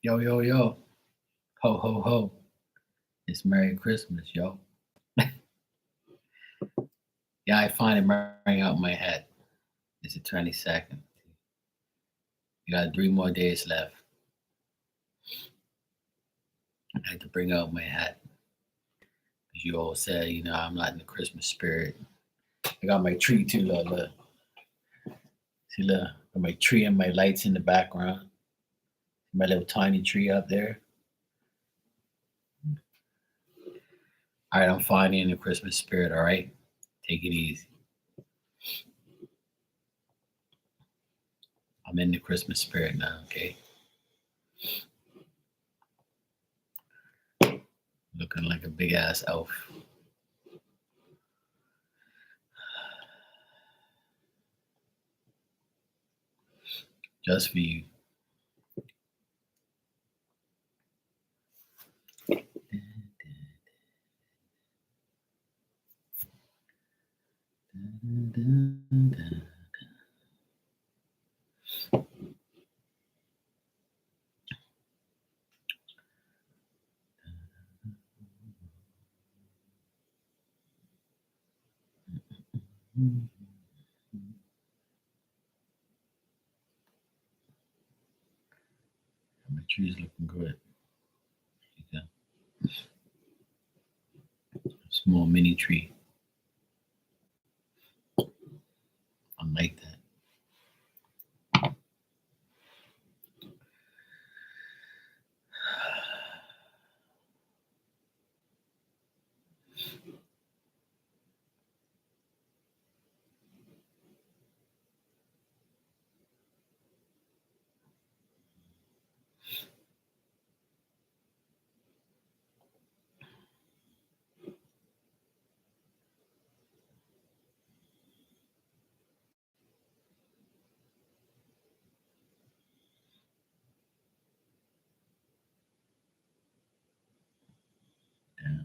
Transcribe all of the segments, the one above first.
Yo, yo, yo. Ho, ho, ho. It's Merry Christmas, yo. Yeah, I find it ring out my head. It's the 22nd. You got 3 more days left. I had to bring out my hat. As you all said, I'm not in the Christmas spirit. I got my tree too, look. See, look. Got my tree and my lights in the background. My little tiny tree up there. All right, I'm finally in the Christmas spirit, all right? Take it easy. I'm in the Christmas spirit now, okay? Looking like a big ass elf. Just for you. My tree's looking good. Yeah. Small mini tree. I like that. Yeah.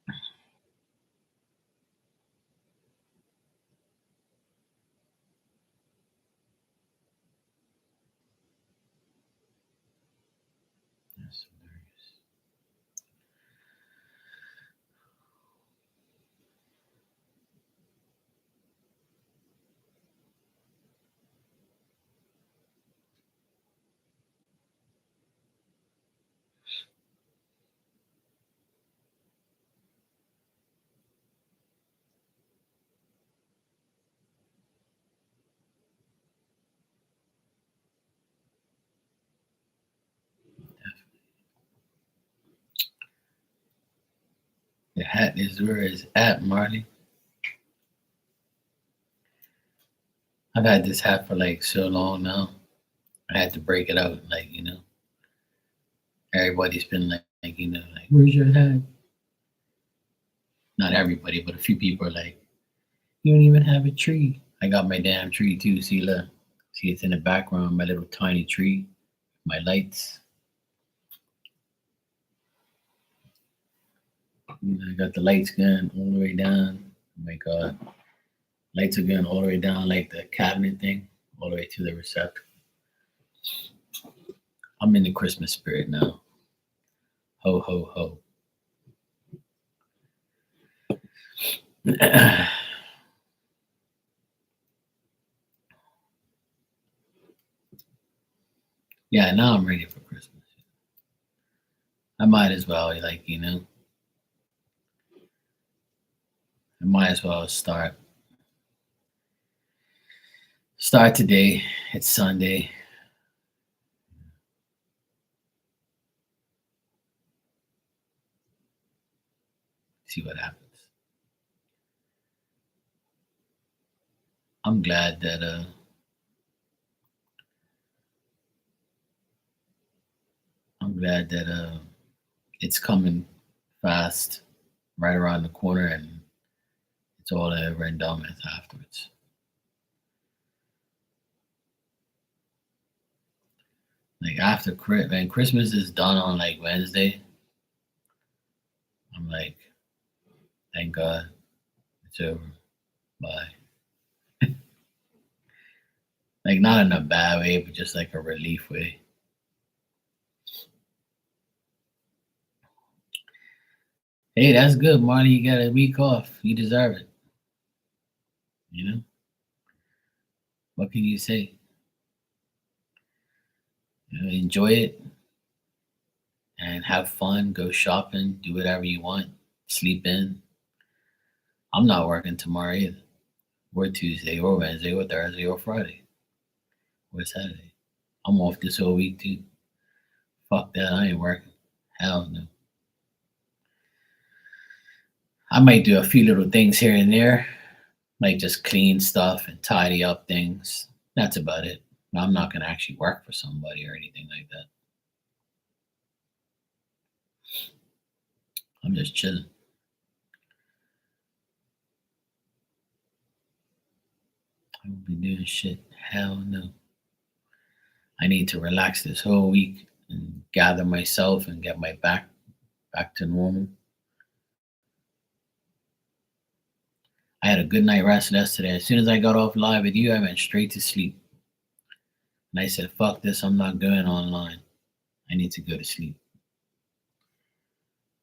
That's hilarious. The hat is where it's at, Marley. I've had this hat for like so long now. I had to break it out. Like, everybody's been like, like, where's your hat? Not everybody, but a few people are like, you don't even have a tree. I got my damn tree too. See, look. See, it's in the background, my little tiny tree, my lights. I got the lights going all the way down. Oh my God. Lights are going all the way down, like the cabinet thing, all the way to the receptacle. I'm in the Christmas spirit now. Ho, ho, ho. Yeah, now I'm ready for Christmas. I might as well, like, I might as well start today. It's Sunday. See what happens. I'm glad that it's coming fast, right around the corner, and it's all over and done with afterwards. Like after when Christmas is done on like Wednesday, I'm like, thank God it's over. Bye. Like not in a bad way, but just like a relief way. Hey, that's good, Marty. You got a week off. You deserve it. You know what can you say? Enjoy it and have fun. Go shopping. Do whatever you want. Sleep in. I'm not working tomorrow either. Or Tuesday, or Wednesday, or Thursday, or Friday, or Saturday. I'm off this whole week too. Fuck that. I ain't working. Hell no. I might do a few little things here and there, like just clean stuff and tidy up things. That's about it. I'm not gonna actually work for somebody or anything like that. I'm just chilling. I won't be doing shit. Hell no. I need to relax this whole week and gather myself and get my back to normal. I had a good night rest yesterday. As soon as I got off live with you, I went straight to sleep. And I said, fuck this, I'm not going online. I need to go to sleep.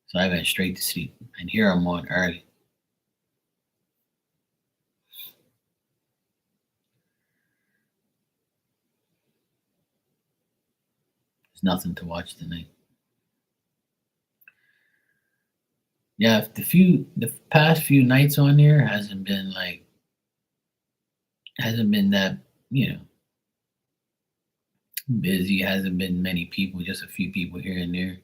So I went straight to sleep. And here I'm on early. There's nothing to watch tonight. Yeah, the past few nights on here hasn't been that, you know, busy, hasn't been many people, just a few people here and there.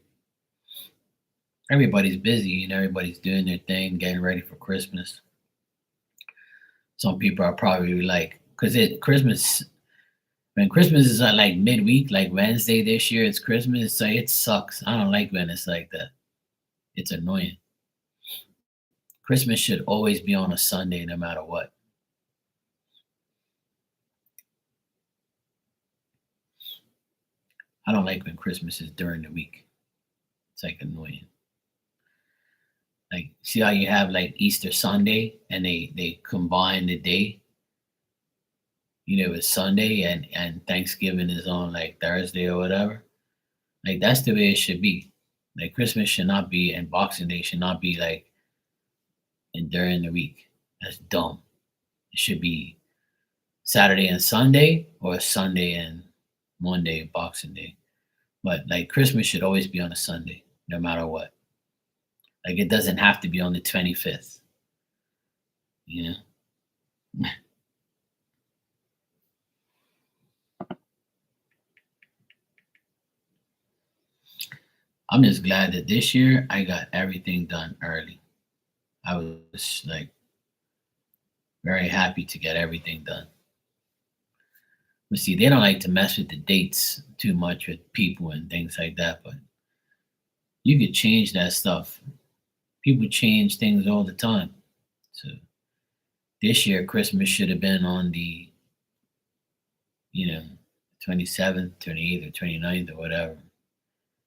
Everybody's busy and everybody's doing their thing, getting ready for Christmas. Some people are probably like, because it Christmas when Christmas is like midweek, like Wednesday this year, it's Christmas. So it sucks. I don't like when it's like that. It's annoying. Christmas should always be on a Sunday, no matter what. I don't like when Christmas is during the week. It's like annoying. Like, see how you have like Easter Sunday and they combine the day, it's Sunday and Thanksgiving is on like Thursday or whatever. Like that's the way it should be. Like Christmas should not be and Boxing Day should not be like and during the week. That's dumb. It should be Saturday and Sunday or Sunday and Monday, Boxing Day. But like Christmas should always be on a Sunday, no matter what. Like it doesn't have to be on the 25th. You know? I'm just glad that this year I got everything done early. I was like very happy to get everything done. But see, they don't like to mess with the dates too much with people and things like that. But you could change that stuff. People change things all the time. So this year, Christmas should have been on the, you know, 27th, 28th, or 29th, or whatever.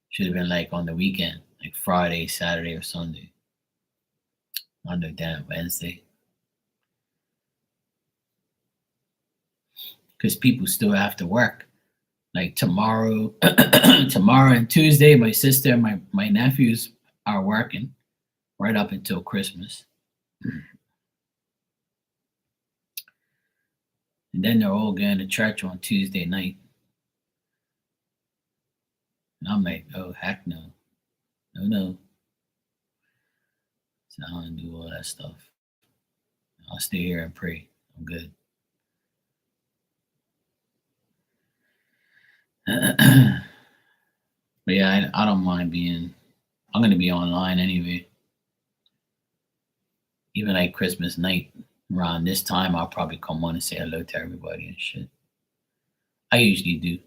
Should have been like on the weekend, like Friday, Saturday, or Sunday. On the damn Wednesday. Because people still have to work. Like tomorrow, tomorrow and Tuesday, my sister and my nephews are working right up until Christmas. And then they're all going to church on Tuesday night. And I'm like, oh, heck no. No, no. So I don't do all that stuff. I'll stay here and pray. I'm good. But yeah, I don't mind being, I'm going to be online anyway. Even like Christmas night, around this time, I'll probably come on and say hello to everybody and shit. I usually do.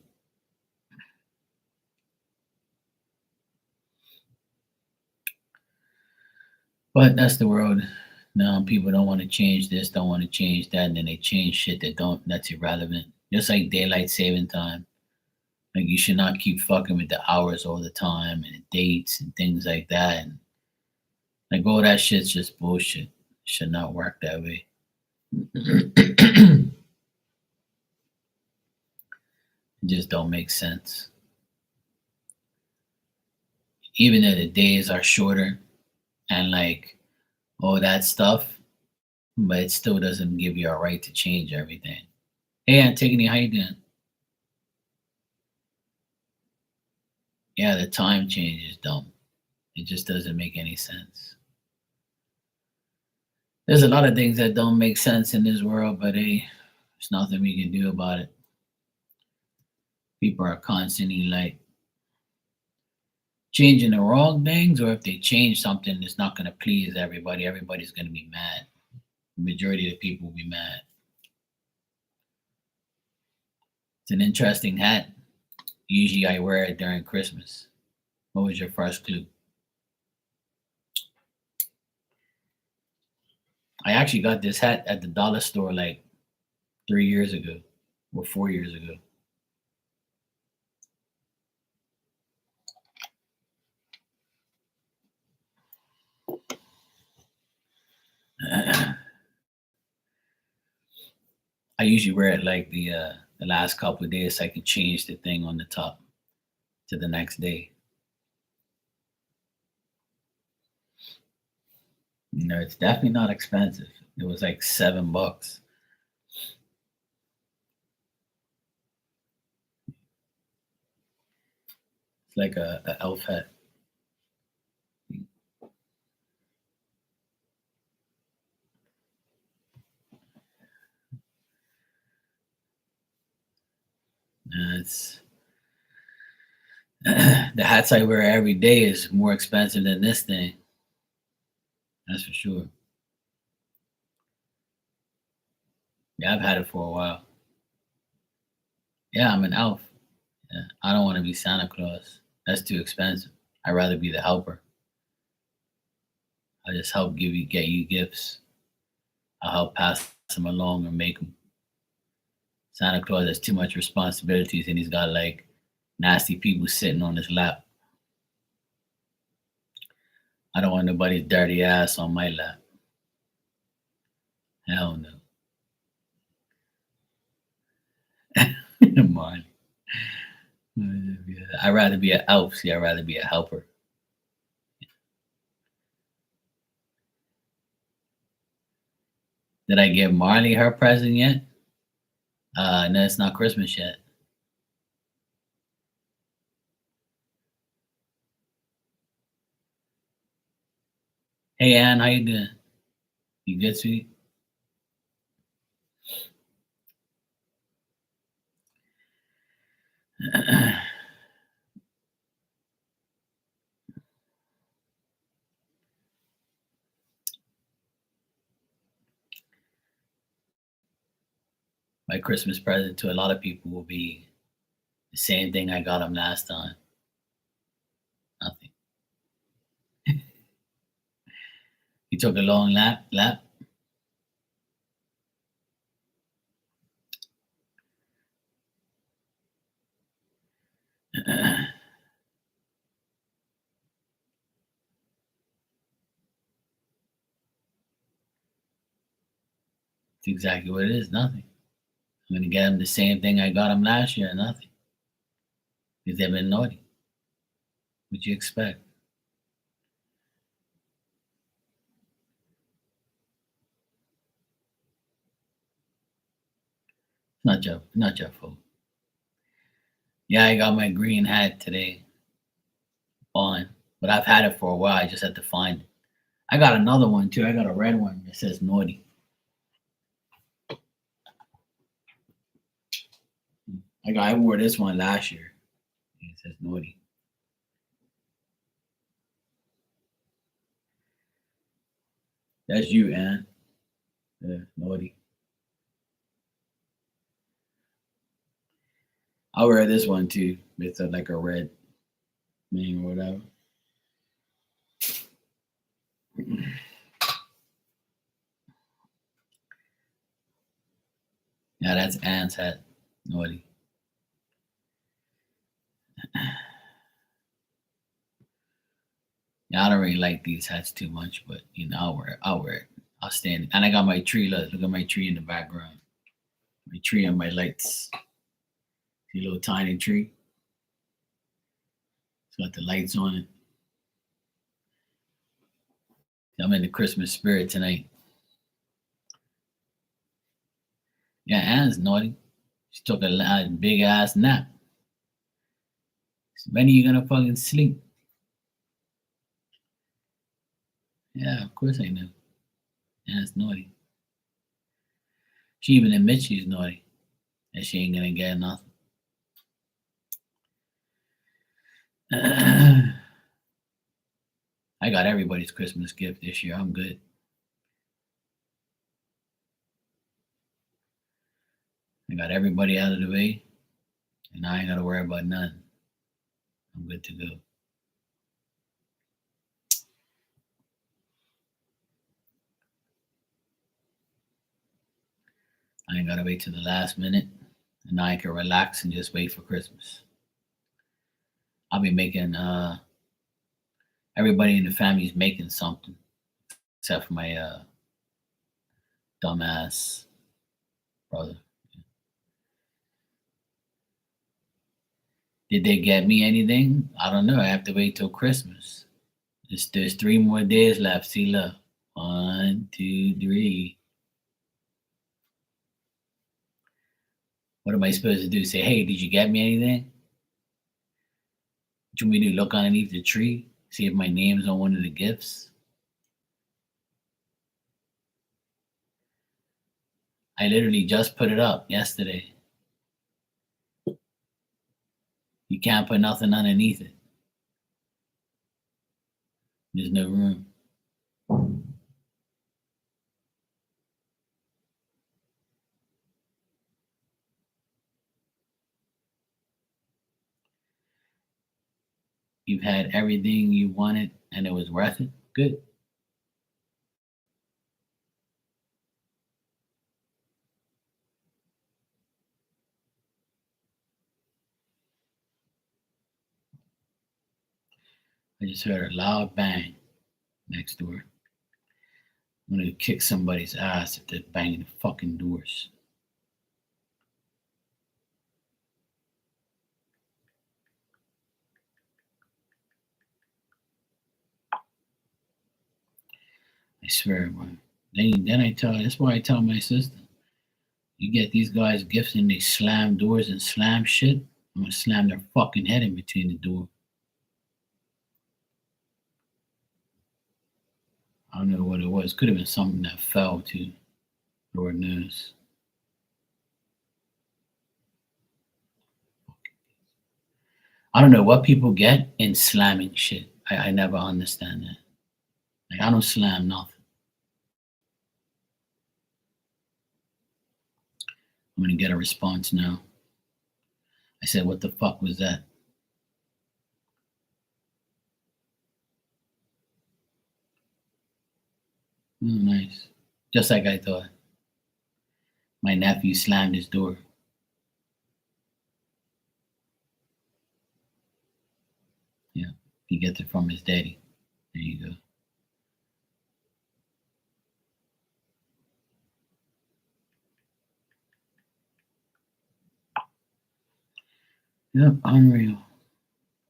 But that's the world. Now people don't want to change this, don't want to change that, and then they change shit that's irrelevant. Just like daylight saving time. Like you should not keep fucking with the hours all the time and the dates and things like that. And like all that shit's just bullshit. Should not work that way. It just don't make sense. Even though the days are shorter and like all that stuff, but it still doesn't give you a right to change everything. Hey, Antigone, how you doing? Yeah, the time change is dumb. It just doesn't make any sense. There's a lot of things that don't make sense in this world, but hey, there's nothing we can do about it. People are constantly like changing the wrong things, or if they change something that's not going to please everybody, everybody's going to be mad. The majority of the people will be mad. It's an interesting hat. Usually I wear it during Christmas. What was your first clue? I actually got this hat at the dollar store like 3 years ago or 4 years ago. I usually wear it like the last couple of days so I can change the thing on the top to the next day. It's definitely not expensive. It was like $7. It's like a elf hat. It's the hats I wear every day is more expensive than this thing. That's for sure. Yeah, I've had it for a while. Yeah, I'm an elf. Yeah, I don't want to be Santa Claus. That's too expensive. I'd rather be the helper. I just help get you gifts. I'll help pass them along or make them. Santa Claus has too much responsibilities and he's got like nasty people sitting on his lap. I don't want nobody's dirty ass on my lap. Hell no. Marley. I'd rather be an elf. See, I'd rather be a helper. Did I give Marley her present yet? No, it's not Christmas yet. Hey, Ann, how you doing? You good, sweet? My Christmas present to a lot of people will be the same thing I got them last time. Nothing. You took a long lap. That's exactly what it is. Nothing. I'm gonna get them the same thing I got them last year. Nothing. Because they've been naughty. What you expect? Not your fault. Yeah, I got my green hat today on, but I've had it for a while. I just had to find it. I got another one too. I got a red one that says naughty. I wore this one last year. It says naughty. That's you, Ann. Yeah, naughty. I'll wear this one too. It's like a red name or whatever. Yeah, that's Ann's hat. Naughty. Yeah, I don't really like these hats too much, but I'll wear it. I'll wear it. I'll stand. And I got my tree. Look at my tree in the background. My tree and my lights. See a little tiny tree. It's got the lights on it. I'm in the Christmas spirit tonight. Yeah, Anne's naughty. She took a big ass nap. When are you gonna fucking sleep? Yeah, of course I know. Anne's naughty. She even admits she's naughty. And she ain't gonna get nothing. I got everybody's Christmas gift this year. I'm good. I got everybody out of the way, and I ain't gotta worry about none. I'm good to go. I ain't gotta wait till the last minute, and now I can relax and just wait for Christmas. I'll be making everybody in the family's making something, except for my dumbass brother. Did they get me anything? I don't know. I have to wait till Christmas. There's 3 more days left. See, look. 1, 2, 3. What am I supposed to do? Say, hey, did you get me anything? What you want me to do? Look underneath the tree? See if my name's on one of the gifts? I literally just put it up yesterday. You can't put nothing underneath it. There's no room. You've had everything you wanted and it was worth it. Good. I just heard a loud bang. next door. I'm gonna kick somebody's ass if they're banging the fucking doors. I swear, man. Then I tell. That's why I tell my sister. You get these guys gifts and they slam doors and slam shit. I'm gonna slam their fucking head in between the door. I don't know what it was. Could have been something that fell too. Lord knows. I don't know what people get in slamming shit. I never understand that. Like I don't slam nothing. I'm gonna get a response now. I said, what the fuck was that? Oh, nice. Just like I thought. My nephew slammed his door. Yeah, he gets it from his daddy. There you go. Yep, unreal.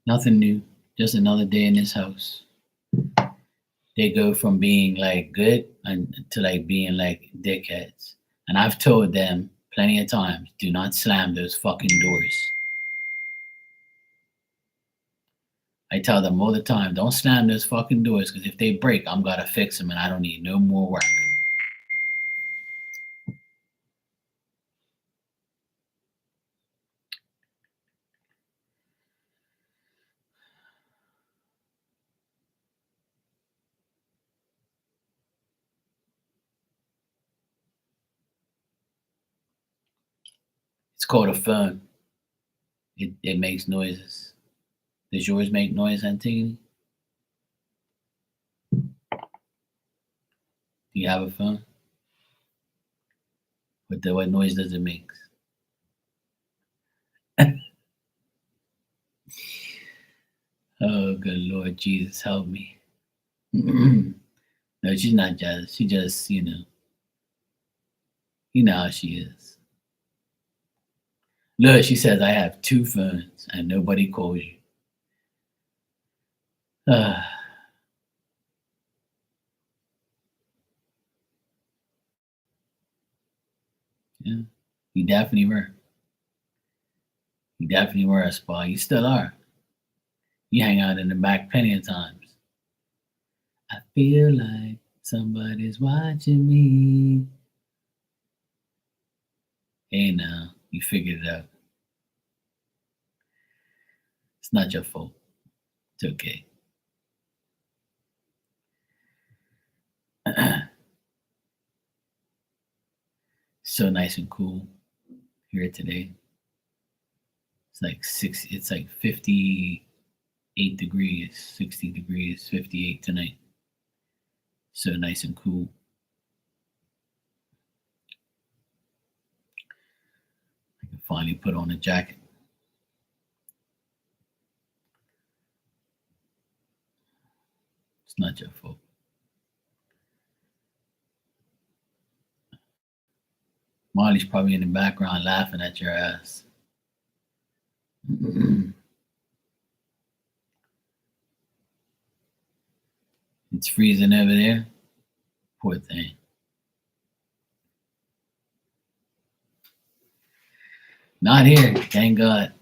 Nothing new. Just another day in this house. They go from being like good to like being like dickheads. And I've told them plenty of times, do not slam those fucking doors. I tell them all the time, don't slam those fucking doors because if they break, I'm gonna fix them and I don't need no more work. It's called a phone. It makes noises. Does yours make noise, Antigone? Do you have a phone? What noise does it make? Oh, good Lord Jesus, help me. No, she's not jealous. She just, you know how she is. Look, she says, I have two phones and nobody calls you. Yeah, you definitely were. You definitely were a spy. You still are. You hang out in the back plenty of times. I feel like somebody's watching me. Hey, now, you figured it out. It's not your fault. It's okay. So nice and cool here today. It's like 58 degrees, 60 degrees, 58 tonight. So nice and cool. I can finally put on a jacket. It's not your fault. Molly's probably in the background laughing at your ass. It's freezing over there. Poor thing. Not here, thank God.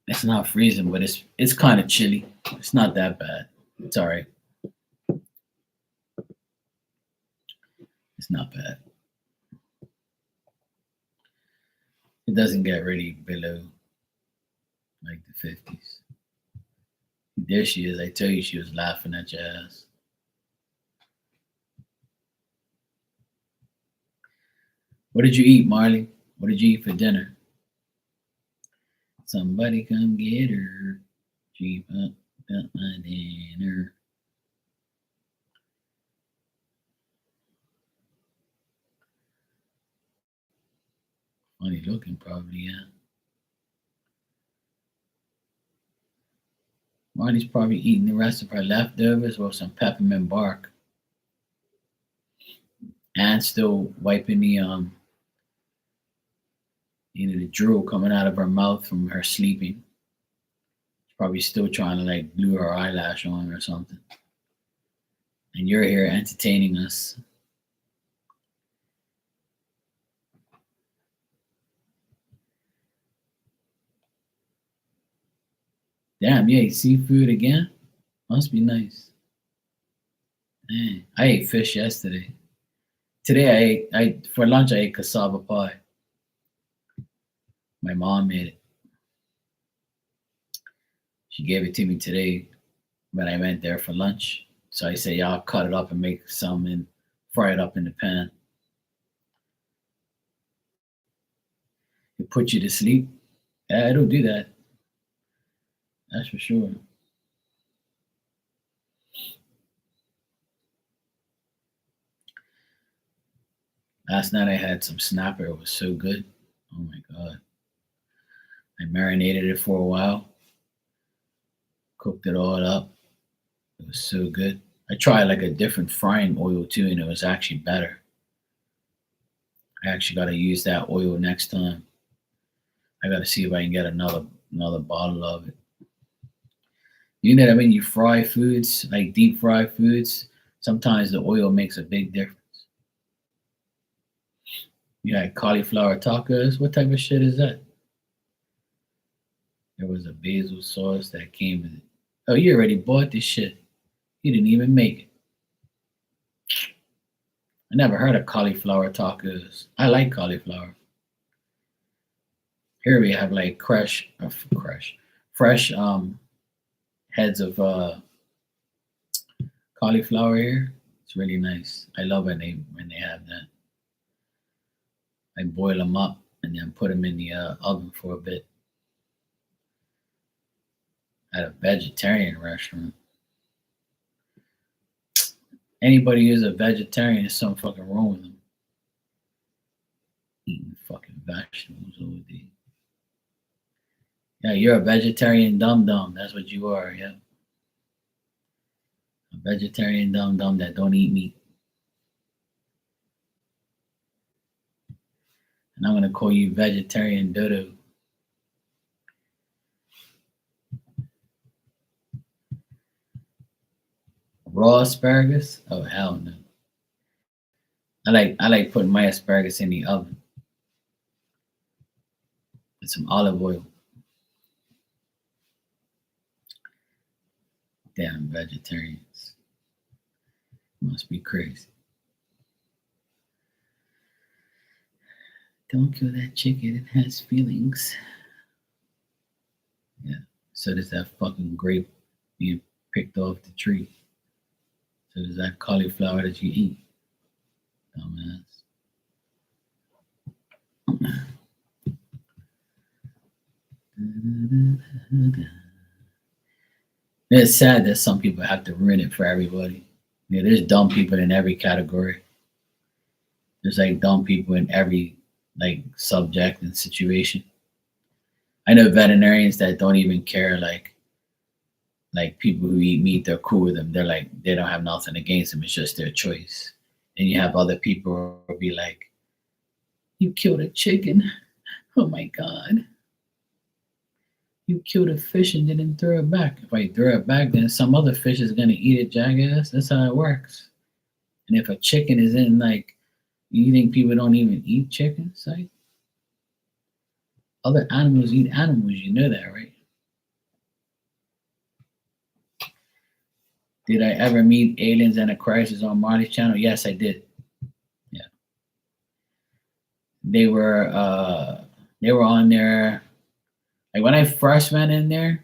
It's not freezing, but it's kind of chilly. It's not that bad. It's all right. It's not bad. It doesn't get really below like the 50s. There she is. I tell you, she was laughing at your ass. What did you eat, Marley? What did you eat for dinner? Somebody come get her. She got my dinner. Funny looking, probably, yeah. Marley's probably eating the rest of her leftovers or some peppermint bark. and still wiping the the drool coming out of her mouth from her sleeping. She's probably still trying to like glue her eyelash on or something. And you're here entertaining us. Damn, you ate seafood again? Must be nice. Man, I ate fish yesterday. Today I for lunch I ate cassava pie. My mom made it. She gave it to me today when I went there for lunch. So I said, yeah, I'll cut it up and make some and fry it up in the pan. It put you to sleep. Yeah, it'll do that. That's for sure. Last night I had some snapper. It was so good. Oh my god. I marinated it for a while, cooked it all up. It was so good. I tried like a different frying oil too, and it was actually better. I actually got to use that oil next time. I got to see if I can get another bottle of it. You know that when you fry foods, like deep fry foods, sometimes the oil makes a big difference. You had cauliflower tacos. What type of shit is that? There was a basil sauce that came with it. Oh, you already bought this shit. You didn't even make it. I never heard of cauliflower tacos. I like cauliflower. Here we have like fresh heads of cauliflower here. It's really nice. I love when they have that. I boil them up and then put them in the oven for a bit. At a vegetarian restaurant. Anybody who's a vegetarian is something fucking wrong with them. Eating fucking vegetables all day. Yeah, you're a vegetarian dum dum. That's what you are. Yeah, a vegetarian dum dum that don't eat meat. And I'm gonna call you vegetarian dodo. Raw asparagus? Oh hell no. I like putting my asparagus in the oven with some olive oil. Damn vegetarians. Must be crazy. Don't kill that chicken, it has feelings. Yeah. So does that fucking grape you picked off the tree. So does that cauliflower that you eat. Dumbass. It's sad that some people have to ruin it for everybody. Yeah, there's dumb people in every category. There's like dumb people in every like subject and situation. I know veterinarians that don't even care. Like people who eat meat, they're cool with them. They're like they don't have nothing against them. It's just their choice. And you have other people who will be like, "You killed a chicken. Oh my god. You killed a fish and didn't throw it back. If I throw it back, then some other fish is gonna eat it, jackass. That's how it works. And if a chicken is in like, you think people don't even eat chickens? Like other animals eat animals. You know that, right? Did I ever meet aliens and a crisis on Marley's channel? Yes, I did. Yeah, they were on there. Like when I first went in there,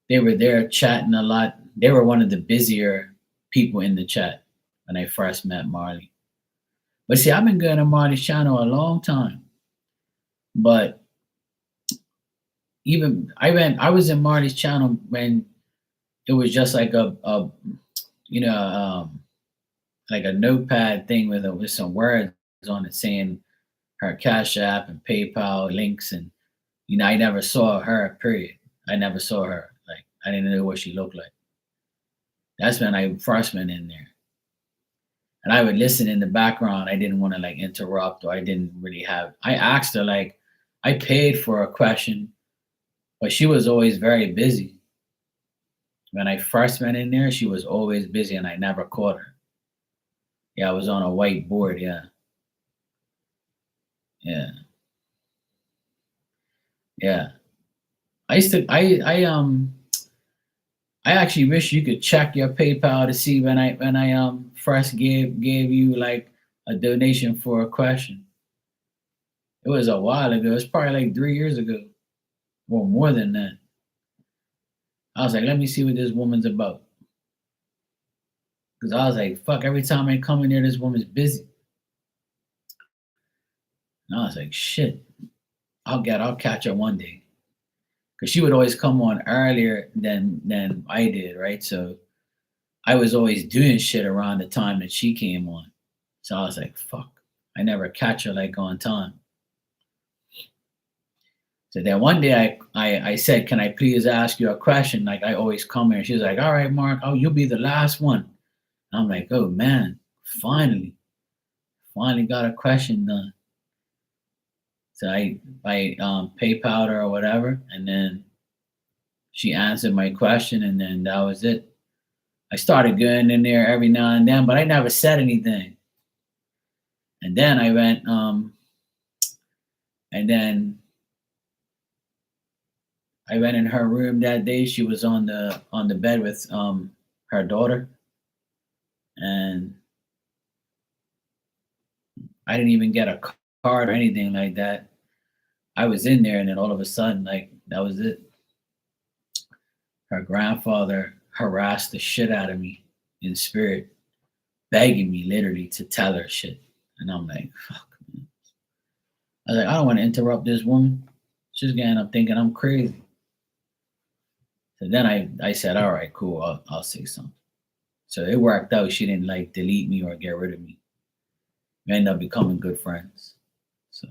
they were there chatting a lot. They were one of the busier people in the chat when I first met Marley. But see, I've been going to Marley's channel a long time. But even I was in Marley's channel when it was just like a you know like a notepad thing with some words on it saying her Cash App and PayPal links, and I never saw her. Period. I never saw her. Like I didn't know what she looked like. That's when I first went in there. and I would listen in the background. I didn't want to like interrupt, or I didn't really have. I asked her like, I paid for a question, but she was always very busy. When I first went in there, she was always busy, and I never caught her. Yeah, I was on a whiteboard. Yeah, yeah, yeah. I used to. I actually wish you could check your PayPal to see when I first gave you like a donation for a question. It was a while ago. It's probably like 3 years ago, or more than that. I was like, let me see what this woman's about. Because I was like, fuck, every time I come in there, this woman's busy. And I was like, shit, I'll catch her one day. Because she would always come on earlier than I did, right? So I was always doing shit around the time that she came on. So I was like, fuck, I never catch her like on time. So then one day I said, can I please ask you a question? Like I always come here. She was like, all right, Mark, oh, you'll be the last one. I'm like, oh man, finally, finally got a question done. So I PayPal her or whatever, and then she answered my question, and then that was it. I started going in there every now and then, but I never said anything. And then I went, and then I went in her room that day. She was on the bed with her daughter, and I didn't even get a card or anything like that. I was in there, and then all of a sudden, like that was it. Her grandfather harassed the shit out of me in spirit, begging me literally to tell her shit, and I'm like, fuck. Man. I was like, I don't want to interrupt this woman. She's gonna end up thinking I'm crazy. So then I said, all right, cool, I'll say something. So it worked out. She didn't like delete me or get rid of me. We ended up becoming good friends. So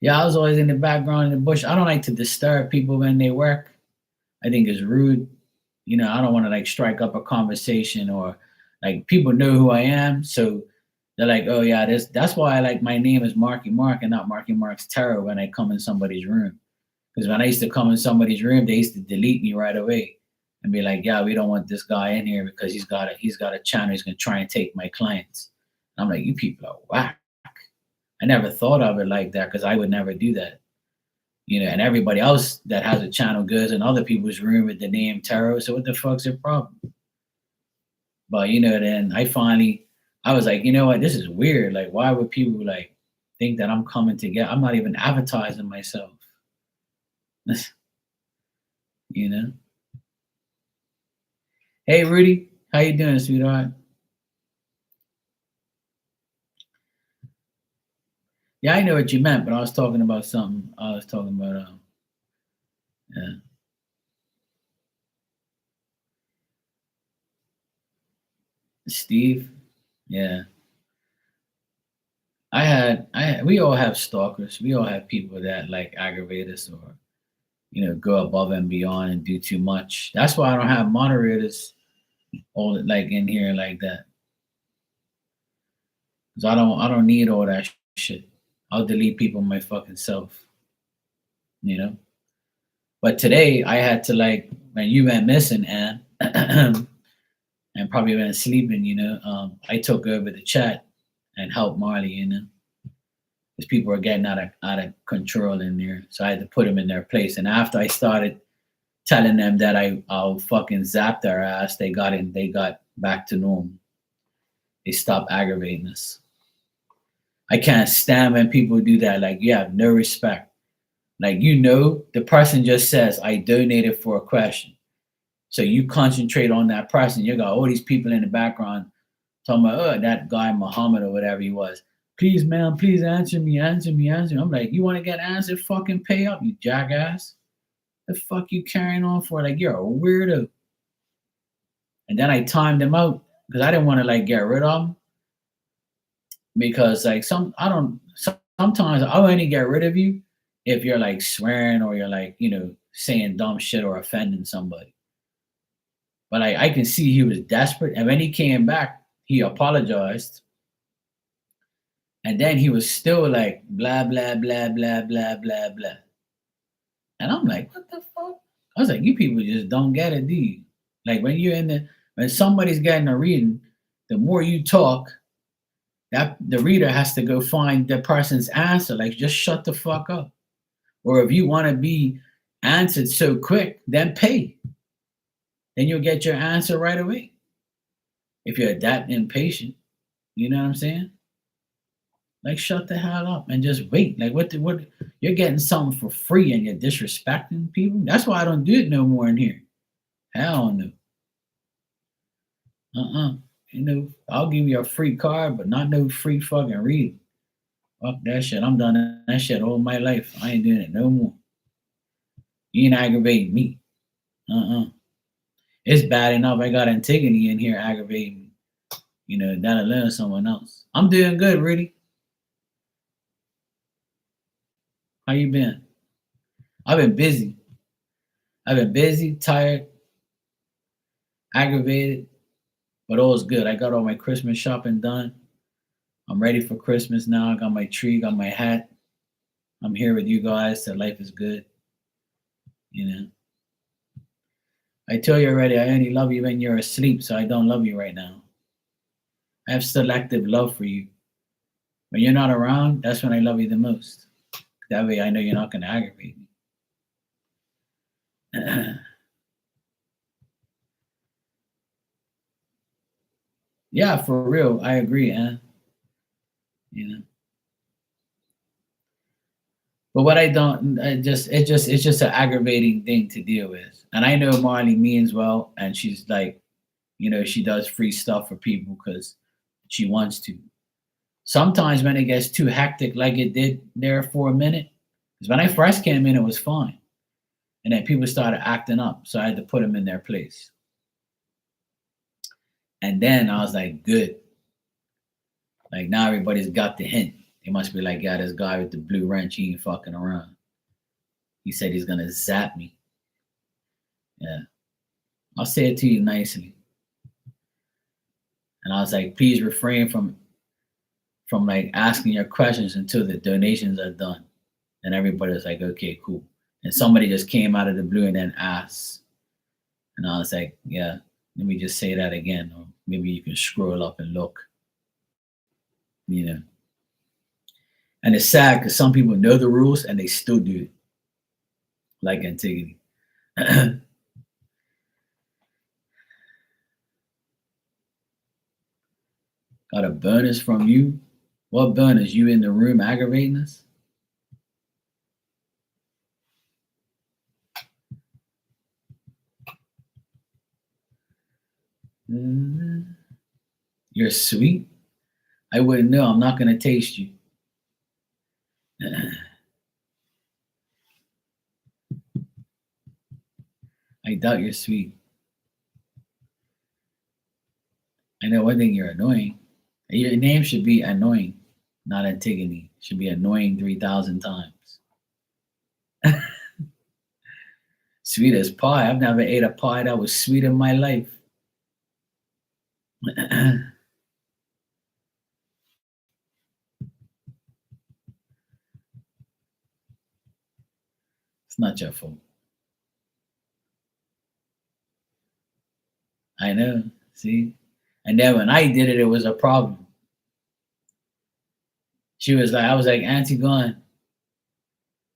yeah, I was always in the background in the bush. I don't like to disturb people when they work. I think it's rude. You know, I don't want to like strike up a conversation, or like people know who I am. So they're like, oh yeah, that's why I like my name is Marky Mark and not Marky Mark's Tarot when I come in somebody's room. Because when I used to come in somebody's room, they used to delete me right away and be like, yeah, we don't want this guy in here because he's got a channel, he's gonna try and take my clients. And I'm like, you people are whack. I never thought of it like that because I would never do that. You know, and everybody else that has a channel goes in other people's room with the name Tarot. So what the fuck's their problem? But you know, then I was like, you know what, this is weird. Like, why would people like think that I'm coming to get? I'm not even advertising myself. You know. Hey Rudy, how you doing, sweetheart? Yeah, I know what you meant, but I was talking about something. I was talking about yeah, Steve. Yeah. We all have stalkers. We all have people that like aggravate us, or go above and beyond and do too much. That's why I don't have moderators all like in here like that. Cause I don't need all that shit. I'll delete people my fucking self, you know. But today I had to like when you went missing and and probably went sleeping, I took over the chat and helped Marley, because people were getting out of control in there. So I had to put them in their place. And after I started telling them that I'll fucking zap their ass, they got back to normal. They stopped aggravating us. I can't stand when people do that. Like you have no respect. Like the person just says, I donated for a question. So you concentrate on that person. You got all these people in the background talking about, oh, that guy Muhammad or whatever he was. Please, man, please answer me, answer me, answer me. I'm like, you want to get answered? Fucking pay up, you jackass. The fuck you carrying on for? Like you're a weirdo. And then I timed him out because I didn't want to like get rid of him, because like sometimes I'll only get rid of you if you're like swearing or you're like saying dumb shit or offending somebody. But I can see he was desperate. And when he came back, he apologized. And then he was still like blah blah blah blah blah blah blah. And I'm like, what the fuck? I was like, you people just don't get it, do you? Like when somebody's getting a reading, the more you talk, that the reader has to go find the person's answer. Like, just shut the fuck up. Or if you want to be answered so quick, then pay. Then you'll get your answer right away. If you're that impatient, you know what I'm saying? Like, shut the hell up and just wait. Like, what you're getting something for free and you're disrespecting people? That's why I don't do it no more in here. Hell no. You know, I'll give you a free card, but not no free fucking reading. Fuck that shit. I'm done that shit all my life. I ain't doing it no more. You ain't aggravating me. It's bad enough I got Antigone in here aggravating me. You know, that alone someone else. I'm doing good, Rudy. How you been? I've been busy. Tired, aggravated, but all's good. I got all my Christmas shopping done. I'm ready for Christmas now. I got my tree, got my hat. I'm here with you guys. So life is good. You know. I tell you already, I only love you when you're asleep, so I don't love you right now. I have selective love for you. When you're not around, that's when I love you the most. That way I know you're not going to aggravate me. Yeah, for real. I agree, Ann. You know. But what I don't, it's just an aggravating thing to deal with. And I know Marley means well, and she's like, you know, she does free stuff for people because she wants to. Sometimes when it gets too hectic, like it did there for a minute, because when I first came in, it was fine. And then people started acting up. So I had to put them in their place. And then I was like, good. Like now everybody's got the hint. They must be like, yeah, this guy with the blue wrench, he ain't fucking around. He said he's gonna zap me. Yeah. I'll say it to you nicely. And I was like, please refrain from like asking your questions until the donations are done. And everybody was like, okay, cool. And somebody just came out of the blue and then asked. And I was like, yeah, let me just say that again. Or maybe you can scroll up and look. You know. And it's sad because some people know the rules and they still do it. Like Antigone. Got a bonus from you? What bonus? You in the room aggravating us? You're sweet? I wouldn't know. I'm not going to taste you. I doubt you're sweet. I know one thing, you're annoying. Your name should be annoying, not Antigone. It should be annoying 3,000 times. Sweet as pie. I've never ate a pie that was sweet in my life. It's not your fault. I know. See? And then when I did it, it was a problem. She was like, I was like, Auntie gone.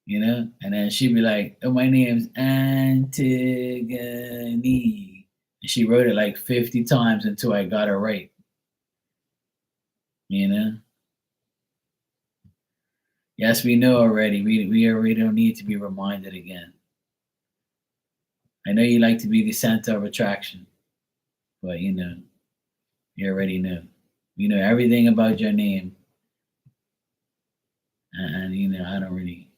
You know? And then she'd be like, oh, my name's Antigone. And she wrote it like 50 times until I got it right. You know? Yes, we know already. We already don't need to be reminded again. I know you like to be the center of attraction, but you know, you already know. You know everything about your name. And you know, I don't really.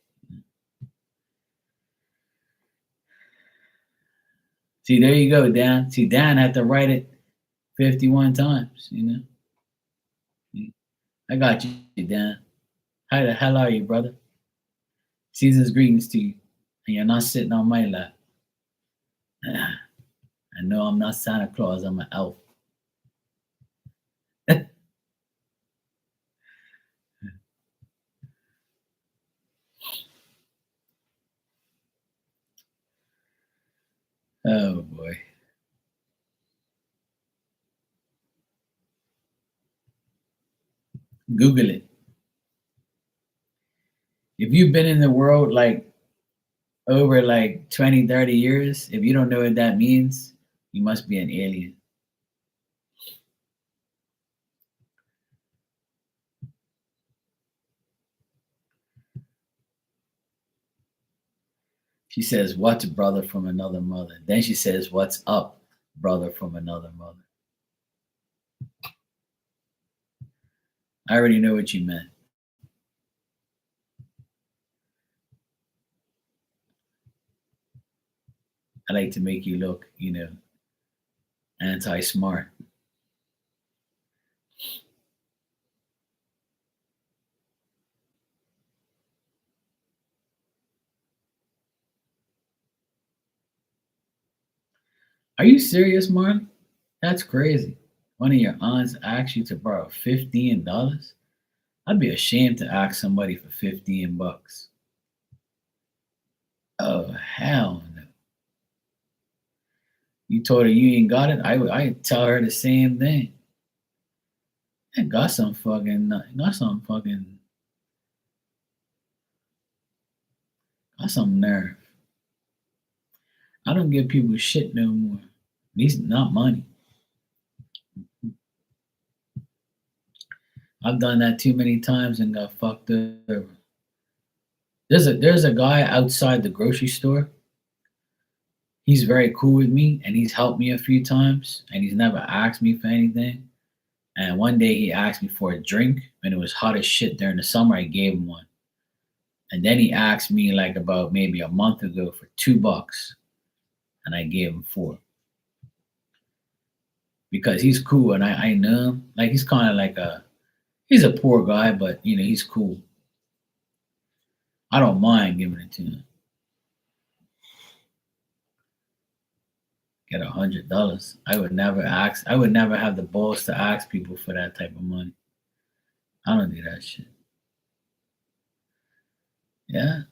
See, there you go, Dan. See, Dan had to write it 51 times, you know. I got you, Dan. How the hell are you, brother? Season's greetings to you. And you're not sitting on my lap. I know I'm not Santa Claus, I'm an elf. Oh boy. Google it. If you've been in the world like over like 20, 30 years, if you don't know what that means, you must be an alien. She says, "What's brother from another mother?" Then she says, "What's up, brother from another mother?" I already know what you meant. I like to make you look, anti-smart. Are you serious, Marley? That's crazy. One of your aunts asked you to borrow $15? I'd be ashamed to ask somebody for 15 bucks. Oh, hell no. You told her you ain't got it? I'd tell her the same thing. I got some nerve. I don't give people shit no more. At least not money. I've done that too many times and got fucked over. There's a guy outside the grocery store. He's very cool with me and he's helped me a few times and he's never asked me for anything. And one day he asked me for a drink when it was hot as shit during the summer. I gave him one. And then he asked me like about maybe a month ago for $2 and I gave him four because he's cool and I know him. Like he's kind of like he's a poor guy, but he's cool. I don't mind giving it to him. Get $100. I would never have the balls to ask people for that type of money. I don't do that shit. Yeah.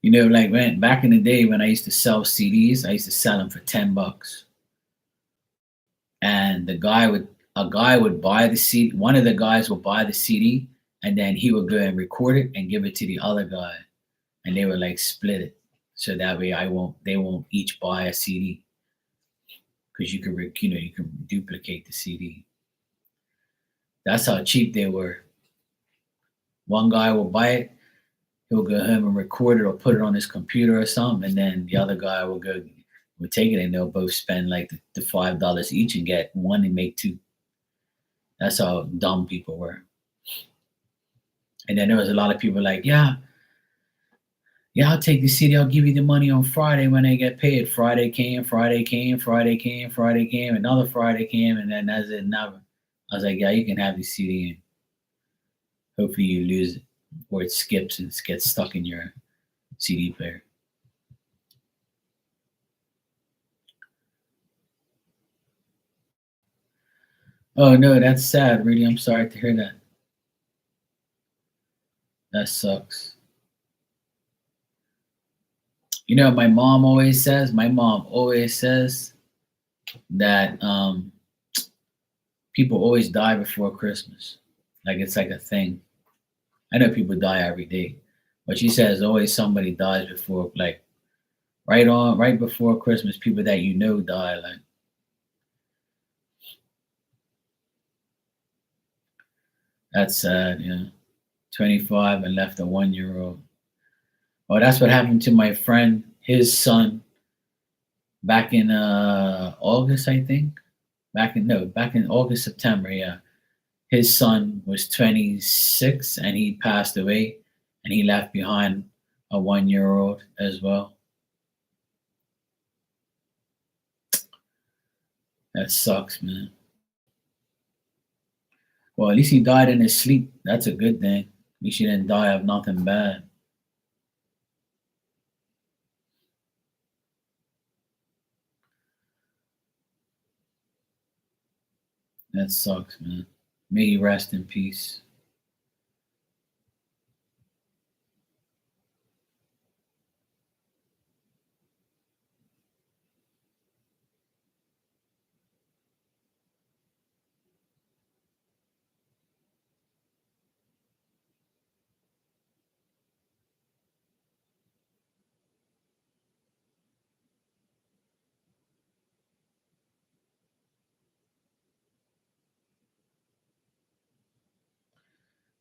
Like when back in the day when I used to sell CDs, I used to sell them for $10. And a guy would buy the CD, one of the guys would buy the CD, and then he would go and record it and give it to the other guy. And they would like split it. So that way they won't each buy a CD. Because you can duplicate the CD. That's how cheap they were. One guy will buy it, he'll go home and record it or put it on his computer or something, and then the other guy will take it and they'll both spend like the $5 each and get one and make two. That's how dumb people were. And then there was a lot of people like, yeah, I'll take the CD, I'll give you the money on Friday when I get paid. Friday came, Friday came, Friday came, Friday came, another Friday came, and then that's it, never. I was like, yeah, you can have the CD and hopefully you lose it or it skips and gets stuck in your CD player. Oh no, that's sad, Rudy. I'm sorry to hear that. That sucks. My mom always says that people always die before Christmas. Like it's like a thing. I know people die every day, but she says always somebody dies before, like right before Christmas. People that die. Like that's sad. 25 and left a 1 year old. Oh, that's what happened to my friend. His son back in August, I think. Back in August, September. Yeah, his son was 26 and he passed away, and he left behind a 1 year old as well. That sucks, man. Well, at least he died in his sleep. That's a good thing. At least she didn't die of nothing bad. That sucks, man. May he rest in peace.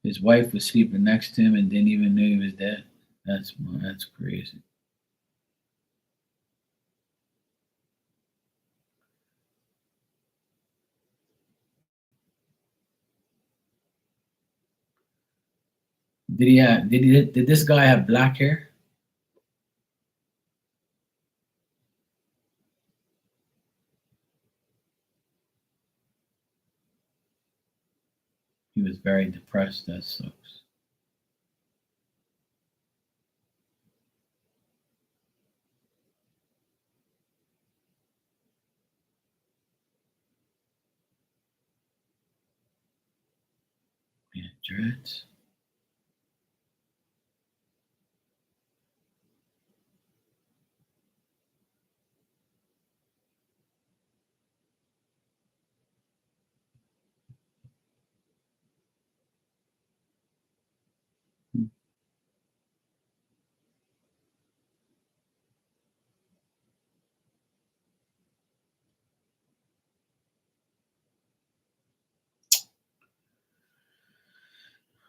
His wife was sleeping next to him and didn't even know he was dead. That's crazy. Did this guy have black hair? He was very depressed. That sucks. Yeah, dreads.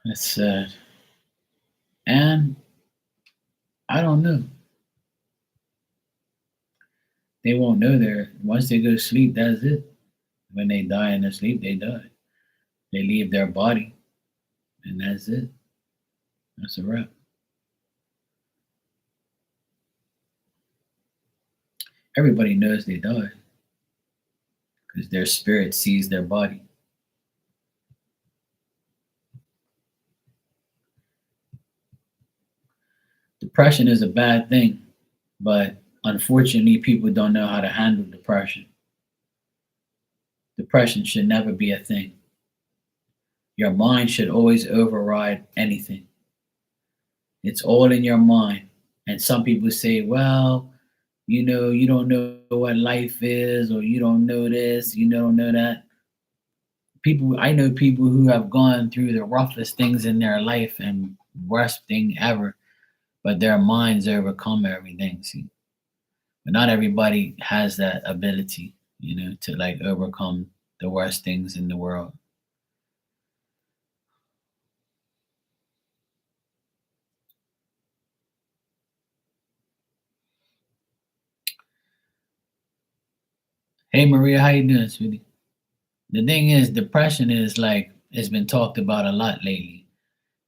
That's sad. And I don't know. They won't know there. Once they go to sleep, that's it. When they die in their sleep, they die. They leave their body, and that's it. That's a wrap. Everybody knows they died because their spirit sees their body. Depression is a bad thing, but unfortunately, people don't know how to handle depression. Depression should never be a thing. Your mind should always override anything. It's all in your mind. And some people say, well, you don't know what life is, or you don't know this, you don't know that. I know people who have gone through the roughest things in their life and worst thing ever, but their minds overcome everything. See, but not everybody has that ability, to like overcome the worst things in the world. Hey Maria, how you doing, sweetie? The thing is, depression is like it's been talked about a lot lately.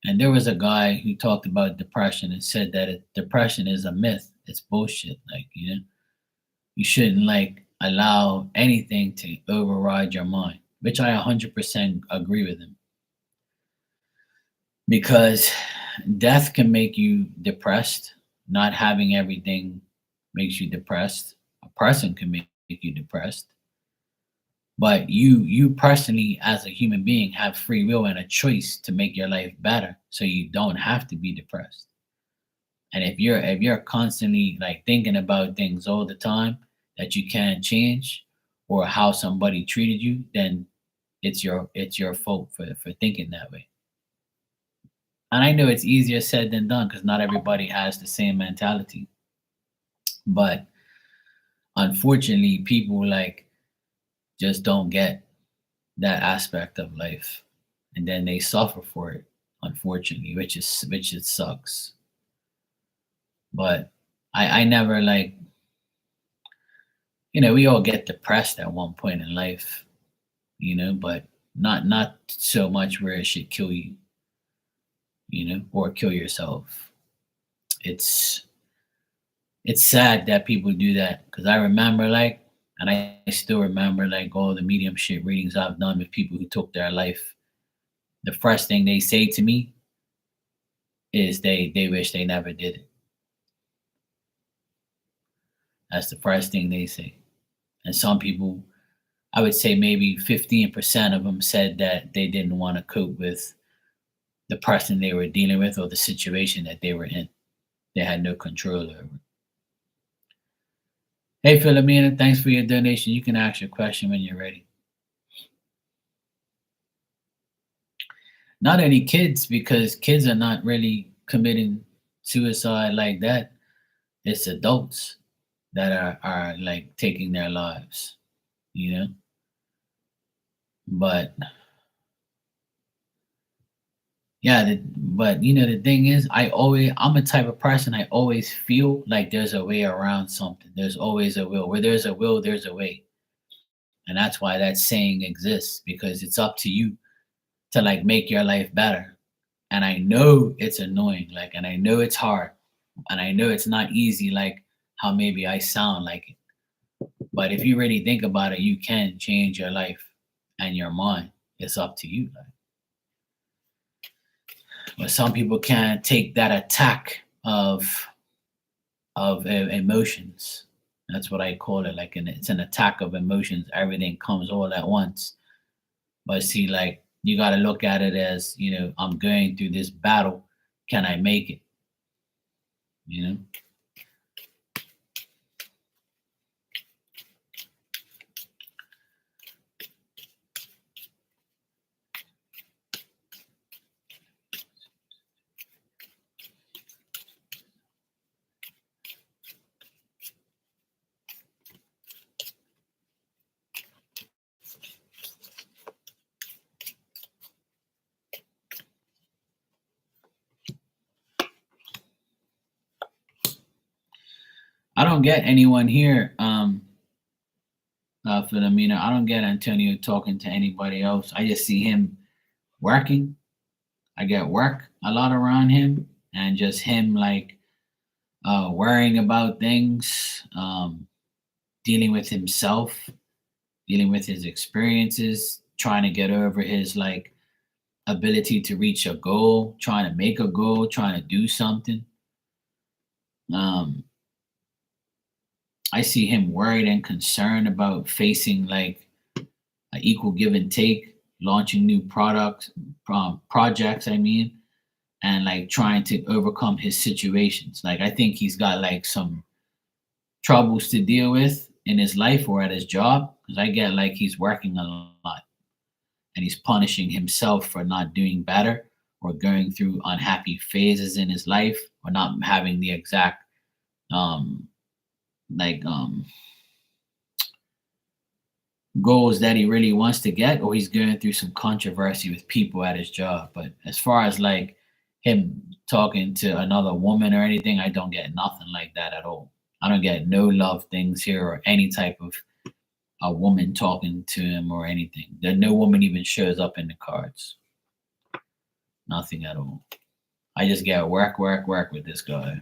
And there was a guy who talked about depression and said that depression is a myth. It's bullshit. Like, you shouldn't like allow anything to override your mind, which I 100% agree with him. Because death can make you depressed. Not having everything makes you depressed. A person can make you depressed. But you personally as a human being have free will and a choice to make your life better so you don't have to be depressed. And if you're constantly like thinking about things all the time that you can't change, or how somebody treated you, then it's your fault for thinking that way. And I know it's easier said than done because not everybody has the same mentality. But unfortunately, people like just don't get that aspect of life, and then they suffer for it, unfortunately, which it sucks. But I never like, we all get depressed at one point in life, but not so much where it should kill you, or kill yourself. It's it's sad that people do that, because I remember like, and I still remember like all the mediumship readings I've done with people who took their life. The first thing they say to me is they wish they never did it. That's the first thing they say. And some people, I would say maybe 15% of them said that they didn't want to cope with the person they were dealing with or the situation that they were in. They had no control over. Hey, Philomena, thanks for your donation. You can ask your question when you're ready. Not any kids, because kids are not really committing suicide like that. It's adults that are like taking their lives, you know? But yeah, but the thing is, I'm a type of person, I always feel like there's a way around something. There's always a will. Where there's a will, there's a way. And that's why that saying exists, because it's up to you to like make your life better. And I know it's annoying, like, and I know it's hard, and I know it's not easy, like how maybe I sound like it. But if you really think about it, you can change your life and your mind. It's up to you. Like. But some people can't take that attack of emotions. That's what I call it. Like, it's an attack of emotions. Everything comes all at once. But see, like, you got to look at it as, I'm going through this battle. Can I make it? You know? I don't get anyone here, Philomena. I don't get Antonio talking to anybody else. I just see him working. I get work a lot around him, and just him like worrying about things, dealing with himself, dealing with his experiences, trying to get over his like ability to reach a goal, trying to make a goal, trying to do something. Um, I see him worried and concerned about facing like an equal give and take, launching new products, projects. I mean, and like trying to overcome his situations. Like, I think he's got like some troubles to deal with in his life or at his job, because I get like he's working a lot and he's punishing himself for not doing better or going through unhappy phases in his life or not having the exact um like goals that he really wants to get, or he's going through some controversy with people at his job. But as far as like him talking to another woman or anything, I don't get nothing like that at all. I don't get no love things here or any type of a woman talking to him or anything. There no woman even shows up in the cards. Nothing at all. I just get work, work, work with this guy.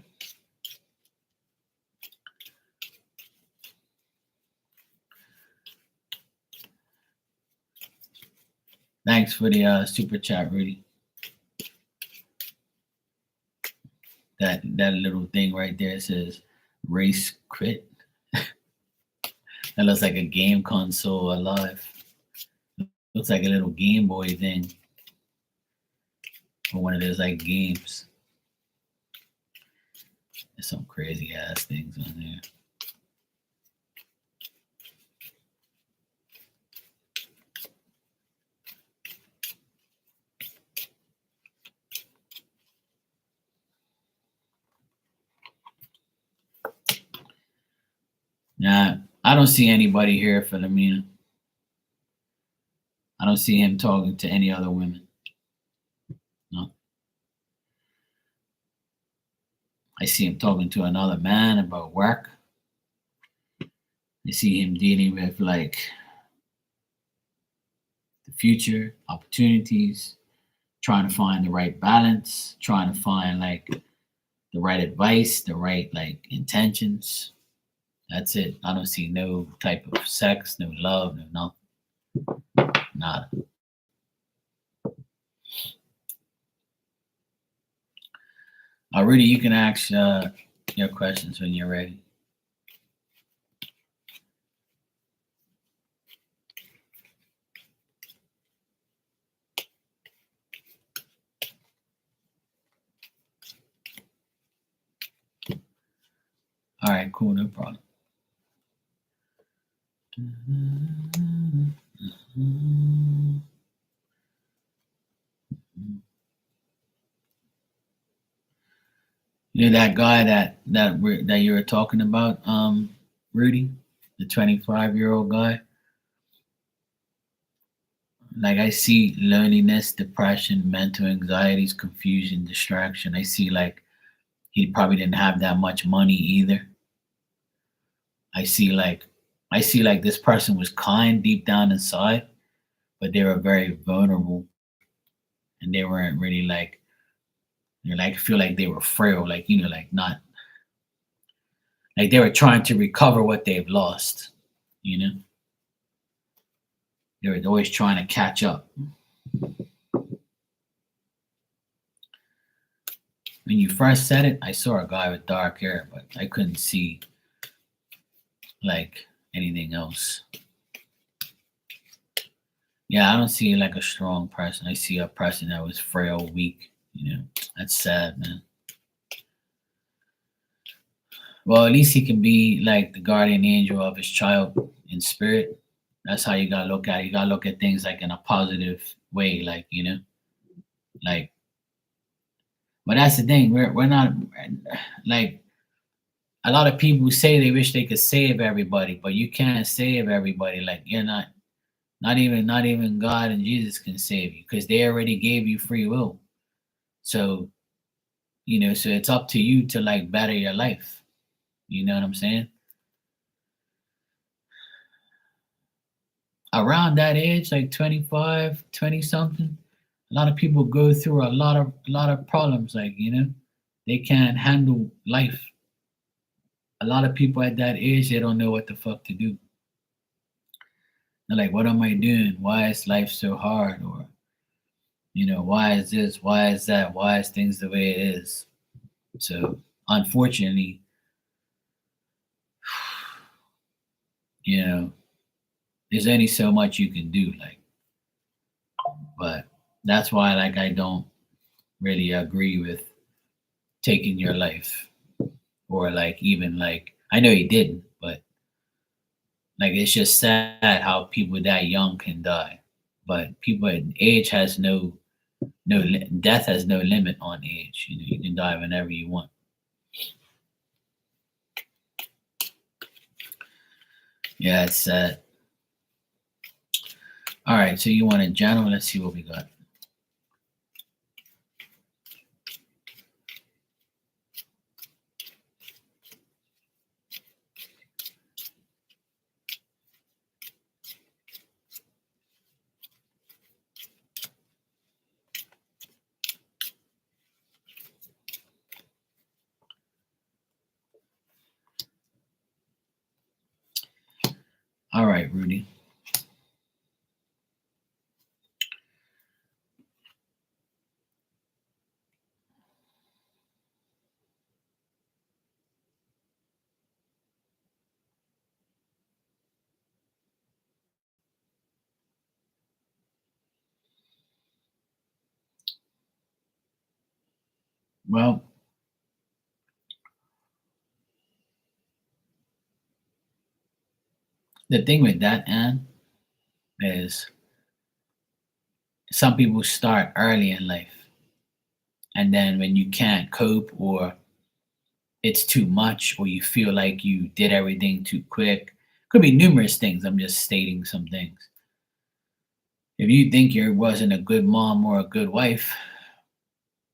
Thanks for the super chat, Rudy. That little thing right there says race quit. That looks like a game console alive. Looks like a little Game Boy thing. Or one of those like games. There's some crazy ass things on there. Nah, I don't see anybody here for Lamina. I don't see him talking to any other women. No. I see him talking to another man about work. I see him dealing with like the future, opportunities, trying to find the right balance, trying to find like the right advice, the right like intentions. That's it. I don't see no type of sex, no love, no nothing. Nada. Rudy, you can ask your questions when you're ready. All right, cool, no problem. You know that guy that you were talking about, Rudy, the 25-year-old guy. Like I see loneliness, depression, mental anxieties, confusion, distraction. I see like he probably didn't have that much money either. I see like I see like this person was kind deep down inside, but they were very vulnerable and they weren't really like like feel like they were frail, like like not like they were trying to recover what they've lost, you know? They were always trying to catch up. When you first said it, I saw a guy with dark hair, but I couldn't see like anything else. Yeah, I don't see like a strong person. I see a person that was frail, weak. That's sad, man. Well, at least he can be like the guardian angel of his child in spirit. That's how you gotta look at it. You gotta look at things like in a positive way, like like. But that's the thing. We're not like a lot of people say they wish they could save everybody, but you can't save everybody. Like you're not even God and Jesus can save you because they already gave you free will. So so it's up to you to like better your life. You know what I'm saying? Around that age, like 25, 20 something, a lot of people go through a lot of problems. Like they can't handle life. A lot of people at that age, they don't know what the fuck to do. They're like, what am I doing? Why is life so hard? Or why is this? Why is that? Why is things the way it is? So unfortunately, you know, there's only so much you can do. Like, but that's why like I don't really agree with taking your life or like even like I know he didn't, but like it's just sad how people that young can die. But people age has death has no limit on age. You can die whenever you want. Yeah, it's sad. All right, so you want a general? Let's see what we got. All right, Rudy. Well, the thing with that, Anne, is some people start early in life, and then when you can't cope or it's too much, or you feel like you did everything too quick, could be numerous things. I'm just stating some things. If you think you wasn't a good mom or a good wife,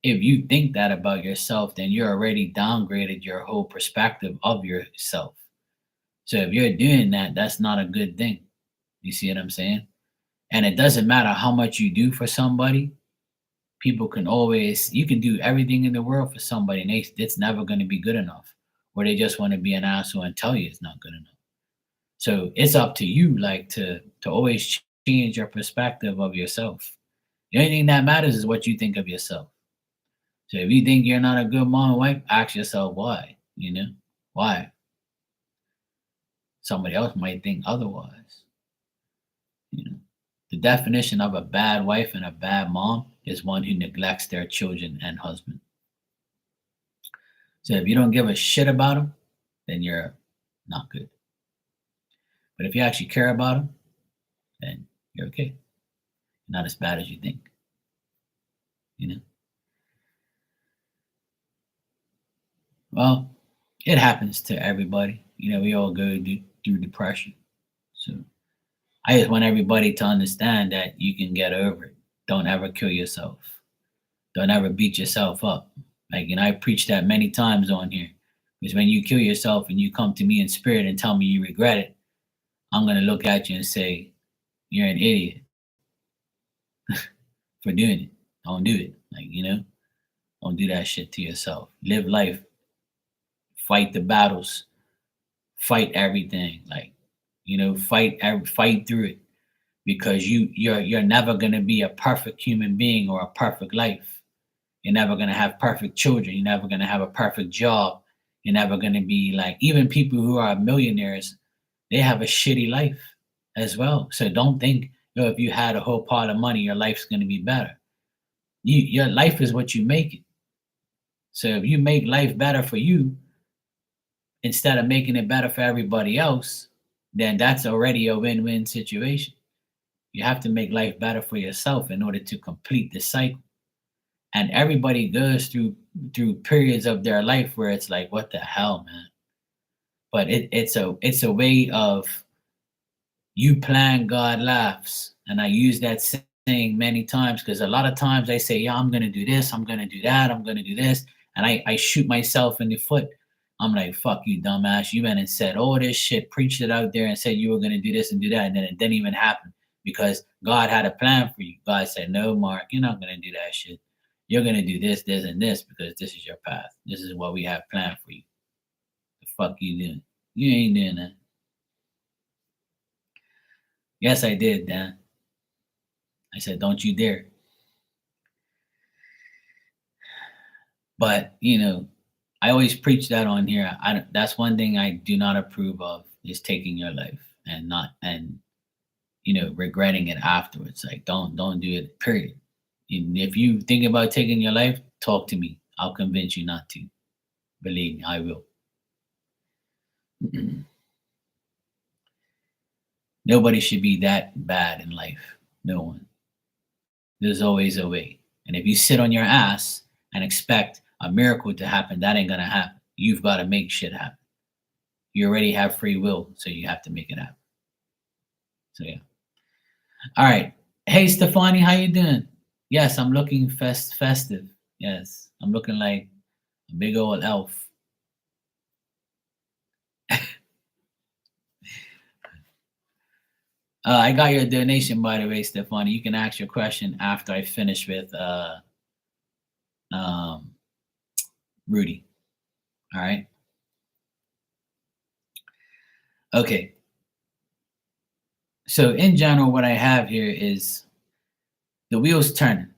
if you think that about yourself, then you're already downgraded your whole perspective of yourself. So if you're doing that, that's not a good thing. You see what I'm saying? And it doesn't matter how much you do for somebody. People can always you can do everything in the world for somebody, and it's never going to be good enough. Or they just want to be an asshole and tell you it's not good enough. So it's up to you, like to always change your perspective of yourself. The only thing that matters is what you think of yourself. So if you think you're not a good mom and wife, ask yourself why. Why? Somebody else might think otherwise. You know, the definition of a bad wife and a bad mom is one who neglects their children and husband. So if you don't give a shit about them, then you're not good. But if you actually care about them, then you're okay. Not as bad as you think. You know. Well, it happens to everybody. We all go through depression. So I just want everybody to understand that you can get over it. Don't ever kill yourself. Don't ever beat yourself up. I preach that many times on here. Because when you kill yourself and you come to me in spirit and tell me you regret it, I'm going to look at you and say, you're an idiot for doing it. Don't do it. Don't do that shit to yourself. Live life. Fight the battles. Fight everything. Fight through it. Because you're never going to be a perfect human being or a perfect life. You're never going to have perfect children. You're never going to have a perfect job. You're never going to be even people who are millionaires, they have a shitty life as well. So don't think, if you had a whole pile of money, your life's going to be better. Your life is what you make it. So if you make life better for you, instead of making it better for everybody else, then that's already a win-win situation. You have to make life better for yourself in order to complete the cycle. And everybody goes through periods of their life where it's like, what the hell, man? But it's a way of you plan, God laughs. And I use that saying many times because a lot of times I say, yeah, I'm going to do this, I'm going to do that, I'm going to do this. And I shoot myself in the foot. I'm like, fuck you, dumbass. You went and said all this shit, preached it out there and said you were going to do this and do that. And then it didn't even happen because God had a plan for you. God said, no, Mark, you're not going to do that shit. You're going to do this, this, and this because this is your path. This is what we have planned for you. The fuck you doing? You ain't doing that. Yes, I did, Dan. I said, don't you dare. But, I always preach that on here. That's one thing I do not approve of is taking your life and regretting it afterwards. Don't do it, period. If you think about taking your life, talk to me. I'll convince you not to. Believe me, I will. Nobody should be that bad in life. No one. There's always a way. And if you sit on your ass and expect a miracle to happen, that ain't gonna happen. You've got to make shit happen. You already have free will, so you have to make it happen. So yeah. All right. Hey, Stefani, how you doing? Yes, I'm looking festive. Yes, I'm looking like a big old elf. I got your donation, by the way, Stefani. You can ask your question after I finish with Rudy. All right. Okay. So in general, what I have here is the wheels turning.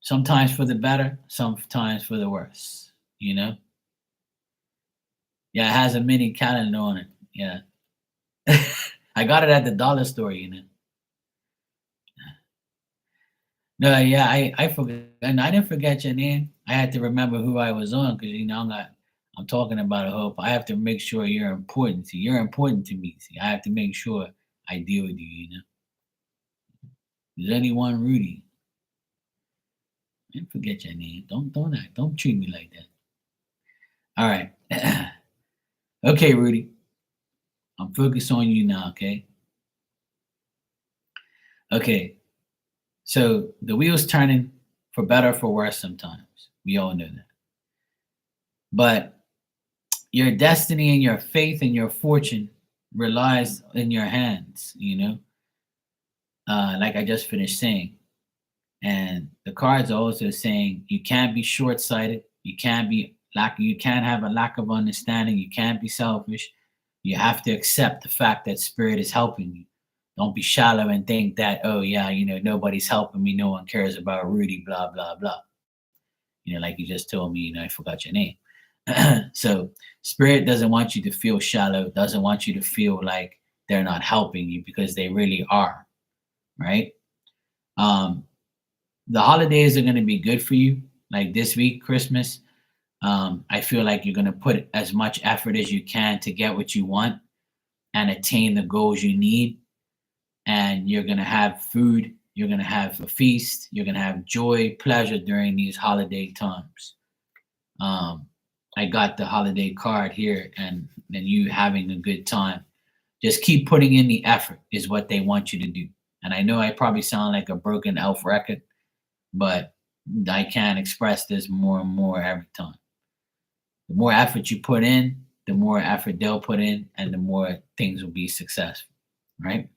Sometimes for the better, sometimes for the worse. Yeah, it has a mini calendar on it. Yeah. I got it at the dollar store, No, yeah, I forgot, and I didn't forget your name. I had to remember who I was on because I'm talking about a hope. I have to make sure you're important. See, you're important to me. See, I have to make sure I deal with you. There's only one Rudy. I didn't forget your name. Don't treat me like that. All right. Okay, Rudy. I'm focused on you now, okay? Okay. So the wheel's turning for better or for worse sometimes. We all know that. But your destiny and your faith and your fortune relies in your hands, like I just finished saying. And the cards are also saying you can't be short-sighted. You can't have a lack of understanding. You can't be selfish. You have to accept the fact that spirit is helping you. Don't be shallow and think that, oh yeah, nobody's helping me. No one cares about Rudy, blah, blah, blah. like you just told me, I forgot your name. So spirit doesn't want you to feel shallow, doesn't want you to feel like they're not helping you, because they really are, right? Um, the holidays are going to be good for you. Like this week, Christmas, I feel like you're going to put as much effort as you can to get what you want and attain the goals you need. And you're going to have food, you're going to have a feast, you're going to have joy, pleasure during these holiday times. Um, I got the holiday card here, and you having a good time. Just keep putting in the effort is what they want you to do. And I know I probably sound like a broken elf record, but I can express this more and more every time. The more effort you put in, the more effort they'll put in, and the more things will be successful, right?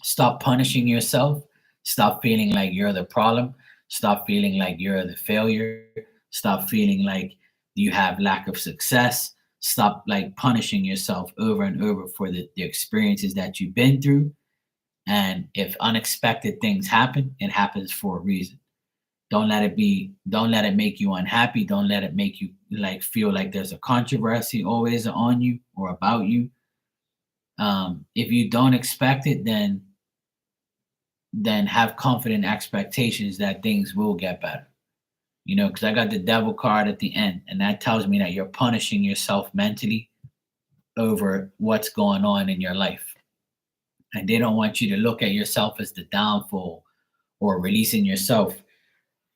Stop punishing yourself. Stop feeling like you're the problem. Stop feeling like you're the failure. Stop feeling like you have lack of success. Stop like punishing yourself over and over for the experiences that you've been through. And if unexpected things happen, it happens for a reason. Don't let it make you unhappy. Don't let it make you like feel like there's a controversy always on you or about you. If you don't expect it, then have confident expectations that things will get better. Because I got the devil card at the end, and that tells me that you're punishing yourself mentally over what's going on in your life. And they don't want you to look at yourself as the downfall or releasing yourself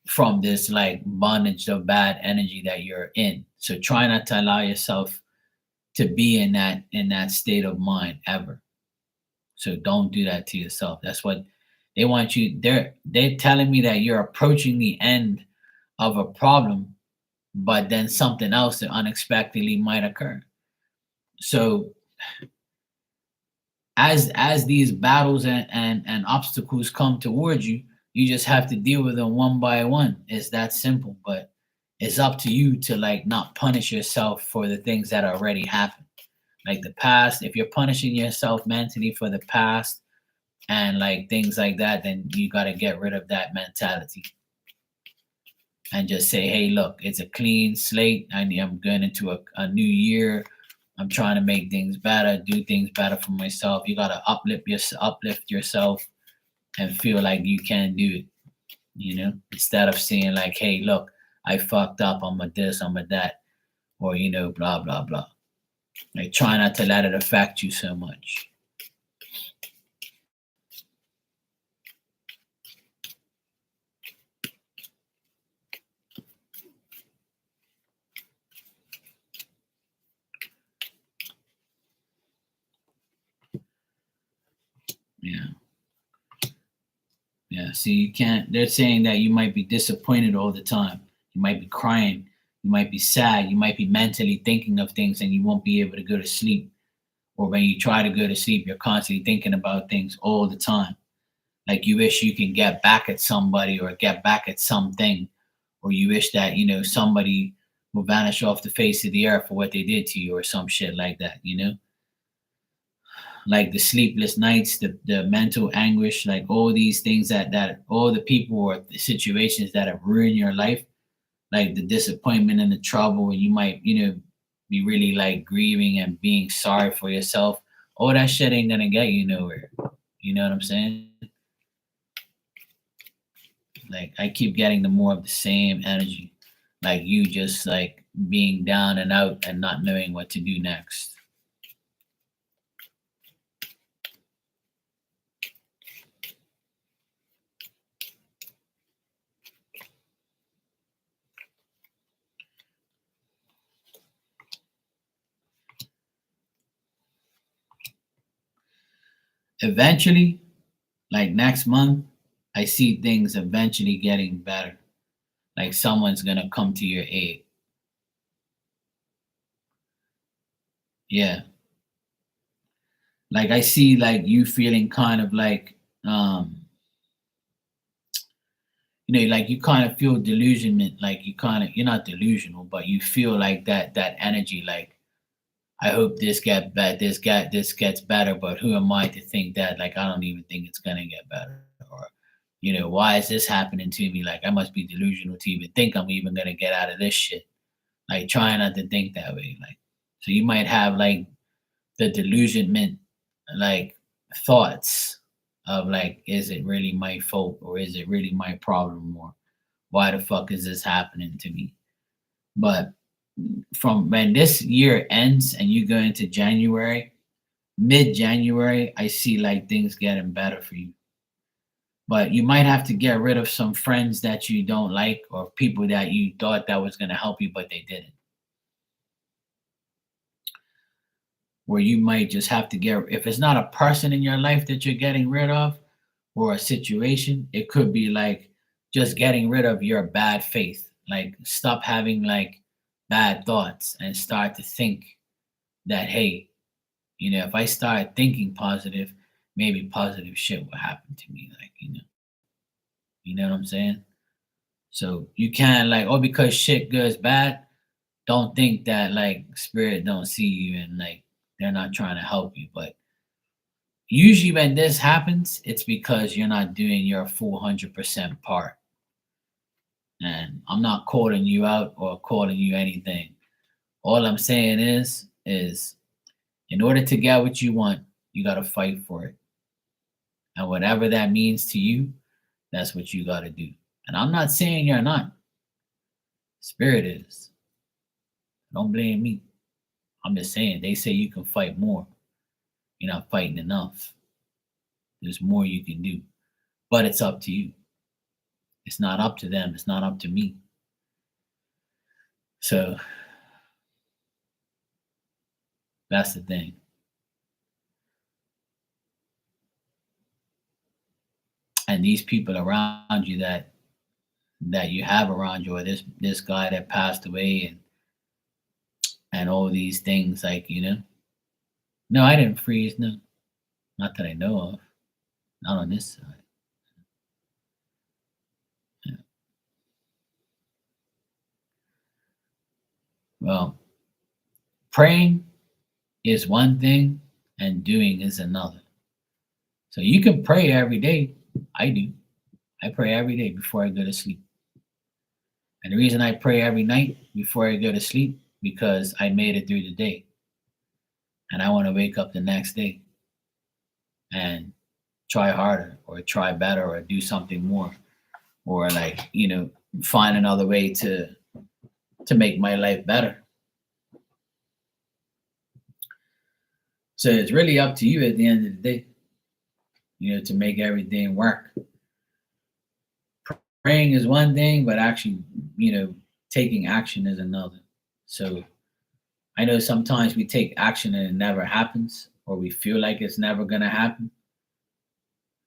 from this like bondage of bad energy that you're in. So try not to allow yourself to be in that state of mind ever. So don't do that to yourself. That's what they want you. They're telling me that you're approaching the end of a problem, but then something else that unexpectedly might occur. So as these battles and obstacles come towards you, you just have to deal with them one by one. It's that simple. But it's up to you to like not punish yourself for the things that already happened. Like the past, if you're punishing yourself mentally for the past and like things like that, then you got to get rid of that mentality and just say, hey, look, it's a clean slate. I'm going into a new year. I'm trying to make things better, do things better for myself. You got to uplift yourself and feel like you can do it, instead of saying like, hey, look, I fucked up. I'm a this, I'm a that, or, blah, blah, blah. Like try not to let it affect you so much. Yeah. Yeah. See, you can't, they're saying that you might be disappointed all the time. You might be crying. You might be sad. You might be mentally thinking of things and you won't be able to go to sleep. Or when you try to go to sleep, you're constantly thinking about things all the time. Like you wish you can get back at somebody or get back at something, or you wish that, somebody will vanish off the face of the earth for what they did to you or some shit like that. Like the sleepless nights, the mental anguish, like all these things that all the people or the situations that have ruined your life, like the disappointment and the trouble, and you might, be really like grieving and being sorry for yourself. All that shit ain't gonna get you nowhere. You know what I'm saying? Like I keep getting the more of the same energy. Like you just like being down and out and not knowing what to do next. Eventually, like next month, I see things eventually getting better. Like someone's gonna come to your aid. Yeah. Like I see like you feeling kind of like like you kind of feel delusionment, like you're not delusional, but you feel like that energy, like I hope this gets better, but who am I to think that? Like I don't even think it's gonna get better, or why is this happening to me? Like, I must be delusional to even think I'm even gonna get out of this shit. Like, try not to think that way. Like, so you might have like the delusionment, like thoughts of like, is it really my fault or is it really my problem, or why the fuck is this happening to me? But from when this year ends and you go into January, mid January, I see like things getting better for you. But you might have to get rid of some friends that you don't like, or people that you thought that was going to help you, but they didn't. Where you might just have to get, if it's not a person in your life that you're getting rid of or a situation, it could be like just getting rid of your bad faith. Like, stop having like bad thoughts and start to think that, hey, if I start thinking positive, maybe positive shit will happen to me. Like, you know what I'm saying? So you can't like, oh, because shit goes bad, don't think that like spirit don't see you and like they're not trying to help you. But usually when this happens, it's because you're not doing your full 100% part. And I'm not calling you out or calling you anything. All I'm saying is in order to get what you want, you got to fight for it. And whatever that means to you, that's what you got to do. And I'm not saying you're not. Spirit is. Don't blame me. I'm just saying, they say you can fight more. You're not fighting enough. There's more you can do. But it's up to you. It's not up to them. It's not up to me. So that's the thing. And these people around you that you have around you, or this guy that passed away, and all these things, like, no, I didn't freeze. No, not that I know of. Not on this side. Yeah. Well, praying is one thing and doing is another. So you can pray every day. I do. I pray every day before I go to sleep. And the reason I pray every night before I go to sleep, because I made it through the day. And I want to wake up the next day and try harder or try better or do something more, or like, find another way to make my life better. So it's really up to you at the end of the day, to make everything work. Praying is one thing, but actually, taking action is another. So I know sometimes we take action and it never happens, or we feel like it's never going to happen.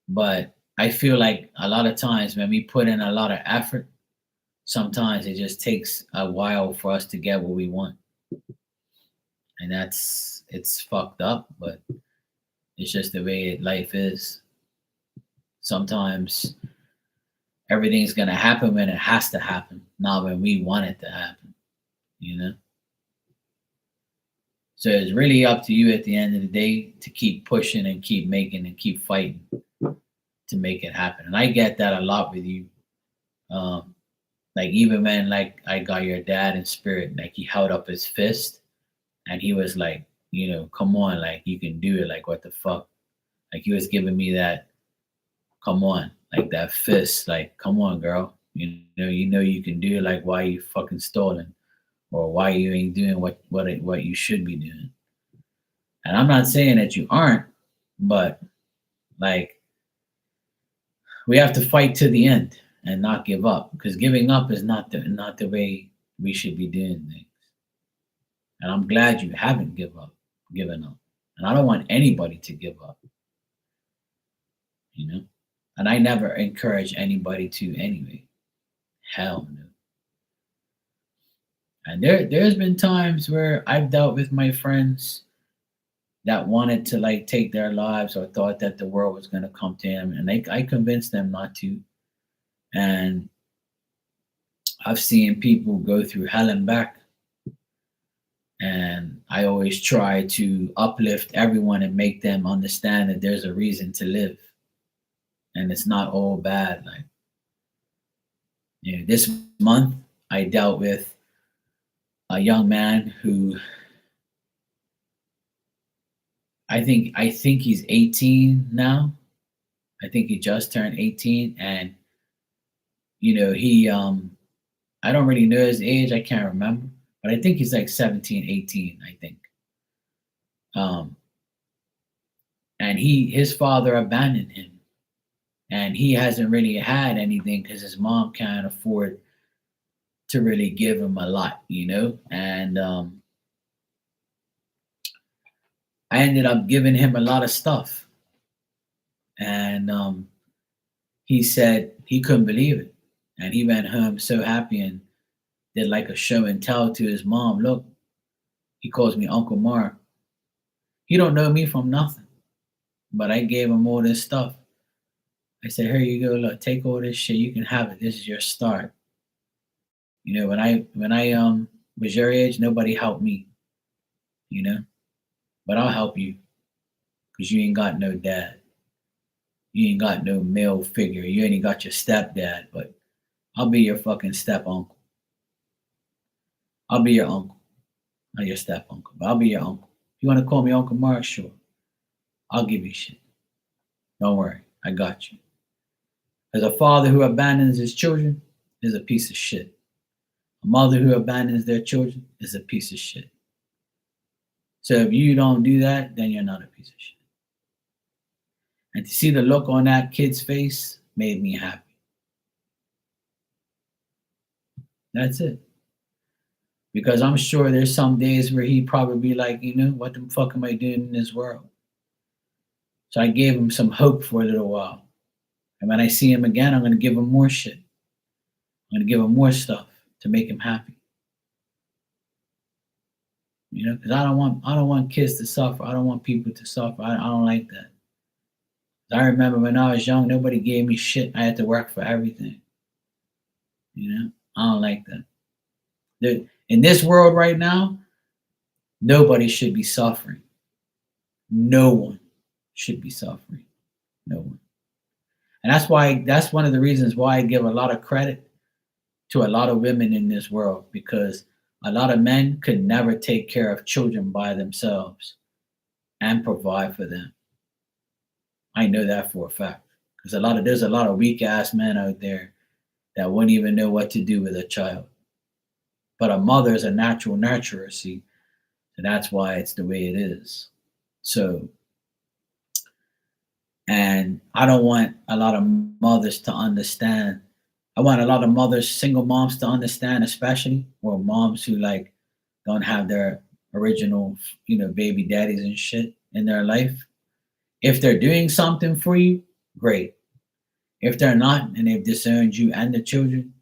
But I feel like a lot of times when we put in a lot of effort, sometimes it just takes a while for us to get what we want. And it's fucked up, but it's just the way life is. Sometimes everything's going to happen when it has to happen, not when we want it to happen, So it's really up to you at the end of the day to keep pushing and keep making and keep fighting to make it happen. And I get that a lot with you. Like, even when like I got your dad in spirit, like he held up his fist and he was like, come on, like you can do it. Like, what the fuck? Like, he was giving me that, come on, like that fist, like, come on, girl. You can do it. Like, why you fucking stalling? Or why you ain't doing what you should be doing? And I'm not saying that you aren't, but like, we have to fight to the end and not give up, because giving up is not the way we should be doing things. And I'm glad you haven't given up. And I don't want anybody to give up. And I never encourage anybody to anyway. Hell no. And there's been times where I've dealt with my friends that wanted to like take their lives, or thought that the world was going to come to them, and I convinced them not to. And I've seen people go through hell and back. And I always try to uplift everyone and make them understand that there's a reason to live. and it's not all bad. Like, this month I dealt with a young man who I think he's 18 now. I think he just turned 18, and he I don't really know his age. I can't remember, but I think he's like 17, 18, I think. Um, and his father abandoned him, and he hasn't really had anything because his mom can't afford to really give him a lot. And I ended up giving him a lot of stuff, and he said he couldn't believe it, and he went home so happy and did like a show and tell to his mom. Look, he calls me Uncle Mark. He don't know me from nothing, but I gave him all this stuff. I said, here you go. Look, take all this shit. You can have it. This is your start. When I was your age, nobody helped me. You know, but I'll help you because you ain't got no dad. You ain't got no male figure. You ain't got your stepdad, but I'll be your fucking step uncle. I'll be your uncle, not your step uncle, but I'll be your uncle. You want to call me Uncle Mark? Sure. I'll give you shit. Don't worry. I got you. As a father who abandons his children is a piece of shit. A mother who abandons their children is a piece of shit. So if you don't do that, then you're not a piece of shit. And to see the look on that kid's face made me happy. That's it. Because I'm sure there's some days where he'd probably be like, what the fuck am I doing in this world? So I gave him some hope for a little while. And when I see him again, I'm going to give him more shit. I'm going to give him more stuff to make him happy. Because I don't want kids to suffer. I don't want people to suffer. I don't like that. I remember when I was young, nobody gave me shit. I had to work for everything. I don't like that. In this world right now, nobody should be suffering. No one should be suffering. No one. And that's one of the reasons why I give a lot of credit to a lot of women in this world, because a lot of men could never take care of children by themselves and provide for them. I know that for a fact, because there's a lot of weak ass men out there that wouldn't even know what to do with a child. But a mother is a natural nurturer, see, so that's why it's the way it is. So, and I don't want a lot of mothers to understand. I want a lot of mothers, single moms, to understand, especially, or moms who like don't have their original, baby daddies and shit in their life. If they're doing something for you, great. If they're not, and they've disowned you and the children,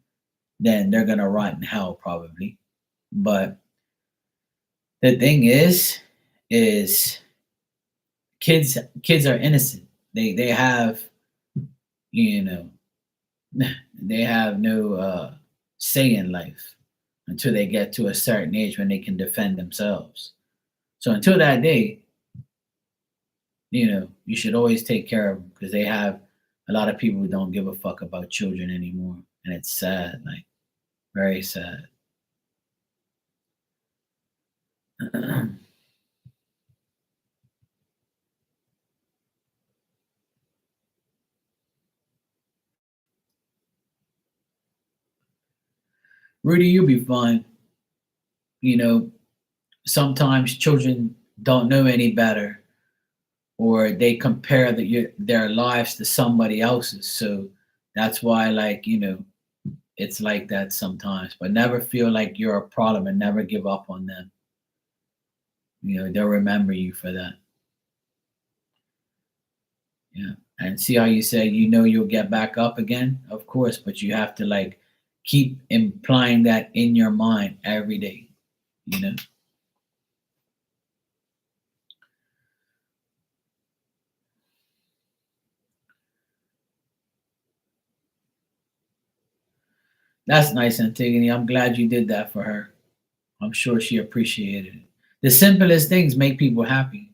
then they're gonna rot in hell probably. But the thing is kids are innocent. They have, they have no say in life until they get to a certain age when they can defend themselves. So until that day, you should always take care of them, because they have a lot of people who don't give a fuck about children anymore. And it's sad, like very sad. Rudy, you'll be fine. Sometimes children don't know any better, or they compare their lives to somebody else's. So that's why, like, it's like that sometimes. But never feel like you're a problem, and never give up on them. They'll remember you for that. Yeah. And see how you said you'll get back up again? Of course, but you have to like keep implying that in your mind every day, you know? That's nice, Antigone. I'm glad you did that for her. I'm sure she appreciated it. The simplest things make people happy.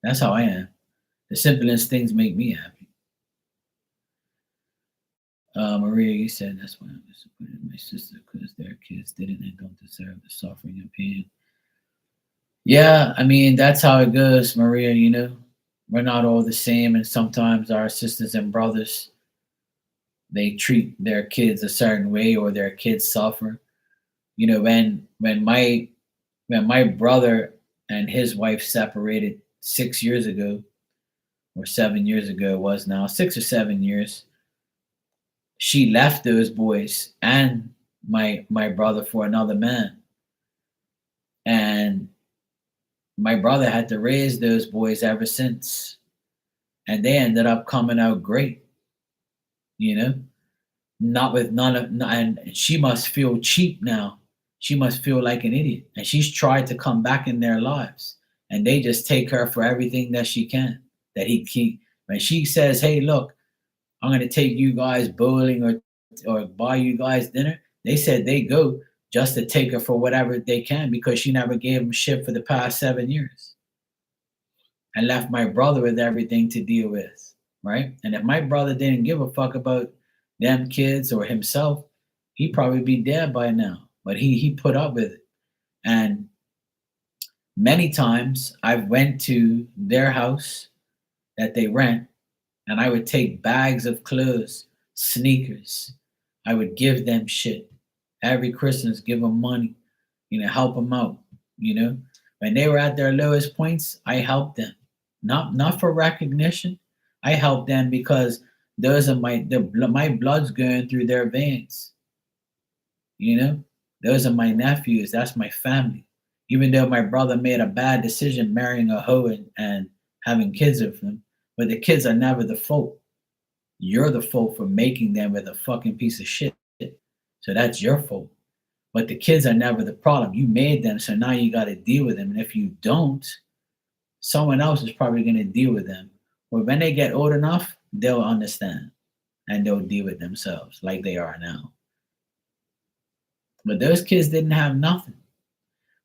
That's how I am. The simplest things make me happy. Maria, you said that's why I'm disappointed in my sister because their kids didn't and don't deserve the suffering and pain. Yeah, I mean, that's how it goes, Maria, you know. We're not all the same, and sometimes our sisters and brothers, they treat their kids a certain way or their kids suffer. You know, when my brother and his wife separated 6 years ago, or 7 years ago it was now, 6 or 7 years, she left those boys and my brother for another man. And my brother had to raise those boys ever since. And they ended up coming out great, you know, not with none of, and she must feel cheap now. She must feel like an idiot. And she's tried to come back in their lives. And they just take her for everything that she can. That when she says, hey, look, I'm going to take you guys bowling or buy you guys dinner, they said they go just to take her for whatever they can because she never gave them shit for the past 7 years and left my brother with everything to deal with, right? And if my brother didn't give a fuck about them kids or himself, he'd probably be dead by now. But he put up with it. And many times I've went to their house that they rent and I would take bags of clothes, sneakers. I would give them shit. Every Christmas, give them money, help them out, you know. When they were at their lowest points, I helped them. Not for recognition. I helped them because those are my blood's going through their veins, you know. Those are my nephews. That's my family. Even though my brother made a bad decision marrying a hoe and having kids with them, but the kids are never the fault. You're the fault for making them with a fucking piece of shit. So that's your fault. But the kids are never the problem. You made them, so now you got to deal with them. And if you don't, someone else is probably going to deal with them. But when they get old enough, they'll understand and they'll deal with themselves like they are now. But those kids didn't have nothing.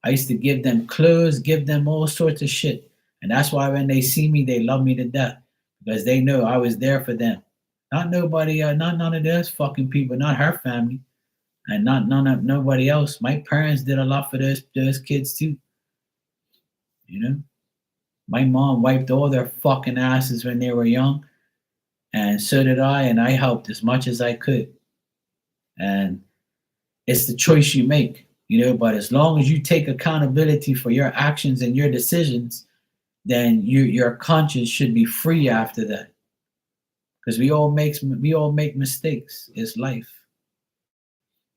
I used to give them clothes, give them all sorts of shit. And that's why when they see me, they love me to death because they know I was there for them. Not nobody, not none of those fucking people, not her family, and not none of nobody else. My parents did a lot for those kids too. You know, my mom wiped all their fucking asses when they were young, and so did I, and I helped as much as I could. And it's the choice you make, but as long as you take accountability for your actions and your decisions, then your conscience should be free after that. Because we all make mistakes. It's life,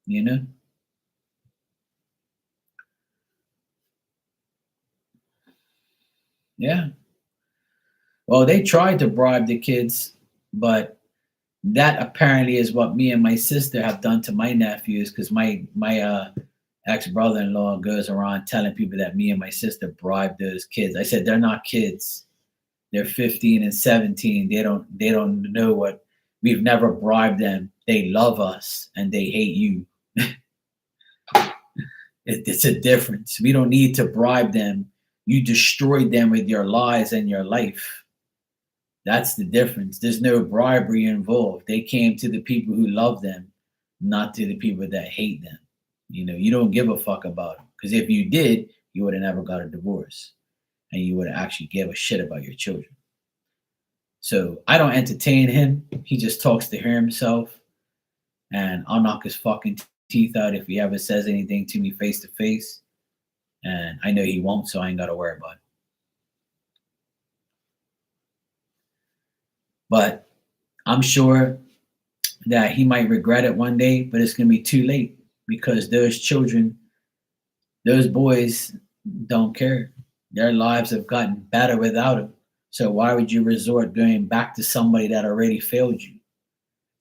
you know. Yeah. Well, they tried to bribe the kids, but that apparently is what me and my sister have done to my nephews. Because my ex brother-in-law goes around telling people that me and my sister bribed those kids. I said they're not kids. They're 15 and 17. They don't know what we've never bribed them. They love us and they hate you. It's a difference. We don't need to bribe them. You destroyed them with your lies and your life. That's the difference. There's no bribery involved. They came to the people who love them, not to the people that hate them. You don't give a fuck about them. Because if you did, you would have never got a divorce. And you would have actually give a shit about your children. So I don't entertain him. He just talks to hear himself. And I'll knock his fucking teeth out if he ever says anything to me face to face. And I know he won't, so I ain't got to worry about it. But I'm sure that he might regret it one day, but it's going to be too late because those children, those boys don't care. Their lives have gotten better without him. So why would you resort going back to somebody that already failed you?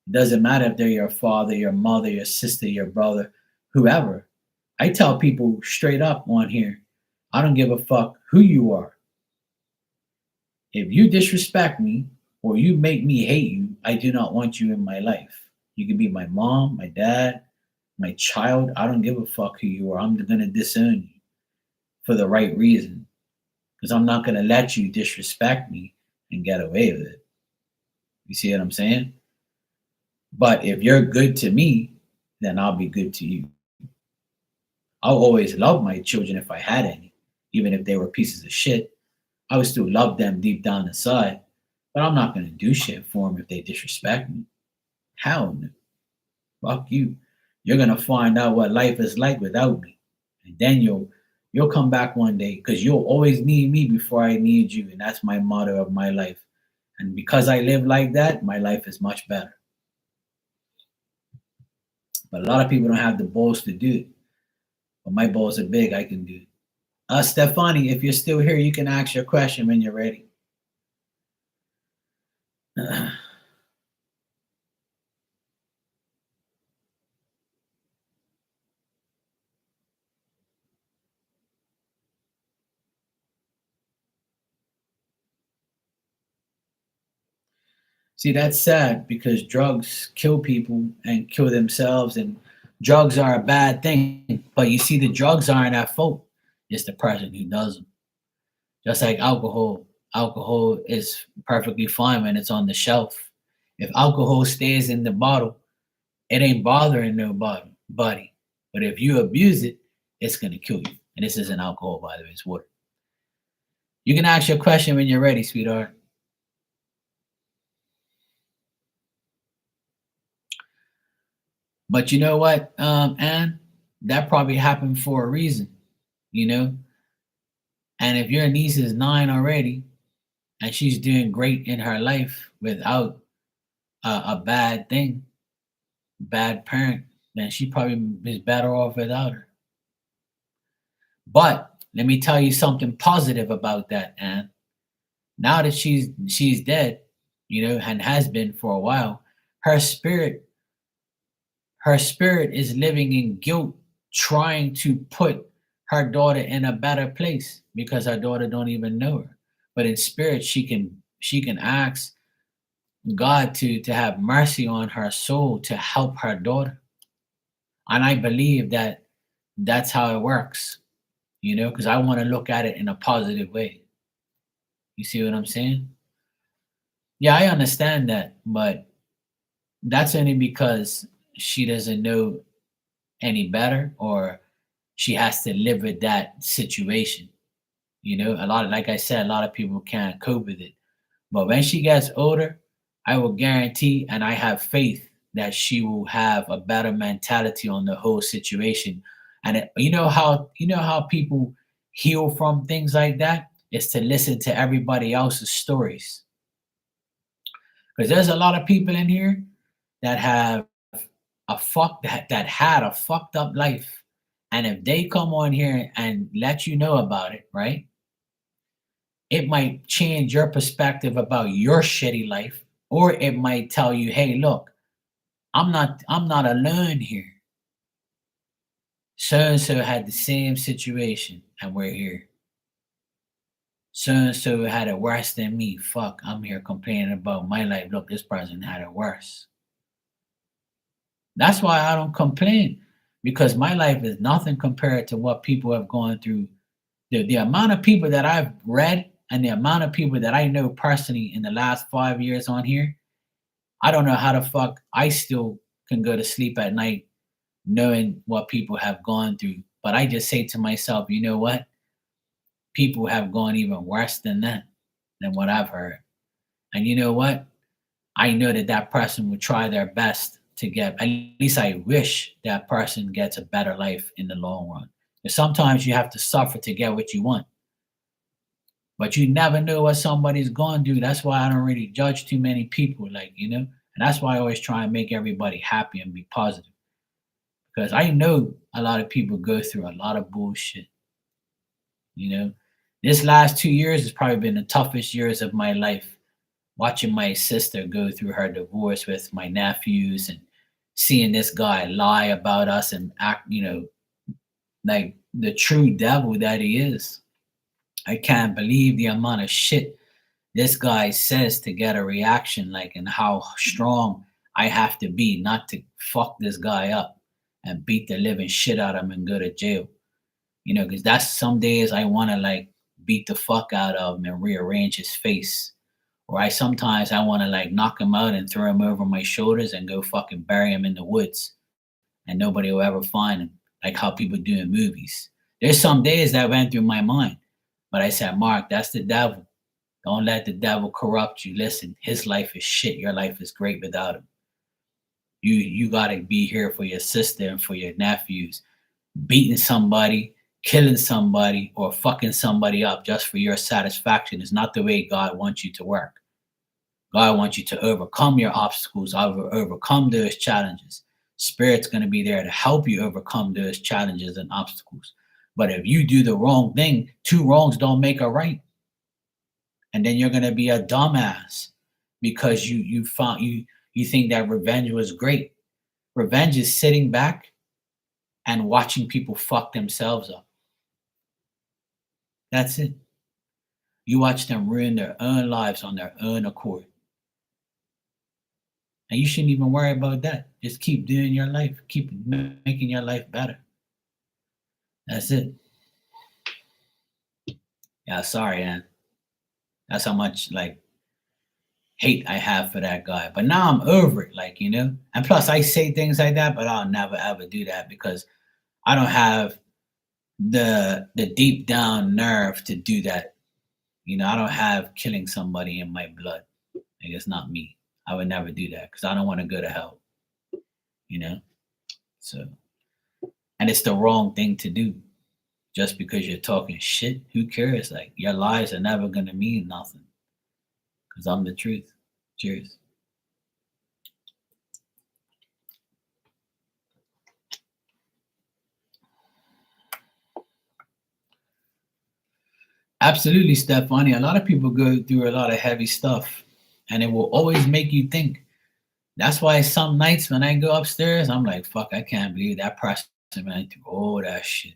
It doesn't matter if they're your father, your mother, your sister, your brother, whoever. I tell people straight up on here, I don't give a fuck who you are. If you disrespect me or you make me hate you, I do not want you in my life. You can be my mom, my dad, my child. I don't give a fuck who you are. I'm going to disown you for the right reason because I'm not going to let you disrespect me and get away with it. You see what I'm saying? But if you're good to me, then I'll be good to you. I'll always love my children if I had any, even if they were pieces of shit. I would still love them deep down inside, but I'm not gonna do shit for them if they disrespect me. Hell no. Fuck you. You're gonna find out what life is like without me, and then you'll come back one day because you'll always need me before I need you, and that's my motto of my life. And because I live like that, my life is much better. But a lot of people don't have the balls to do it. But my balls are big. I can do it. Stefani, if you're still here, you can ask your question when you're ready. See, that's sad because drugs kill people and kill themselves, and drugs are a bad thing. But you see, the drugs aren't at fault. It's the person who does them. Just like alcohol. Alcohol is perfectly fine when it's on the shelf. If alcohol stays in the bottle, it ain't bothering nobody. Buddy. But if you abuse it, it's gonna kill you. And this isn't alcohol, by the way, it's water. You can ask your question when you're ready, sweetheart. But you know what, Anne? That probably happened for a reason, you know? And if your niece is 9 already and she's doing great in her life without a bad thing, bad parent, then she probably is better off without her. But let me tell you something positive about that, Anne. Now that she's dead, and has been for a while, her spirit her spirit is living in guilt, trying to put her daughter in a better place because her daughter don't even know her. But in spirit, she can ask God to have mercy on her soul to help her daughter. And I believe that that's how it works, because I want to look at it in a positive way. You see what I'm saying? Yeah, I understand that, but that's only because she doesn't know any better, or she has to live with that situation. A lot of, like I said, a lot of people can't cope with it. But when she gets older, I will guarantee and I have faith that she will have a better mentality on the whole situation. And you know how people heal from things like that is to listen to everybody else's stories. Because there's a lot of people in here that have that had a fucked up life. And if they come on here and let you know about it, right? It might change your perspective about your shitty life, or it might tell you, hey, look, I'm not alone here. So and so had the same situation and we're here. So and so had it worse than me. Fuck, I'm here complaining about my life. Look, this person had it worse. That's why I don't complain, because my life is nothing compared to what people have gone through. The amount of people that I've read and the amount of people that I know personally in the last 5 years on here, I don't know how the fuck I still can go to sleep at night knowing what people have gone through. But I just say to myself, you know what? People have gone even worse than that, than what I've heard. And you know what? I know that that person would try their best to get, at least I wish that person gets a better life in the long run. Because sometimes you have to suffer to get what you want, but you never know what somebody's going to do. That's why I don't really judge too many people, and that's why I always try and make everybody happy and be positive. Because I know a lot of people go through a lot of bullshit. You know, this last 2 years has probably been the toughest years of my life. Watching my sister go through her divorce with my nephews and seeing this guy lie about us and act, like the true devil that he is. I can't believe the amount of shit this guy says to get a reaction, and how strong I have to be not to fuck this guy up and beat the living shit out of him and go to jail. Because that's some days I want to beat the fuck out of him and rearrange his face, Or sometimes I want to like knock him out and throw him over my shoulders and go fucking bury him in the woods and nobody will ever find him, like how people do in movies. There's some days that went through my mind, but I said, Mark, that's the devil. Don't let the devil corrupt you. Listen, his life is shit. Your life is great without him. You gotta be here for your sister and for your nephews. Beating somebody, killing somebody, or fucking somebody up just for your satisfaction is not the way God wants you to work. God wants you to overcome your obstacles, overcome those challenges. Spirit's going to be there to help you overcome those challenges and obstacles. But if you do the wrong thing, two wrongs don't make a right. And then you're going to be a dumbass because you think that revenge was great. Revenge is sitting back and watching people fuck themselves up. That's it. You watch them ruin their own lives on their own accord. And you shouldn't even worry about that. Just keep doing your life. Keep making your life better. That's it. Yeah, sorry, man. That's how much like hate I have for that guy. But now I'm over it, like, you know. And plus I say things like that, but I'll never ever do that because I don't have the deep down nerve to do that. You know, I don't have killing somebody in my blood. Like, it's not me. I would never do that because I don't want to go to hell. You know? So, and it's the wrong thing to do. Just because you're talking shit, who cares? Like, your lies are never going to mean nothing. Because I'm the truth. Cheers. Absolutely, Stephanie. A lot of people go through a lot of heavy stuff, and it will always make you think. That's why some nights when I go upstairs, I'm like, fuck, I can't believe that person went through all that shit.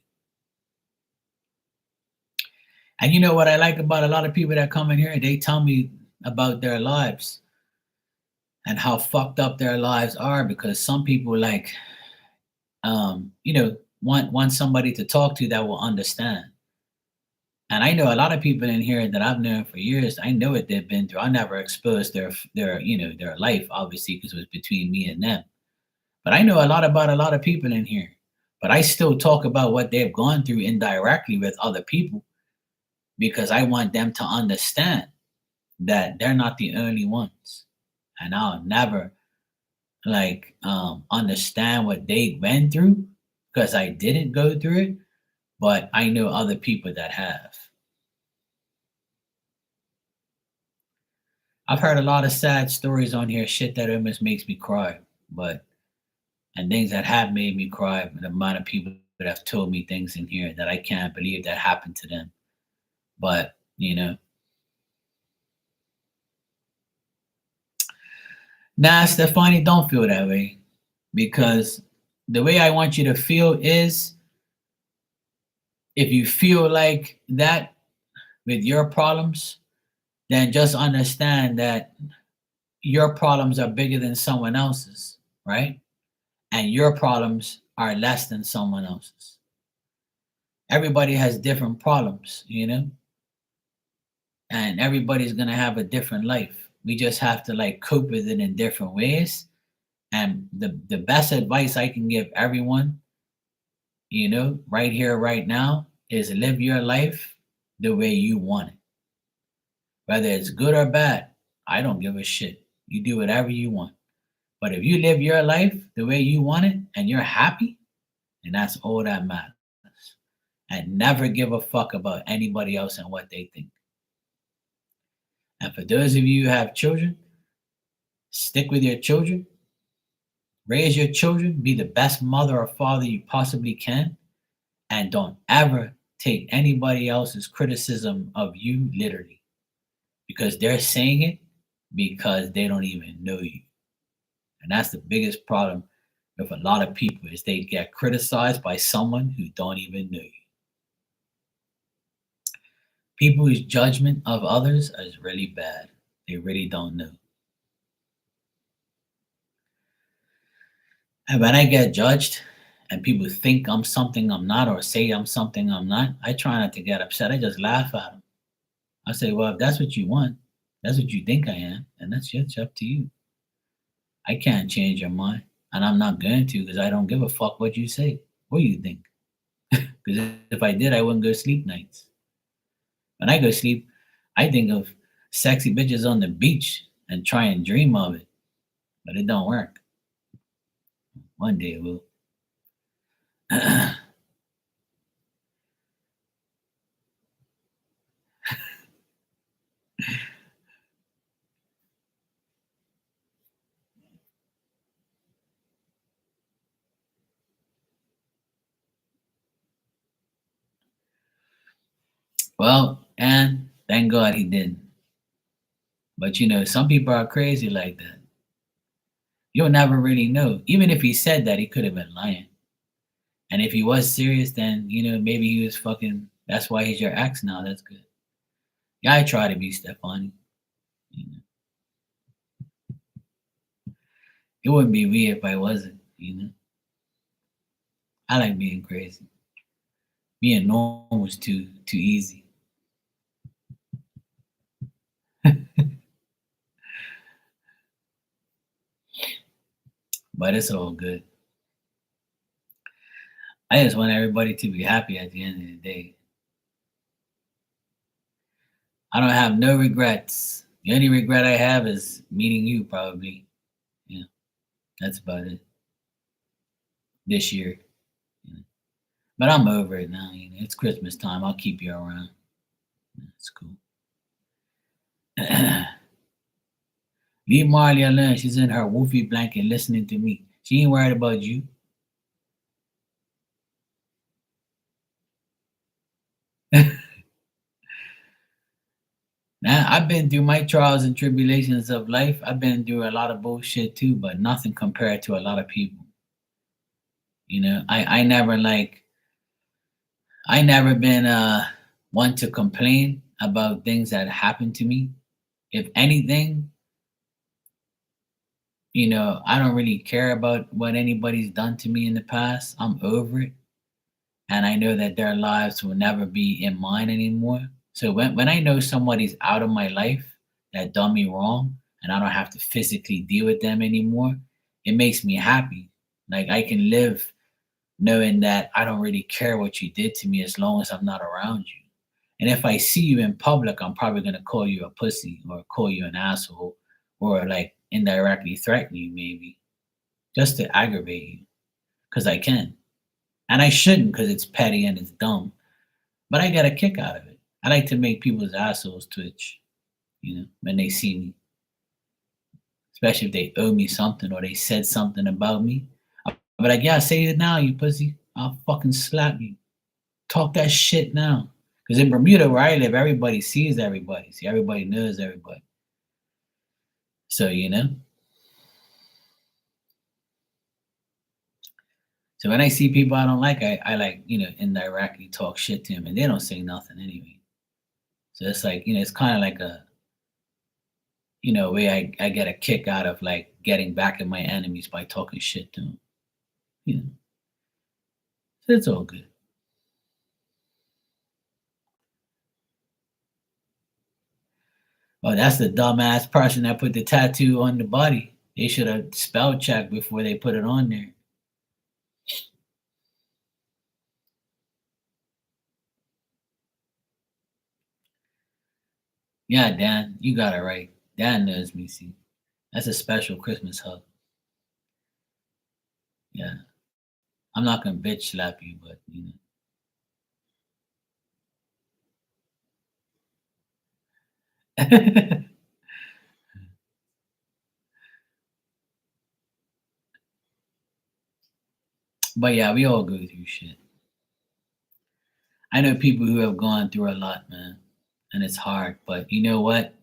And you know what I like about a lot of people that come in here? They tell me about their lives and how fucked up their lives are because some people like, you know, want somebody to talk to that will understand. And I know a lot of people in here that I've known for years. I know what they've been through. I never exposed their you know their life, obviously, because it was between me and them. But I know a lot about a lot of people in here. But I still talk about what they've gone through indirectly with other people because I want them to understand that they're not the only ones. And I'll never like understand what they went through because I didn't go through it, but I know other people that have. I've heard a lot of sad stories on here, shit that almost makes me cry, but and things that have made me cry. The amount of people that have told me things in here that I can't believe that happened to them. But you know, nah, Stefani, don't feel that way because the way I want you to feel is if you feel like that with your problems, then just understand that your problems are bigger than someone else's, right? And your problems are less than someone else's. Everybody has different problems, you know, and everybody's going to have a different life. We just have to like cope with it in different ways. And the best advice I can give everyone, you know, right here, right now, is live your life the way you want it. Whether it's good or bad, I don't give a shit. You do whatever you want. But if you live your life the way you want it and you're happy, and that's all that matters. And never give a fuck about anybody else and what they think. And for those of you who have children, stick with your children, raise your children, be the best mother or father you possibly can, and don't ever take anybody else's criticism of you literally because they're saying it because they don't even know you. And that's the biggest problem with a lot of people is they get criticized by someone who don't even know you. People's judgment of others is really bad. They really don't know. And when I get judged and people think I'm something I'm not or say I'm something I'm not, I try not to get upset. I just laugh at them. I say, well, if that's what you want, That's what you think I am, and that's up to you. I can't change your mind, and I'm not going to because I don't give a fuck what you say or you think. Because if I did, I wouldn't go sleep nights. When I go sleep, I think of sexy bitches on the beach and try and dream of it, but it don't work. One day it will. Well, and thank God he didn't. But some people are crazy like that. You'll never really know. Even if he said that, he could have been lying. And if he was serious, then maybe he was fucking. That's why he's your ex now. That's good. Yeah, I try to be Stefani. You know, it wouldn't be me if I wasn't. I like being crazy. Being normal was too easy. But it's all good. I just want everybody to be happy at the end of the day. I don't have no regrets. The only regret I have is meeting you, probably. Yeah, that's about it. This year. But I'm over it now. It's Christmas time. I'll keep you around. That's cool. Leave Marley alone. She's in her woofy blanket listening to me. She ain't worried about you. Now, I've been through my trials and tribulations of life. I've been through a lot of bullshit too, but nothing compared to a lot of people. I never been one to complain about things that happened to me. If anything, I don't really care about what anybody's done to me in the past. I'm over it. And I know that their lives will never be in mine anymore. So when I know somebody's out of my life that done me wrong and I don't have to physically deal with them anymore, it makes me happy. Like I can live knowing that I don't really care what you did to me as long as I'm not around you. And if I see you in public, I'm probably gonna call you a pussy or call you an asshole or like indirectly threaten you maybe just to aggravate you because I can. And I shouldn't because it's petty and it's dumb. But I get a kick out of it. I like to make people's assholes twitch, when they see me. Especially if they owe me something or they said something about me. I'll be like, yeah, say it now, you pussy. I'll fucking slap you. Talk that shit now. Because in Bermuda, where I live, everybody sees everybody. See, everybody knows everybody. So, So when I see people I don't like, I like, indirectly talk shit to them and they don't say nothing anyway. So it's like, it's kind of like a, way I get a kick out of like getting back at my enemies by talking shit to them. You know, so it's all good. Oh, that's the dumbass person that put the tattoo on the body. They should have spell checked before they put it on there. Yeah, Dan, you got it right. Dan knows me, see. That's a special Christmas hug. Yeah. I'm not gonna bitch slap you, but but yeah, we all go through shit. I know people who have gone through a lot, man, and it's hard. But you know what?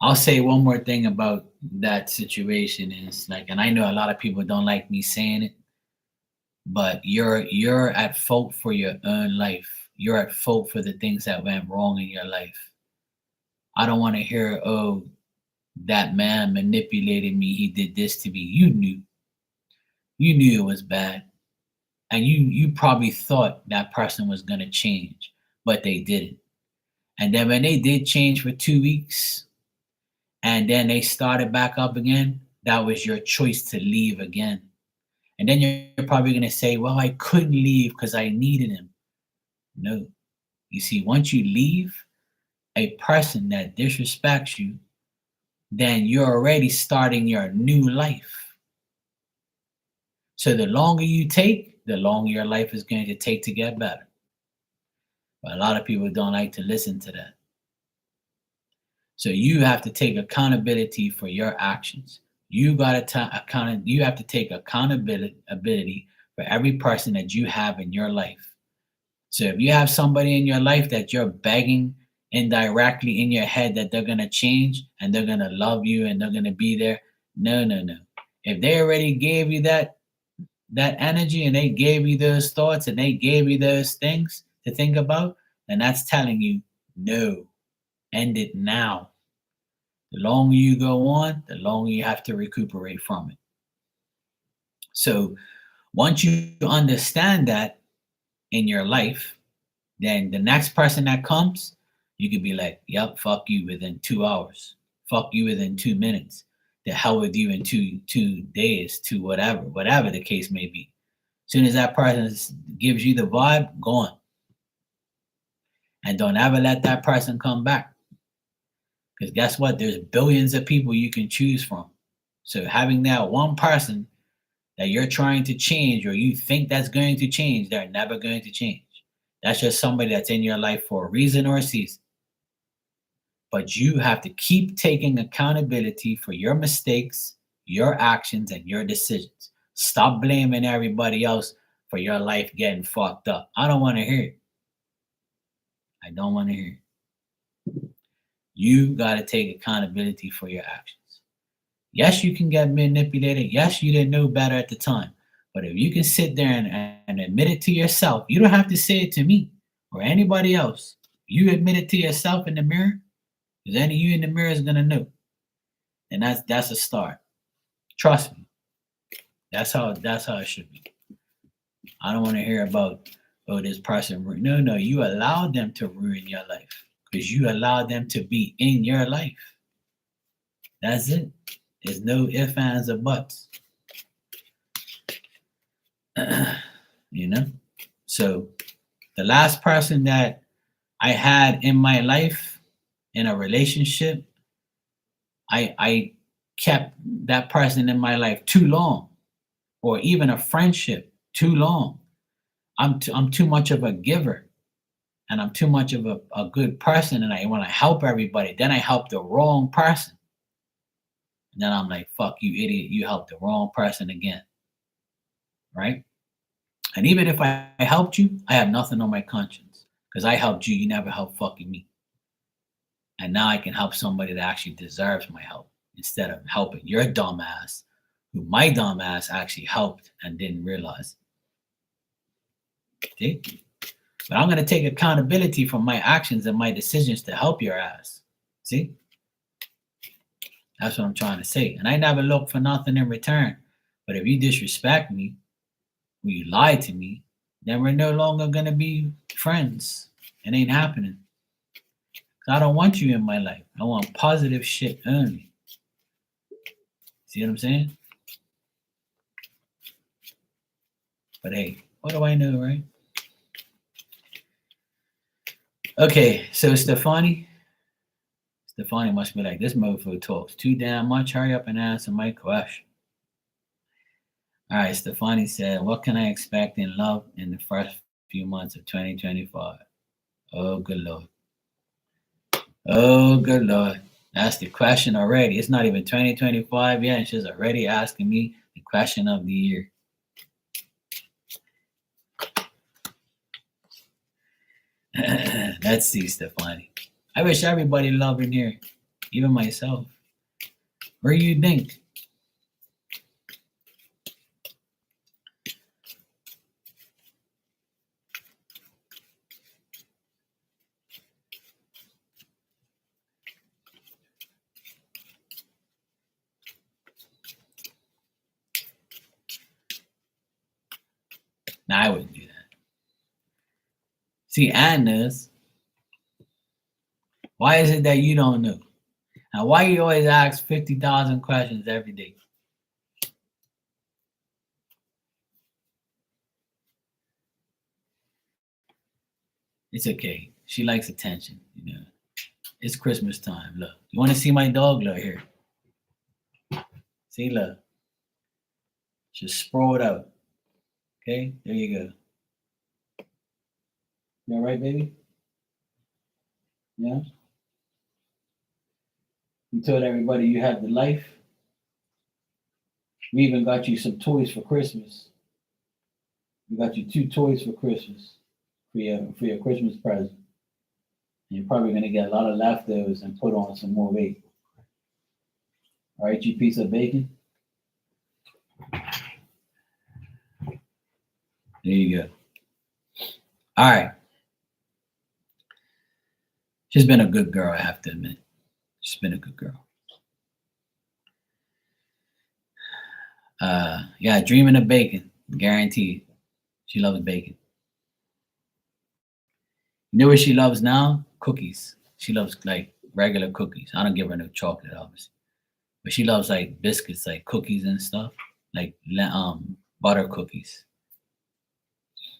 I'll say one more thing about that situation is like, and I know a lot of people don't like me saying it, but you're at fault for your own life. You're at fault for the things that went wrong in your life. I don't want to hear, oh, that man manipulated me. He did this to me. You knew it was bad, and you probably thought that person was gonna change, but they didn't. And then when they did change for 2 weeks and then they started back up again, that was your choice to leave again. And then you're probably going to say, well, I couldn't leave because I needed him. No. You see, once you leave a person that disrespects you, then you're already starting your new life. So the longer you take, the longer your life is going to take to get better. But a lot of people don't like to listen to that. So you have to take accountability for your actions. You have to take accountability for every person that you have in your life. So if you have somebody in your life that you're begging indirectly in your head that they're going to change and they're going to love you and they're going to be there, no. If they already gave you that energy and they gave you those thoughts and they gave you those things to think about, then that's telling you no, end it now. The longer you go on, the longer you have to recuperate from it. So once you understand that in your life, then the next person that comes, you could be like, yep, fuck you within 2 hours. Fuck you within 2 minutes. The hell with you in two days, to whatever the case may be. As soon as that person gives you the vibe, gone. And don't ever let that person come back. Because guess what? There's billions of people you can choose from. So having that one person that you're trying to change or you think that's going to change, they're never going to change. That's just somebody that's in your life for a reason or a season. But you have to keep taking accountability for your mistakes, your actions, and your decisions. Stop blaming everybody else for your life getting fucked up. I don't want to hear it. I don't want to hear it. You got to take accountability for your actions. Yes, you can get manipulated. Yes, you didn't know better at the time. But if you can sit there and admit it to yourself, you don't have to say it to me or anybody else. You admit it to yourself in the mirror, because any you in the mirror is going to know. And that's a start. Trust me. That's how it should be. I don't want to hear about, oh, this person. No, you allowed them to ruin your life because you allowed them to be in your life. That's it. There's no ifs, ands, or buts. You know? So the last person that I had in my life in a relationship, I kept that person in my life too long, or even a friendship too long. I'm too much of a giver, and I'm too much of a good person, and I want to help everybody. Then I help the wrong person. And then I'm like, fuck you, idiot, you helped the wrong person again. Right? And even if I helped you, I have nothing on my conscience. Because I helped you, you never helped fucking me. And now I can help somebody that actually deserves my help instead of helping your dumb ass, who my dumb ass actually helped and didn't realize. See? But I'm going to take accountability for my actions and my decisions to help your ass. See? That's what I'm trying to say. And I never look for nothing in return. But if you disrespect me, or you lie to me, then we're no longer going to be friends. It ain't happening. I don't want you in my life. I want positive shit only. See what I'm saying? But hey, what do I know, right? Okay, so Stefani must be like, this mofo talks too damn much. Hurry up and answer my question. All right, Stefani said, what can I expect in love in the first few months of 2025? Oh, good Lord. Oh, good Lord. That's the question already. It's not even 2025 yet, and she's already asking me the question of the year. Let's see, Stefani. I wish everybody loved in here, even myself. What do you think? Nah, I wouldn't do that. See, Anne knows. Why is it that you don't know? And why you always ask 50,000 questions every day? It's okay. She likes attention, you know. It's Christmas time. Look, you want to see my dog? Look here. See, look, just sprawled out. Okay, there you go. You all right, baby? Yeah. You told everybody you have the life. We even got you some toys for Christmas. We got you 2 toys for Christmas for your Christmas present. And you're probably gonna get a lot of leftovers and put on some more weight. All right, you piece of bacon. There you go. All right. She's been a good girl, I have to admit. She's been a good girl. Yeah, dreaming of bacon, guaranteed. She loves bacon. You know what she loves now? Cookies. She loves like regular cookies. I don't give her no chocolate, obviously, but she loves like biscuits, like cookies and stuff, like butter cookies.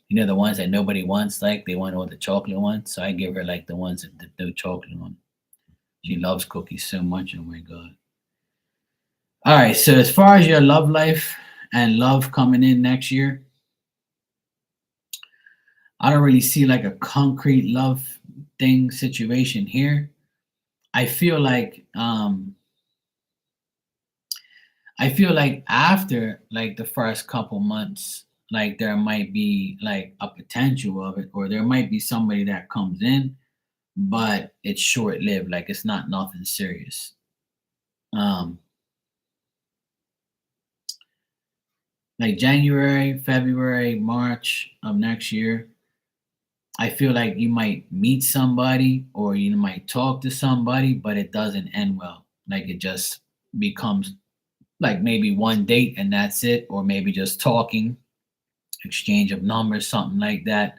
You know the ones that nobody wants, like they want all the chocolate ones. So I give her like the ones that no chocolate on. She loves cookies so much. Oh my god! All right. So as far as your love life and love coming in next year, I don't really see like a concrete love thing situation here. I feel like I feel like after like the first couple months, like there might be like a potential of it, or there might be somebody that comes in, but it's short lived. Like it's not nothing serious. Um, like January, February, March of next year, I feel like you might meet somebody or you might talk to somebody, but it doesn't end well. Like it just becomes like maybe one date and that's it, or maybe just talking, exchange of numbers, something like that,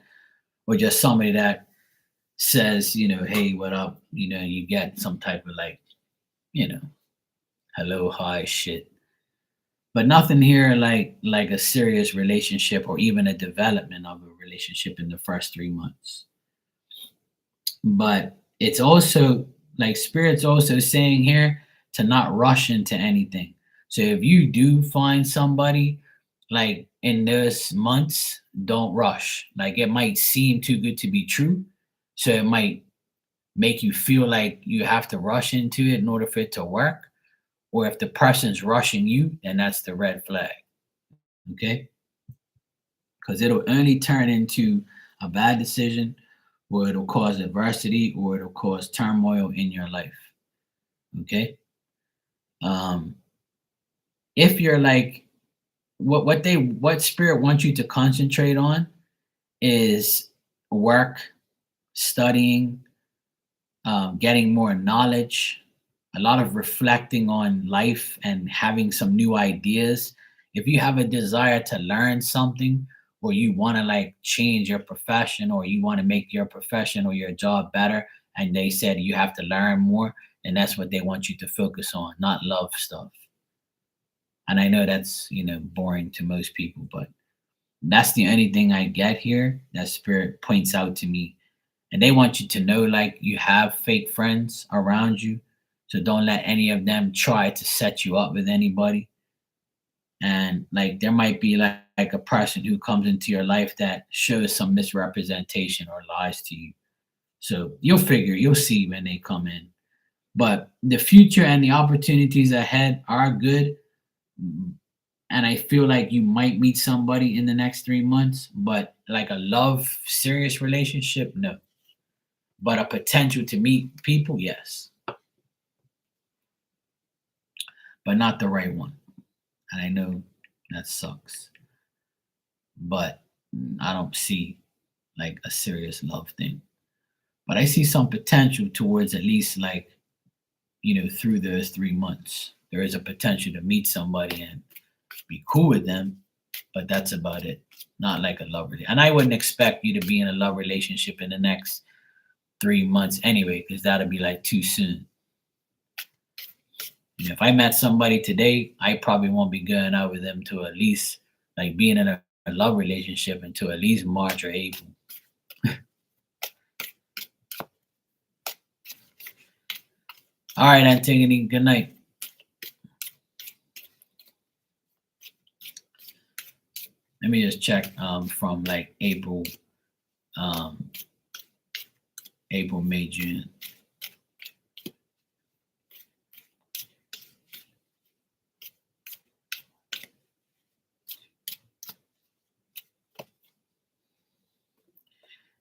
or just somebody that says, you know, hey, what up? You know, you get some type of like, you know, hello, hi, shit. But nothing here like a serious relationship or even a development of a relationship in the first 3 months. But it's also like spirit's also saying here to not rush into anything. So if you do find somebody like in those months, don't rush. Like it might seem too good to be true. So it might make you feel like you have to rush into it in order for it to work. Or if the person's rushing you, then that's the red flag. Okay. Because it'll only turn into a bad decision, or it'll cause adversity, or it'll cause turmoil in your life. Okay. Um, if you're like what spirit wants you to concentrate on is work, studying, getting more knowledge, a lot of reflecting on life and having some new ideas. If you have a desire to learn something, or you want to like change your profession, or you want to make your profession or your job better, and they said you have to learn more, and that's what they want you to focus on, not love stuff. And I know that's, you know, boring to most people, but that's the only thing I get here that spirit points out to me. And they want you to know like you have fake friends around you. So don't let any of them try to set you up with anybody. And like there might be like a person who comes into your life that shows some misrepresentation or lies to you. So you'll see when they come in. But the future and the opportunities ahead are good. And I feel like you might meet somebody in the next 3 months, but like a love, serious relationship, no. But a potential to meet people, yes, but not the right one. And I know that sucks, but I don't see like a serious love thing. But I see some potential towards at least like, you know, through those 3 months. There is a potential to meet somebody and be cool with them, but that's about it. Not like a love relationship. And I wouldn't expect you to be in a love relationship in the next 3 months anyway, because that'll be like too soon. You know, if I met somebody today, I probably won't be going out with them to at least like being in a love relationship until at least March or April. All right, Antigone, good night. Let me just check from like April, May, June.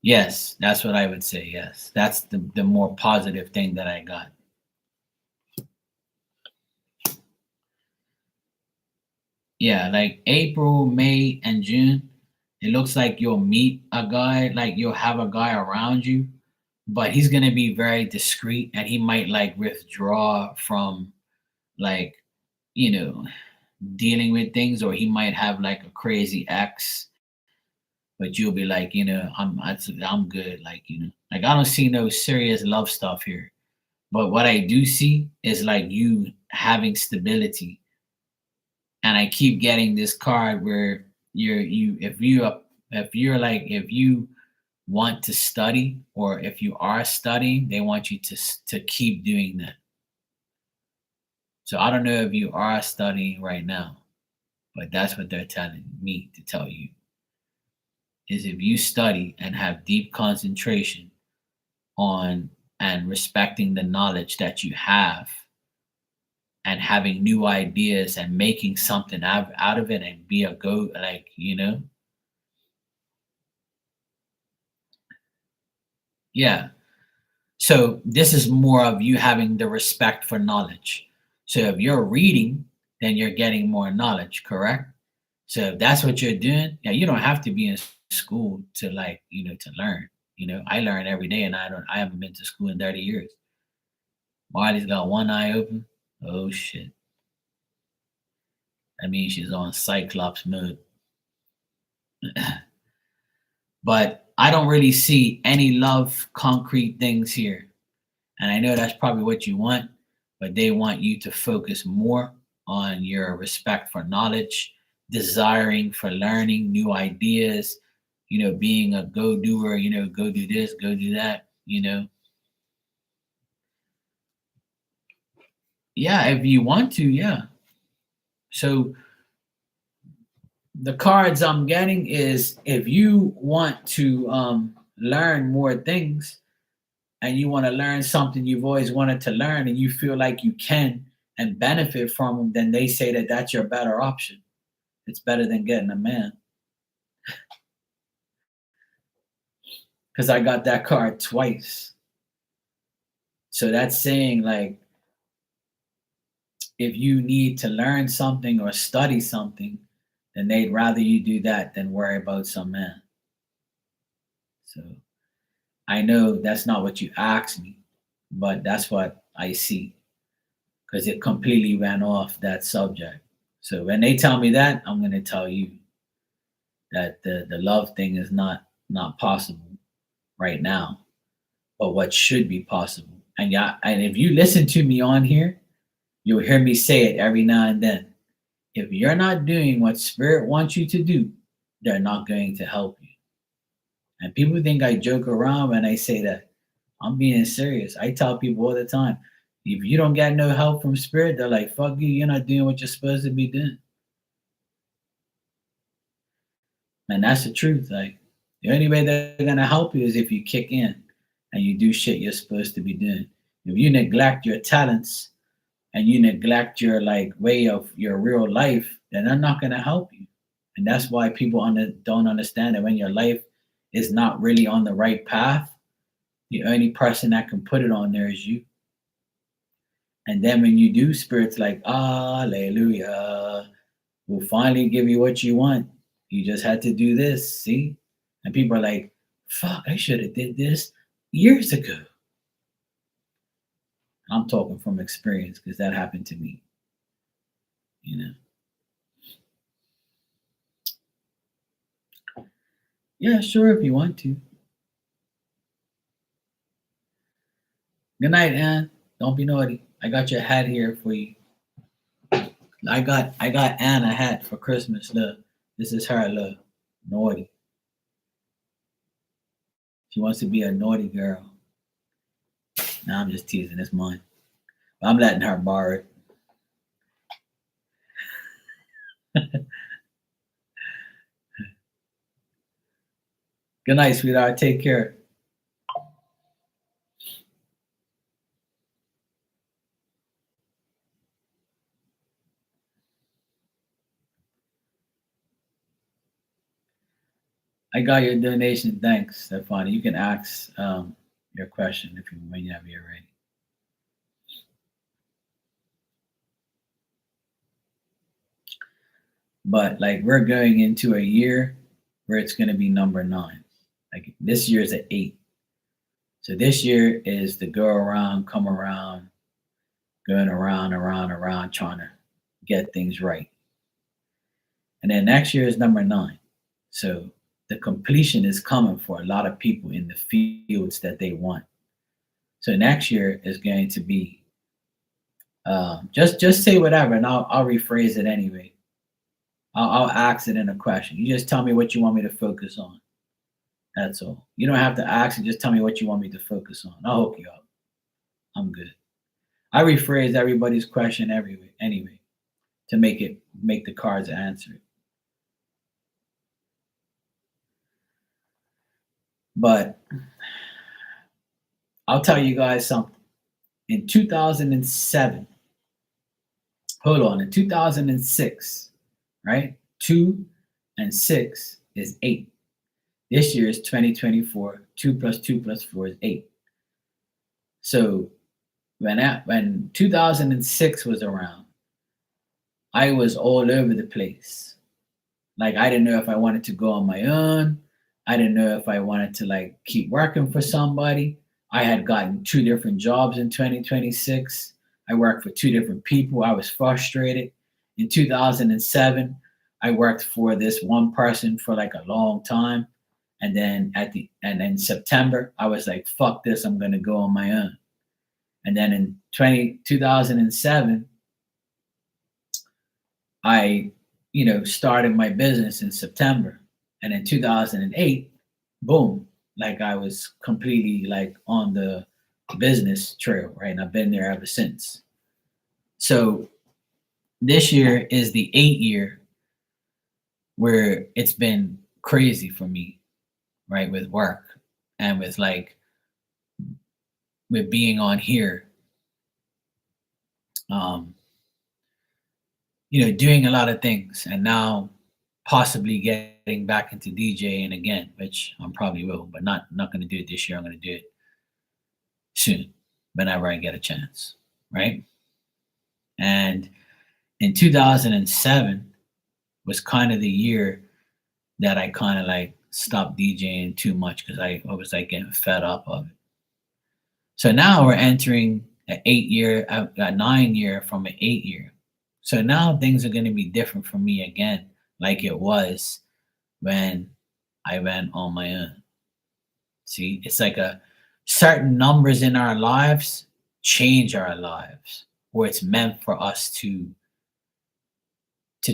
Yes, that's what I would say. Yes, that's the more positive thing that I got. Yeah, like April, May, and June, it looks like you'll meet a guy, like you'll have a guy around you, but he's gonna be very discreet and he might like withdraw from like, you know, dealing with things, or he might have like a crazy ex, but you'll be like, I'm good, like, like I don't see no serious love stuff here. But what I do see is like you having stability, and I keep getting this card where if you want to study, or if you are studying, they want you to keep doing that. So I don't know if you are studying right now, but that's what they're telling me to tell you. Is if you study and have deep concentration on and respecting the knowledge that you have, and having new ideas and making something out of it, and be a go, like, yeah. So this is more of you having the respect for knowledge. So if you're reading, then you're getting more knowledge, correct? So if that's what you're doing, yeah, you don't have to be in school to, like, to learn. I learn every day, and I haven't been to school in 30 years. Marley's got one eye open. Oh shit. That means she's on Cyclops mode. But I don't really see any love concrete things here. And I know that's probably what you want, but they want you to focus more on your respect for knowledge, desiring for learning new ideas, being a go doer, go do this, go do that. Yeah, if you want to, yeah. So the cards I'm getting is, if you want to learn more things, and you want to learn something you've always wanted to learn, and you feel like you can and benefit from them, then they say that that's your better option. It's better than getting a man. Because I got that card twice. So that's saying, like, if you need to learn something or study something, then they'd rather you do that than worry about some man. So I know that's not what you asked me, but that's what I see, because it completely ran off that subject. So when they tell me that, I'm going to tell you that the love thing is not possible right now, but what should be possible. And yeah, and if you listen to me on here, you'll hear me say it every now and then. If you're not doing what spirit wants you to do, they're not going to help you. And people think I joke around when I say that. I'm being serious. I tell people all the time, if you don't get no help from spirit, they're like, fuck you, you're not doing what you're supposed to be doing. And that's the truth. Like, the only way they're gonna help you is if you kick in and you do shit you're supposed to be doing. If you neglect your talents and you neglect your like way of your real life, then they're not gonna help you. And that's why people don't understand that when your life is not really on the right path, the only person that can put it on there is you. And then when you do, spirit's like, hallelujah, we'll finally give you what you want. You just had to do this, see? And people are like, fuck, I should have did this years ago. I'm talking from experience because that happened to me. You know. Yeah, sure, if you want to. Good night, Ann. Don't be naughty. I got your hat here for you. I got Ann a hat for Christmas. Look, this is her. Look, naughty. She wants to be a naughty girl. Now I'm just teasing. It's mine. But I'm letting her borrow it. Good night, sweetheart. Take care. I got your donation. Thanks, Stephanie. You can ask your question if you whenever you're ready. But like we're going into a year where it's going to be number 9. Like this year is an 8. So this year is the go around, come around, going around, around, around, trying to get things right. And then next year is number 9. So the completion is coming for a lot of people in the fields that they want. So next year is going to be just say whatever, and I'll rephrase it anyway. I'll ask it in a question. You just tell me what you want me to focus on. That's all. You don't have to ask it. Just tell me what you want me to focus on. I'll hook you up. I'm good. I rephrase everybody's question anyway to make the cards answer it. But I'll tell you guys something. In 2007, hold on, in 2006, right? 2 and 6 is 8. This year is 2024. 2 plus 2 plus 4 is 8. So when 2006 was around, I was all over the place. Like I didn't know if I wanted to go on my own. I didn't know if I wanted to like keep working for somebody. I had gotten 2 different jobs in 2026. I worked for 2 different people. I was frustrated. In 2007, I worked for this one person for like a long time. And then in September, I was like, fuck this, I'm gonna go on my own. And then in 2007, I, started my business in September. And in 2008, boom, like I was completely like on the business trail, right? And I've been there ever since. So this year is the 8 year where it's been crazy for me, right? With work and with being on here, doing a lot of things and now possibly getting back into DJing again, which I probably will, but not going to do it this year. I'm going to do it soon, whenever I get a chance, right? And in 2007 was kind of the year that I kind of like stopped DJing too much because I was like getting fed up of it. So now we're entering an 8 year, a 9 year from an 8 year. So now things are going to be different for me again, like it was when I went on my own. See, it's like a certain numbers in our lives change our lives, or it's meant for us to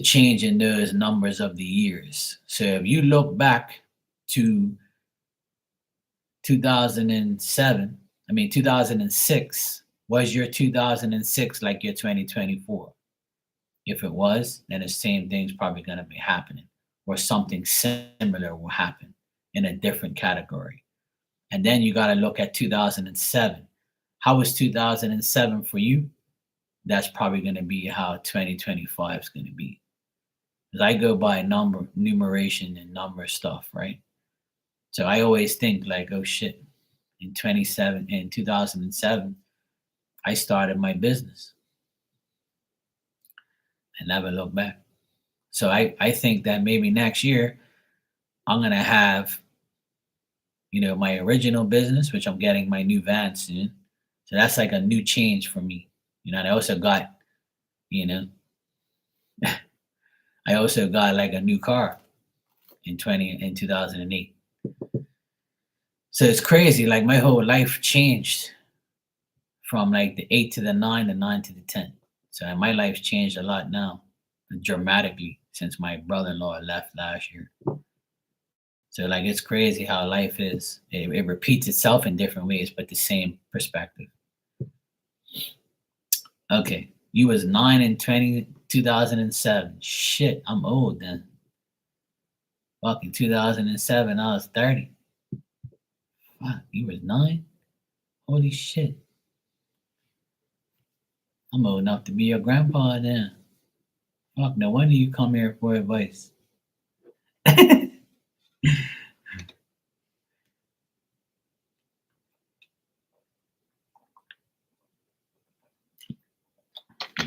change in those numbers of the years. So if you look back to 2006, was your 2006 like your 2024? If it was, then the same thing's probably going to be happening, or something similar will happen in a different category. And then you got to look at 2007. How was 2007 for you? That's probably going to be how 2025 is going to be. Because I go by numeration and number stuff, right? So I always think like, oh shit, in 2007, I started my business. I never look back. So I think that maybe next year I'm going to have, my original business, which I'm getting my new van soon. So that's like a new change for me. And I also got, I also got like a new car in 2008. So it's crazy. Like my whole life changed from like the 8 to the 9, the 9 to the 10. So my life's changed a lot now, dramatically, since my brother-in-law left last year. So like it's crazy how life is. It repeats itself in different ways, but the same perspective. Okay. You was 9 in 2007. Shit, I'm old then. Fucking 2007, I was 30. Fuck, you was 9? Holy shit. I'm old enough to be your grandpa then. Fuck, no wonder you come here for advice.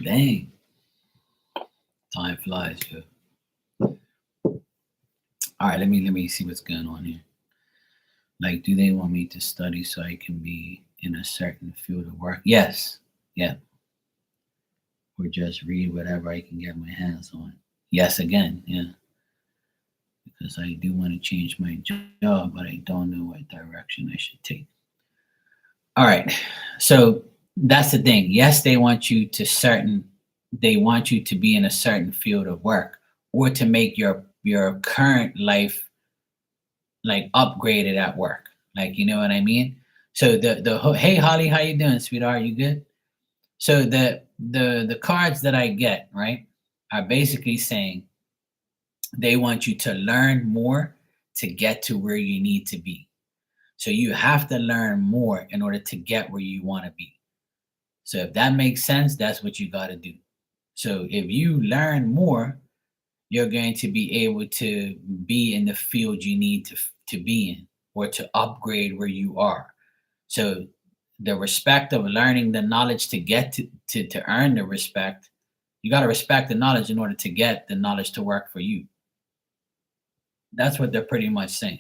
Dang. Time flies, yo. All right, let me see what's going on here. Like, do they want me to study so I can be in a certain field of work? Yes. Yeah. Or just read whatever I can get my hands on. Yes, again, yeah. Because I do want to change my job, but I don't know what direction I should take. All right. So that's the thing. Yes, they want you to be in a certain field of work or to make your current life like upgraded at work. Like, you know what I mean? So hey Holly, how you doing, sweetheart? You good? So the cards that I get, right, are basically saying they want you to learn more to get to where you need to be. So you have to learn more in order to get where you want to be. So if that makes sense, that's what you got to do. So if you learn more, you're going to be able to be in the field you need to be in or to upgrade where you are. So the respect of learning the knowledge to get to earn the respect, you got to respect the knowledge in order to get the knowledge to work for you. That's what they're pretty much saying.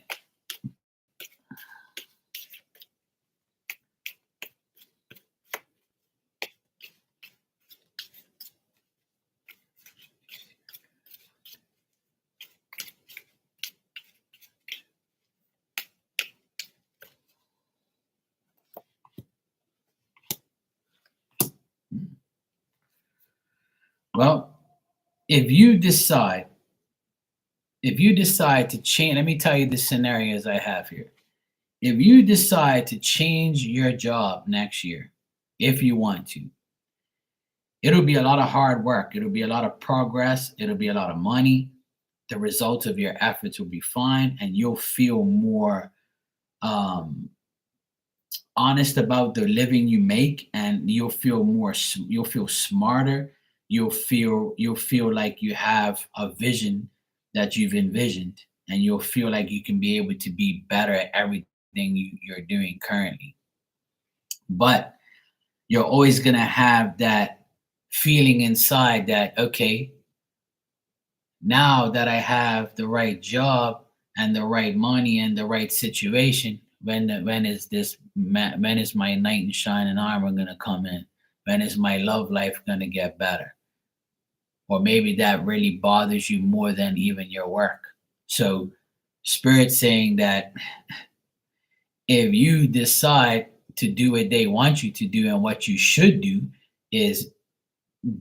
Well, if you decide to change, let me tell you the scenarios I have here. If you decide to change your job next year, if you want to, it'll be a lot of hard work. It'll be a lot of progress. It'll be a lot of money. The results of your efforts will be fine, and you'll feel more honest about the living you make, and you'll feel smarter. You'll feel like you have a vision that you've envisioned, and you'll feel like you can be able to be better at everything you're doing currently. But you're always going to have that feeling inside that, okay, now that I have the right job and the right money and the right situation, when is my knight in shining armor going to come in? When is my love life going to get better? Or maybe that really bothers you more than even your work. So Spirit saying that if you decide to do what they want you to do, and what you should do is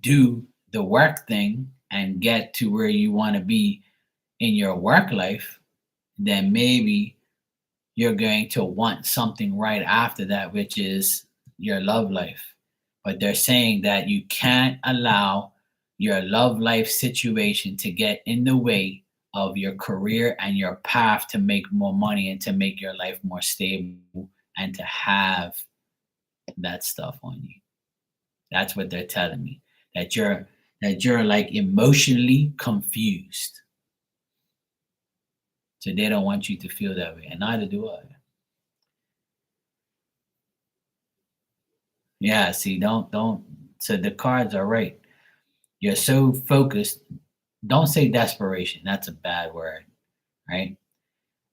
do the work thing and get to where you want to be in your work life, then maybe you're going to want something right after that, which is your love life. But they're saying that you can't allow your love life situation to get in the way of your career and your path to make more money and to make your life more stable and to have that stuff on you. That's what they're telling me. That you're like emotionally confused. So they don't want you to feel that way, and neither do I. Yeah, see, don't. So the cards are right. You're so focused. Don't say desperation. That's a bad word, right?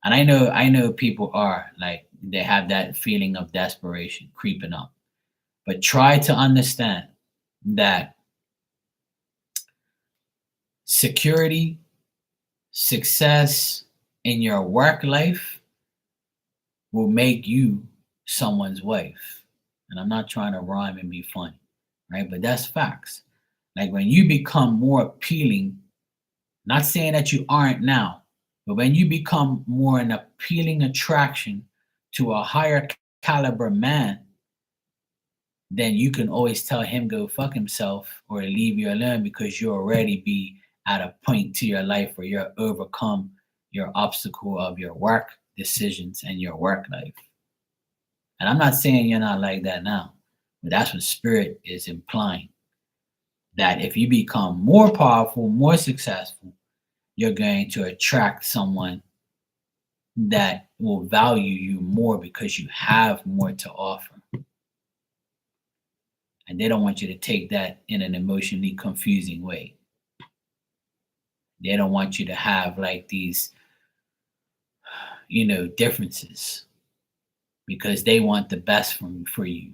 And I know people are like they have that feeling of desperation creeping up. But try to understand that security, success in your work life will make you someone's wife. And I'm not trying to rhyme and be funny, right? But that's facts. Like when you become more appealing, not saying that you aren't now, but when you become more an appealing attraction to a higher caliber man, then you can always tell him go fuck himself or leave you alone because you already be at a point to your life where you're overcome your obstacle of your work decisions and your work life. And I'm not saying you're not like that now, but that's what spirit is implying. That if you become more powerful, more successful, you're going to attract someone that will value you more because you have more to offer. And they don't want you to take that in an emotionally confusing way. They don't want you to have like these, differences because they want the best for you.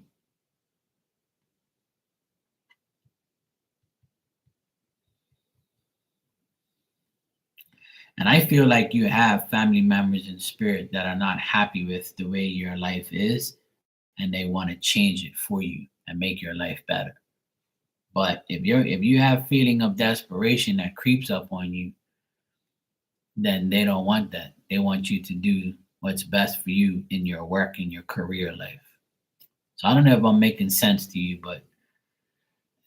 And I feel like you have family members in spirit that are not happy with the way your life is and they want to change it for you and make your life better. But if you have feeling of desperation that creeps up on you, then they don't want that. They want you to do what's best for you in your work and your career life. So I don't know if I'm making sense to you, but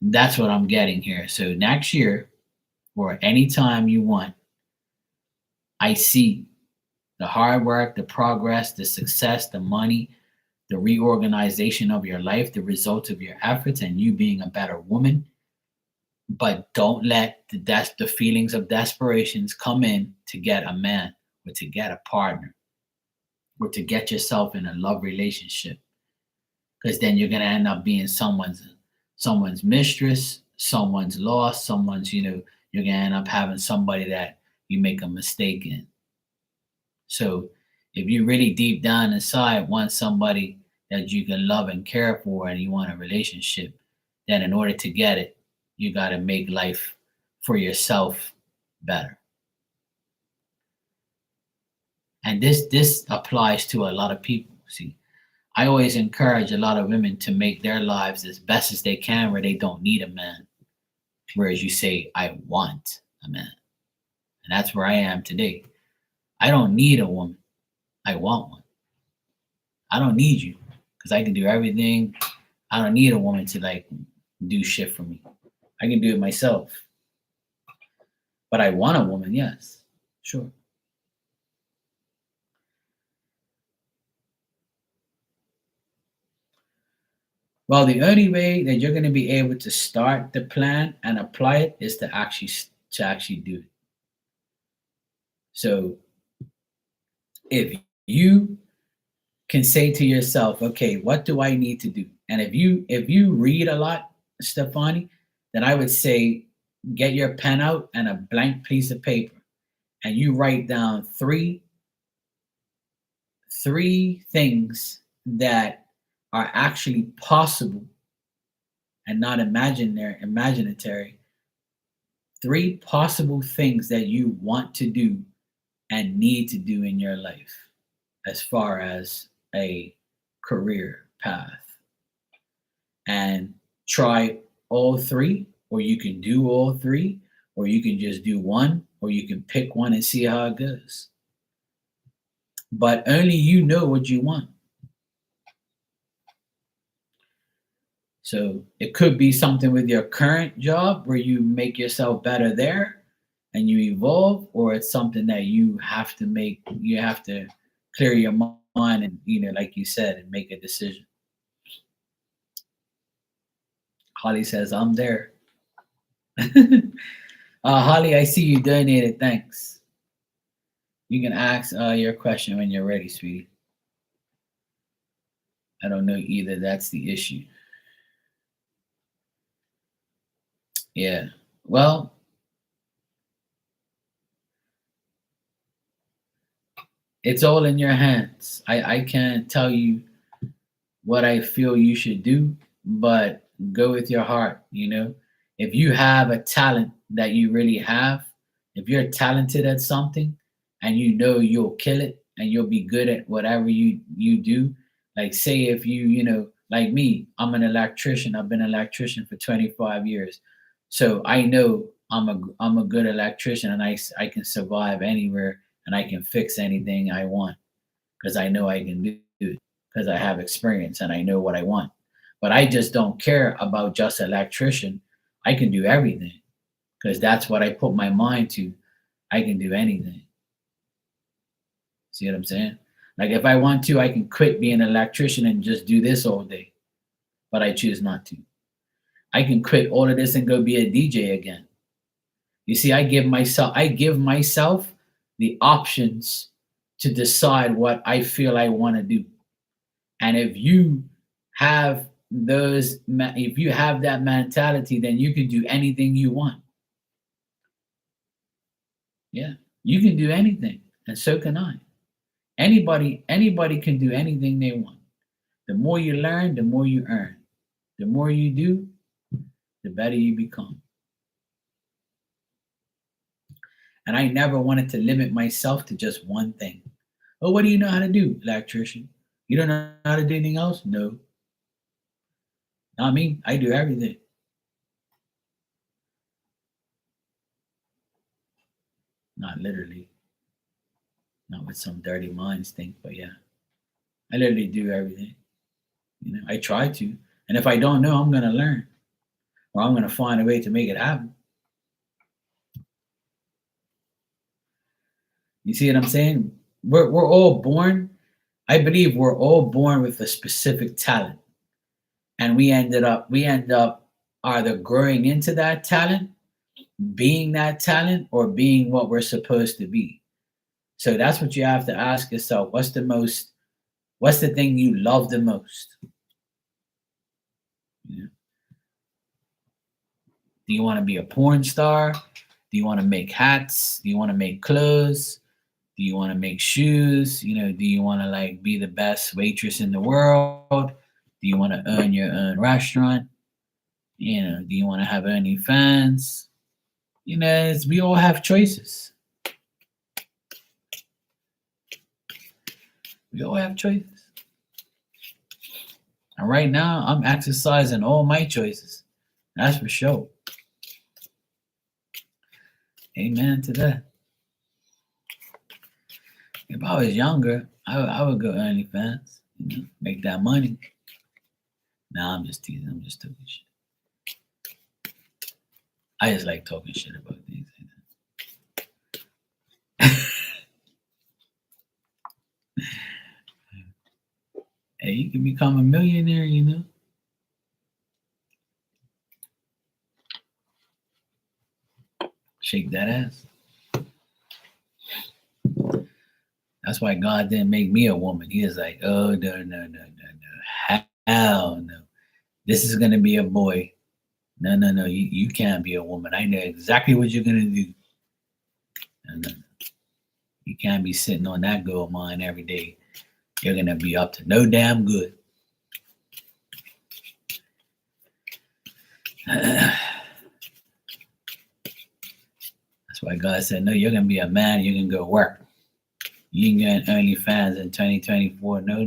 that's what I'm getting here. So next year or anytime you want, I see the hard work, the progress, the success, the money, the reorganization of your life, the result of your efforts, and you being a better woman. But don't let the feelings of desperations come in to get a man or to get a partner or to get yourself in a love relationship. Because then you're gonna end up being someone's mistress, someone's lost, you're gonna end up having somebody that you make a mistake in. So if you really deep down inside want somebody that you can love and care for and you want a relationship, then in order to get it, you got to make life for yourself better. And this applies to a lot of people. See, I always encourage a lot of women to make their lives as best as they can where they don't need a man. Whereas you say, I want a man. And that's where I am today. I don't need a woman. I want one. I don't need you because I can do everything. I don't need a woman to like do shit for me. I can do it myself. But I want a woman, yes. Sure. Well, the only way that you're going to be able to start the plan and apply it is to actually do it. So if you can say to yourself, okay, what do I need to do? And if you read a lot, Stefani, then I would say get your pen out and a blank piece of paper and you write down three things that are actually possible and not imaginary. Three possible things that you want to do and need to do in your life as far as a career path. And try all three, or you can do all three, or you can just do one, or you can pick one and see how it goes. But only you know what you want. So it could be something with your current job where you make yourself better there and you evolve, or it's something that you have to clear your mind and, like you said, and make a decision. Holly says, I'm there. Holly, I see you donated. Thanks. You can ask your question when you're ready, sweetie. I don't know either. That's the issue. Yeah. Well, it's all in your hands. I can't tell you what I feel you should do, but go with your heart. If you have a talent that you really have, if you're talented at something and you'll kill it and you'll be good at whatever you do, like say if you Like me, I'm an electrician. I've been an electrician for 25 years. So I know I'm a good electrician, and I can survive anywhere, and I can fix anything I want because I know I can do it because I have experience and I know what I want. But I just don't care about just electrician. I can do everything because that's what I put my mind to. I can do anything. See what I'm saying? Like if I want to, I can quit being an electrician and just do this all day, but I choose not to. I can quit all of this and go be a DJ again. You see, I give myself the options to decide what I feel I want to do. And if you have if you have that mentality, then you can do anything you want. Yeah, you can do anything, and so can I. Anybody can do anything they want. The more you learn, the more you earn. The more you do, the better you become. And I never wanted to limit myself to just one thing. Oh, what do you know how to do, electrician? You don't know how to do anything else? No. Not me. I do everything. Not literally. Not what some dirty minds think, but yeah. I literally do everything. You know, I try to. And if I don't know, I'm gonna learn. Or I'm gonna find a way to make it happen. You see what I'm saying? We're all born. I believe we're all born with a specific talent. And we end up either growing into that talent, being that talent, or being what we're supposed to be. So that's what you have to ask yourself. What's the thing you love the most? You know, do you want to be a porn star? Do you want to make hats? Do you want to make clothes? Do you want to make shoes? You know, do you want to like be the best waitress in the world? Do you want to own your own restaurant? You know, do you want to have any fans? You know, we all have choices. We all have choices. And right now, I'm exercising all my choices. That's for sure. Amen to that. If I was younger, I would go OnlyFans, you know, make that money. Nah, I'm just teasing. I'm just talking shit. I just like talking shit about things like that. Hey, you can become a millionaire, you know. Shake that ass. That's why God didn't make me a woman. He was like, oh, no. Hell no. This is going to be a boy. No. You can't be a woman. I know exactly what you're going to do. No. You can't be sitting on that gold mine every day. You're going to be up to no damn good. That's why God said, no, you're going to be a man. You can go work. You can get OnlyFans in 2024. No.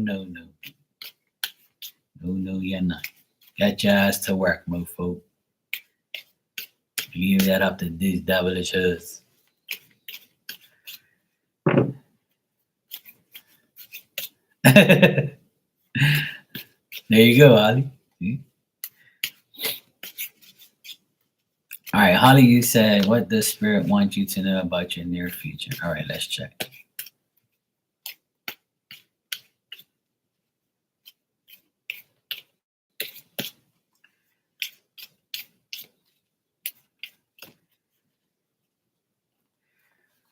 No, you're not. Get your ass to work, mofo. Leave that up to these devilish hoods. There you go, Holly. See? All right, Holly, you said, what does Spirit want you to know about your near future? All right, let's check.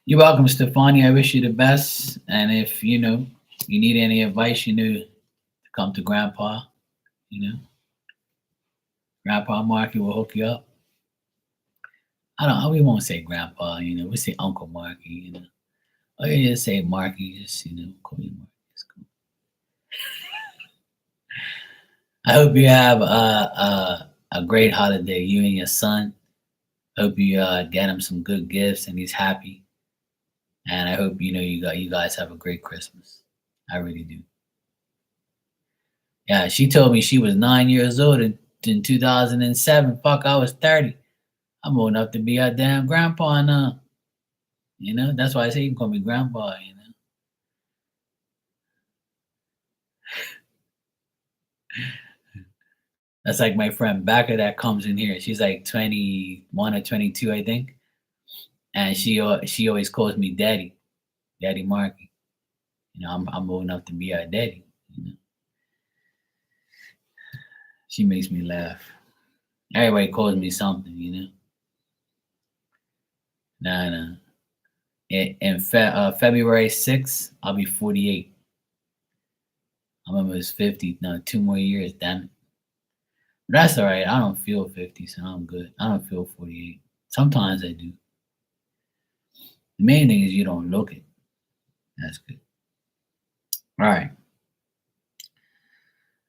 You're welcome, Stefani. I wish you the best. And if, you know, you need any advice, you know, to come to Grandpa, you know. Grandpa Marky will hook you up. We won't say Grandpa, you know, we say Uncle Marky, you know. Or you just say Marky, just, you know, call you Marky. It's cool. I hope you have a great holiday, you and your son. Hope you get him some good gifts and he's happy. And I hope, you know, you guys have a great Christmas. I really do. Yeah, she told me she was 9 years old in 2007. Fuck, I was 30. I'm old enough to be a damn grandpa now. You know, that's why I say you can call me grandpa, you know. That's like my friend Becca that comes in here. She's like 21 or 22, I think. And she always calls me daddy, Daddy Marky. You know, I'm old enough to be her daddy. You know, she makes me laugh. Everybody calls me something, you know. Nah, nah. February 6th, I'll be 48. I'm almost 50 now. 2 more years, damn it. But that's all right. I don't feel 50, so I'm good. I don't feel 48. Sometimes I do. The main thing is you don't look it. That's good. All right.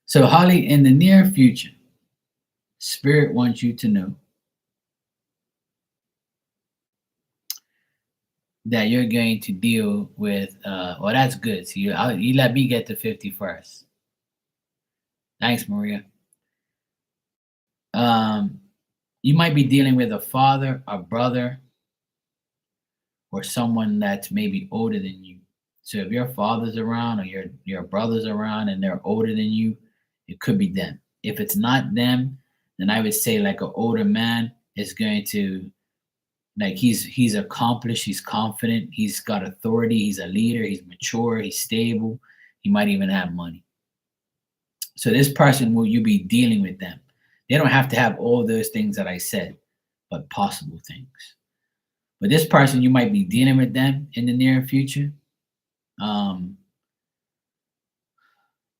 So, Holly, in the near future, Spirit wants you to know that you're going to deal with, well, that's good. So, you let me get to 50 first. Thanks, Maria. Um, you might be dealing with a father, a brother, or someone that's maybe older than you. So if your father's around or your brother's around and they're older than you, it could be them. If it's not them, then I would say like an older man is going to, like, he's accomplished, he's confident, he's got authority, he's a leader, he's mature, he's stable, he might even have money. So this person, will you be dealing with them? They don't have to have all those things that I said, but possible things. But this person, you might be dealing with them in the near future. Um,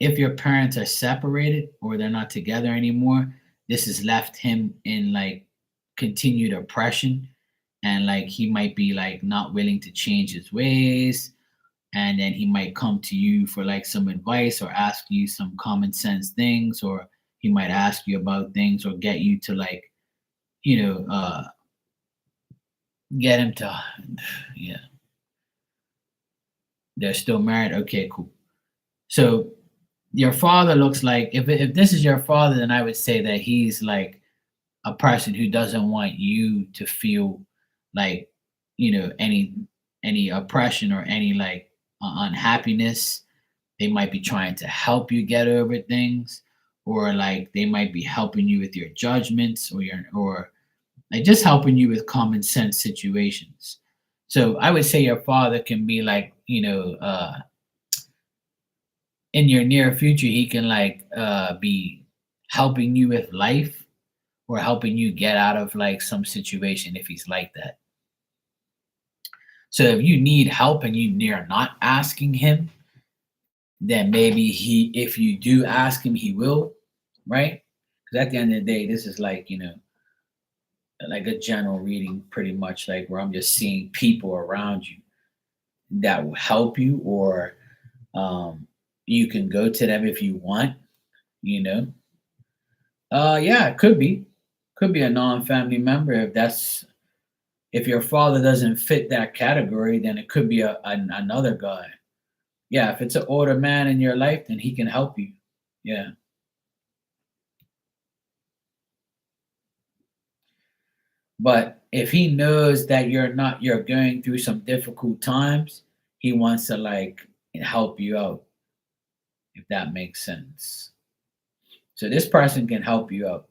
if your parents are separated or they're not together anymore, this has left him in like continued oppression, and like he might be like not willing to change his ways, and then he might come to you for like some advice or ask you some common sense things, or he might ask you about things or get you to like, you know, get him to, yeah, they're still married. Okay, cool. So your father looks like, if this is your father, then I would say that he's like a person who doesn't want you to feel like, any oppression or any like unhappiness. They might be trying to help you get over things, or like they might be helping you with your judgments, or like just helping you with common sense situations. So I would say your father can be like, in your near future, he can like be helping you with life or helping you get out of like some situation if he's like that. So if you need help and you're not asking him, then maybe if you do ask him, he will, right? Because at the end of the day, this is like, like a general reading, pretty much like where I'm just seeing people around you that will help you, or you can go to them if you want, you know. Yeah, it could be a non-family member. If your father doesn't fit that category, then it could be another guy. Yeah, if it's an older man in your life, then he can help you. Yeah. But if he knows that you're going through some difficult times, he wants to like help you out, if that makes sense. So this person can help you out.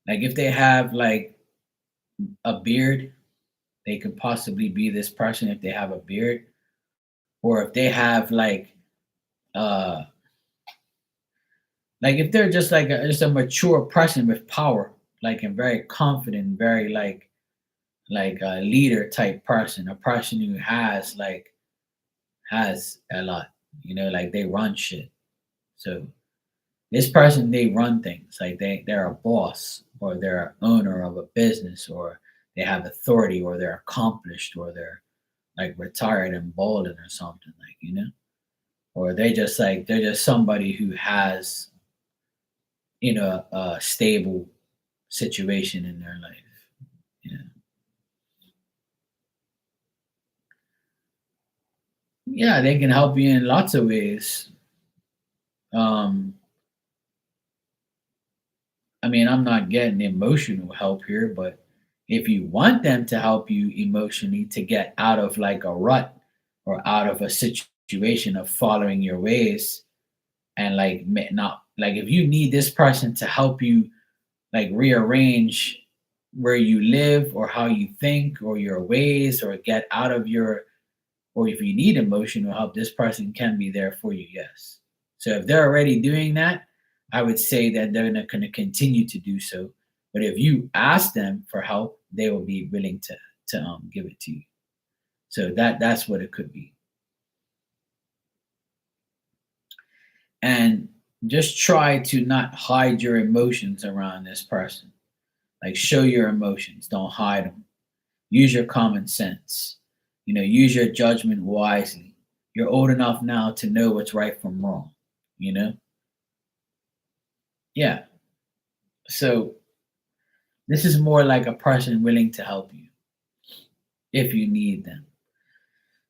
Like if they have like a beard, they could possibly be this person if they have a beard. Or if they have uh like if they're just like just a mature person with power, like and very confident, very like a leader type person, a person who has a lot, like they run shit. So this person, they run things, like they're a boss, or they're an owner of a business, or they have authority, or they're accomplished, or they're like retired and balding or something, like, or they're just somebody who has, a stable situation in their life. Yeah. Yeah, they can help you in lots of ways. Um, I mean, I'm not getting emotional help here, but if you want them to help you emotionally to get out of like a rut or out of a situation of following your ways, and like not like if you need this person to help you like rearrange where you live or how you think or your ways or get out of your, or if you need emotional help, this person can be there for you, yes. So if they're already doing that, I would say that they're not going to continue to do so. But if you ask them for help, they will be willing to give it to you. So that's what it could be. And just try to not hide your emotions around this person. Like show your emotions, don't hide them. Use your common sense. Use your judgment wisely. You're old enough now to know what's right from wrong, you know? Yeah. So this is more like a person willing to help you if you need them.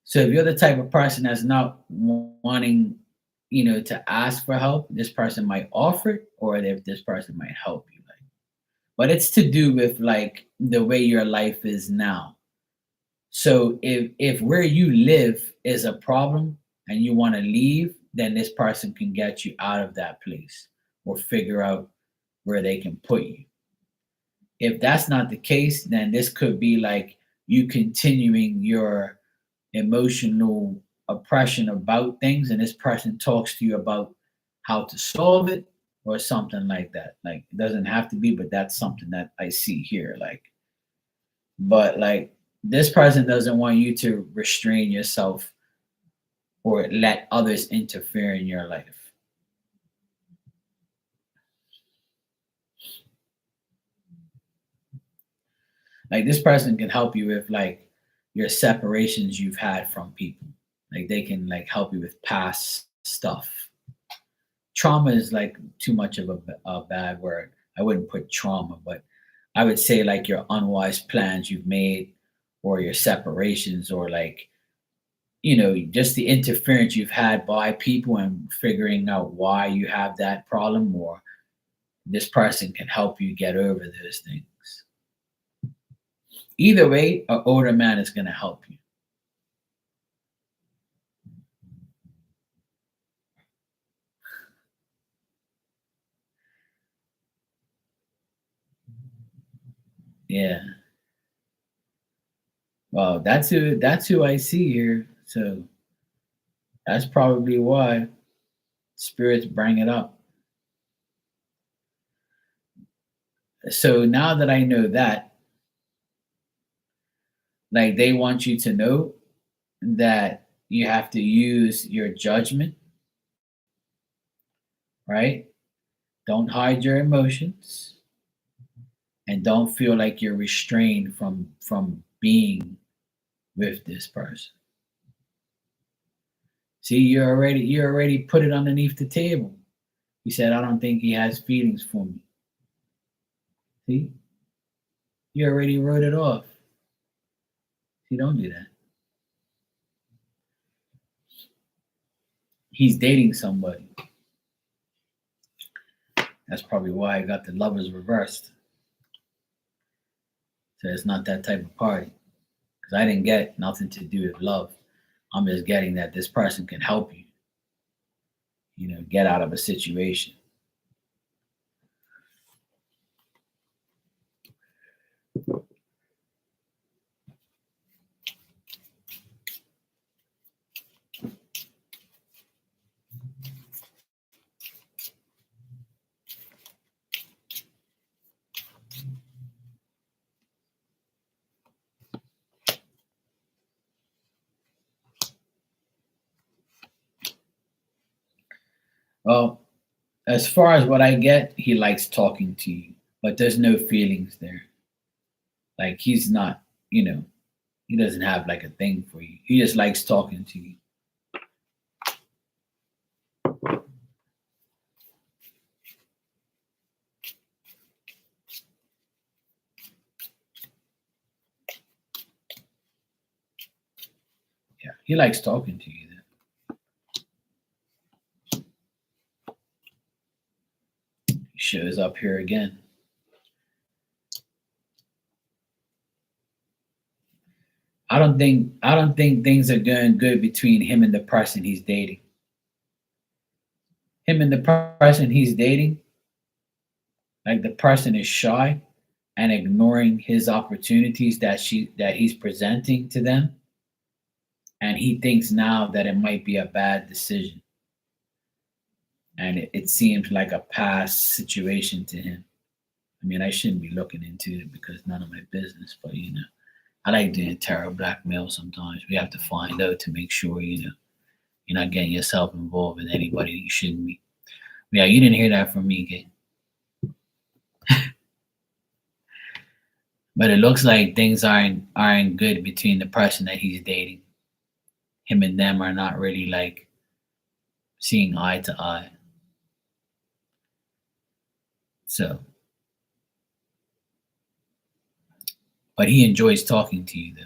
So if you're the type of person that's not wanting, to ask for help, this person might offer it, or if this person might help you. Like, but it's to do with like the way your life is now. So if where you live is a problem and you want to leave, then this person can get you out of that place or figure out where they can put you. If that's not the case, then this could be like you continuing your emotional oppression about things, and this person talks to you about how to solve it or something like that. Like it doesn't have to be, but that's something that I see here. Like, but like this person doesn't want you to restrain yourself or let others interfere in your life. Like this person can help you with like your separations you've had from people. Like they can like help you with past stuff. Trauma is like too much of a bad word. I wouldn't put trauma, but I would say like your unwise plans you've made or your separations or like, just the interference you've had by people and figuring out why you have that problem, or this person can help you get over those things. Either way, an older man is going to help you. Yeah. Well, that's who I see here. So that's probably why spirits bring it up. So now that I know that, like they want you to know that you have to use your judgment, right? Don't hide your emotions and don't feel like you're restrained from being with this person. See, you already put it underneath the table. He said, I don't think he has feelings for me. See? You already wrote it off. See, don't do that. He's dating somebody. That's probably why I got the lovers reversed. So it's not that type of party. Because I didn't get nothing to do with love. I'm just getting that this person can help you, get out of a situation. Well, as far as what I get, he likes talking to you, but there's no feelings there. Like he's not, he doesn't have like a thing for you. He just likes talking to you. Yeah, he likes talking to you. shows up here again. I don't think things are going good between him and the person he's dating. Him and the person he's dating, like the person is shy and ignoring his opportunities that he's presenting to them, and he thinks now that it might be a bad decision, and it seems like a past situation to him. I mean, I shouldn't be looking into it because none of my business, but I like doing tarot blackmail sometimes. We have to find out to make sure, you're not getting yourself involved with anybody you shouldn't be. Yeah, you didn't hear that from me, Kate. But it looks like things aren't good between the person that he's dating. Him and them are not really like seeing eye to eye. So, but he enjoys talking to you though.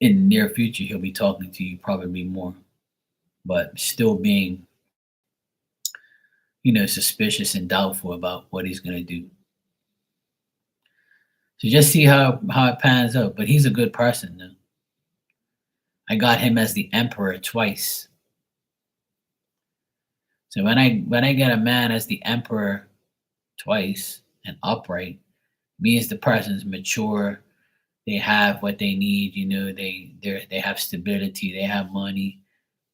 In the near future, he'll be talking to you probably more, but still being, suspicious and doubtful about what he's gonna do. So just see how it pans out. But he's a good person though. I got him as the emperor twice. So when I get a man as the emperor twice and upright, means the person's mature, they have what they need, they have stability, they have money,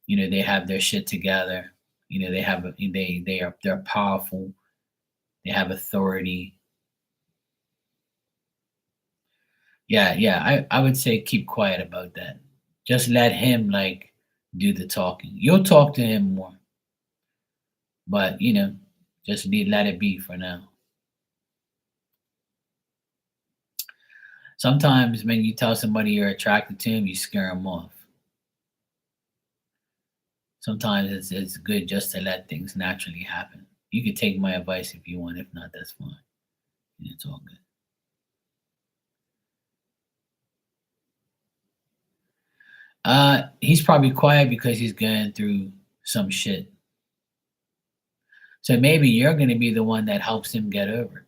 they have their shit together, they're powerful, they have authority. Yeah, I would say keep quiet about that. Just let him like do the talking. You'll talk to him more, but just let it be for now. Sometimes when you tell somebody you're attracted to him, you scare them off. Sometimes it's good just to let things naturally happen. You can take my advice if you want. If not, that's fine. It's all good. He's probably quiet because he's going through some shit. So maybe you're going to be the one that helps him get over it.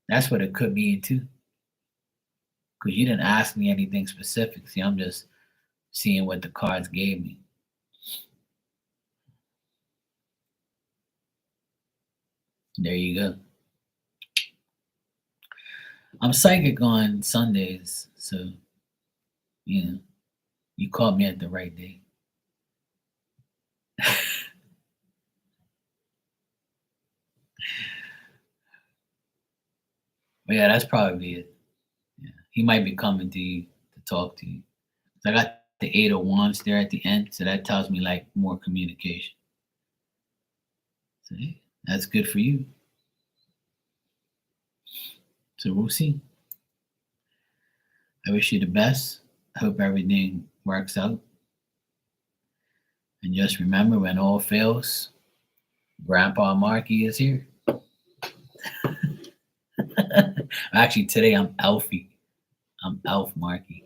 That's what it could be too. Because you didn't ask me anything specific. See, I'm just seeing what the cards gave me. There you go. I'm psychic on Sundays, so you caught me at the right day. But yeah, that's probably it. Yeah. He might be coming to you to talk to you. So I got the 8 of Wands there at the end, so that tells me like more communication. So hey, that's good for you. So we'll see. I wish you the best. I hope everything works out. And just remember, when all fails, Grandpa Marky is here. Actually, today I'm Elfie. I'm Elf Marky.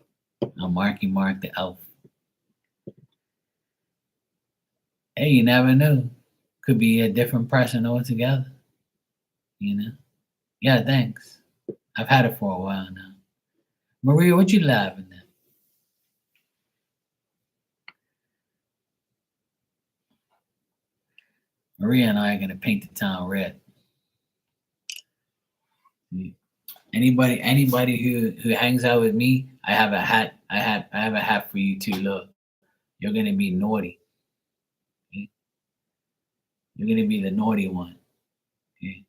I'm Marky Mark the Elf. Hey, you never know. Could be a different person altogether. Yeah, thanks. I've had it for a while now. Maria, what you laughing at? Maria and I are gonna paint the town red. Anybody who hangs out with me, I have a hat. I have a hat for you too. Look, you're gonna be naughty. Okay? You're gonna be the naughty one. Okay?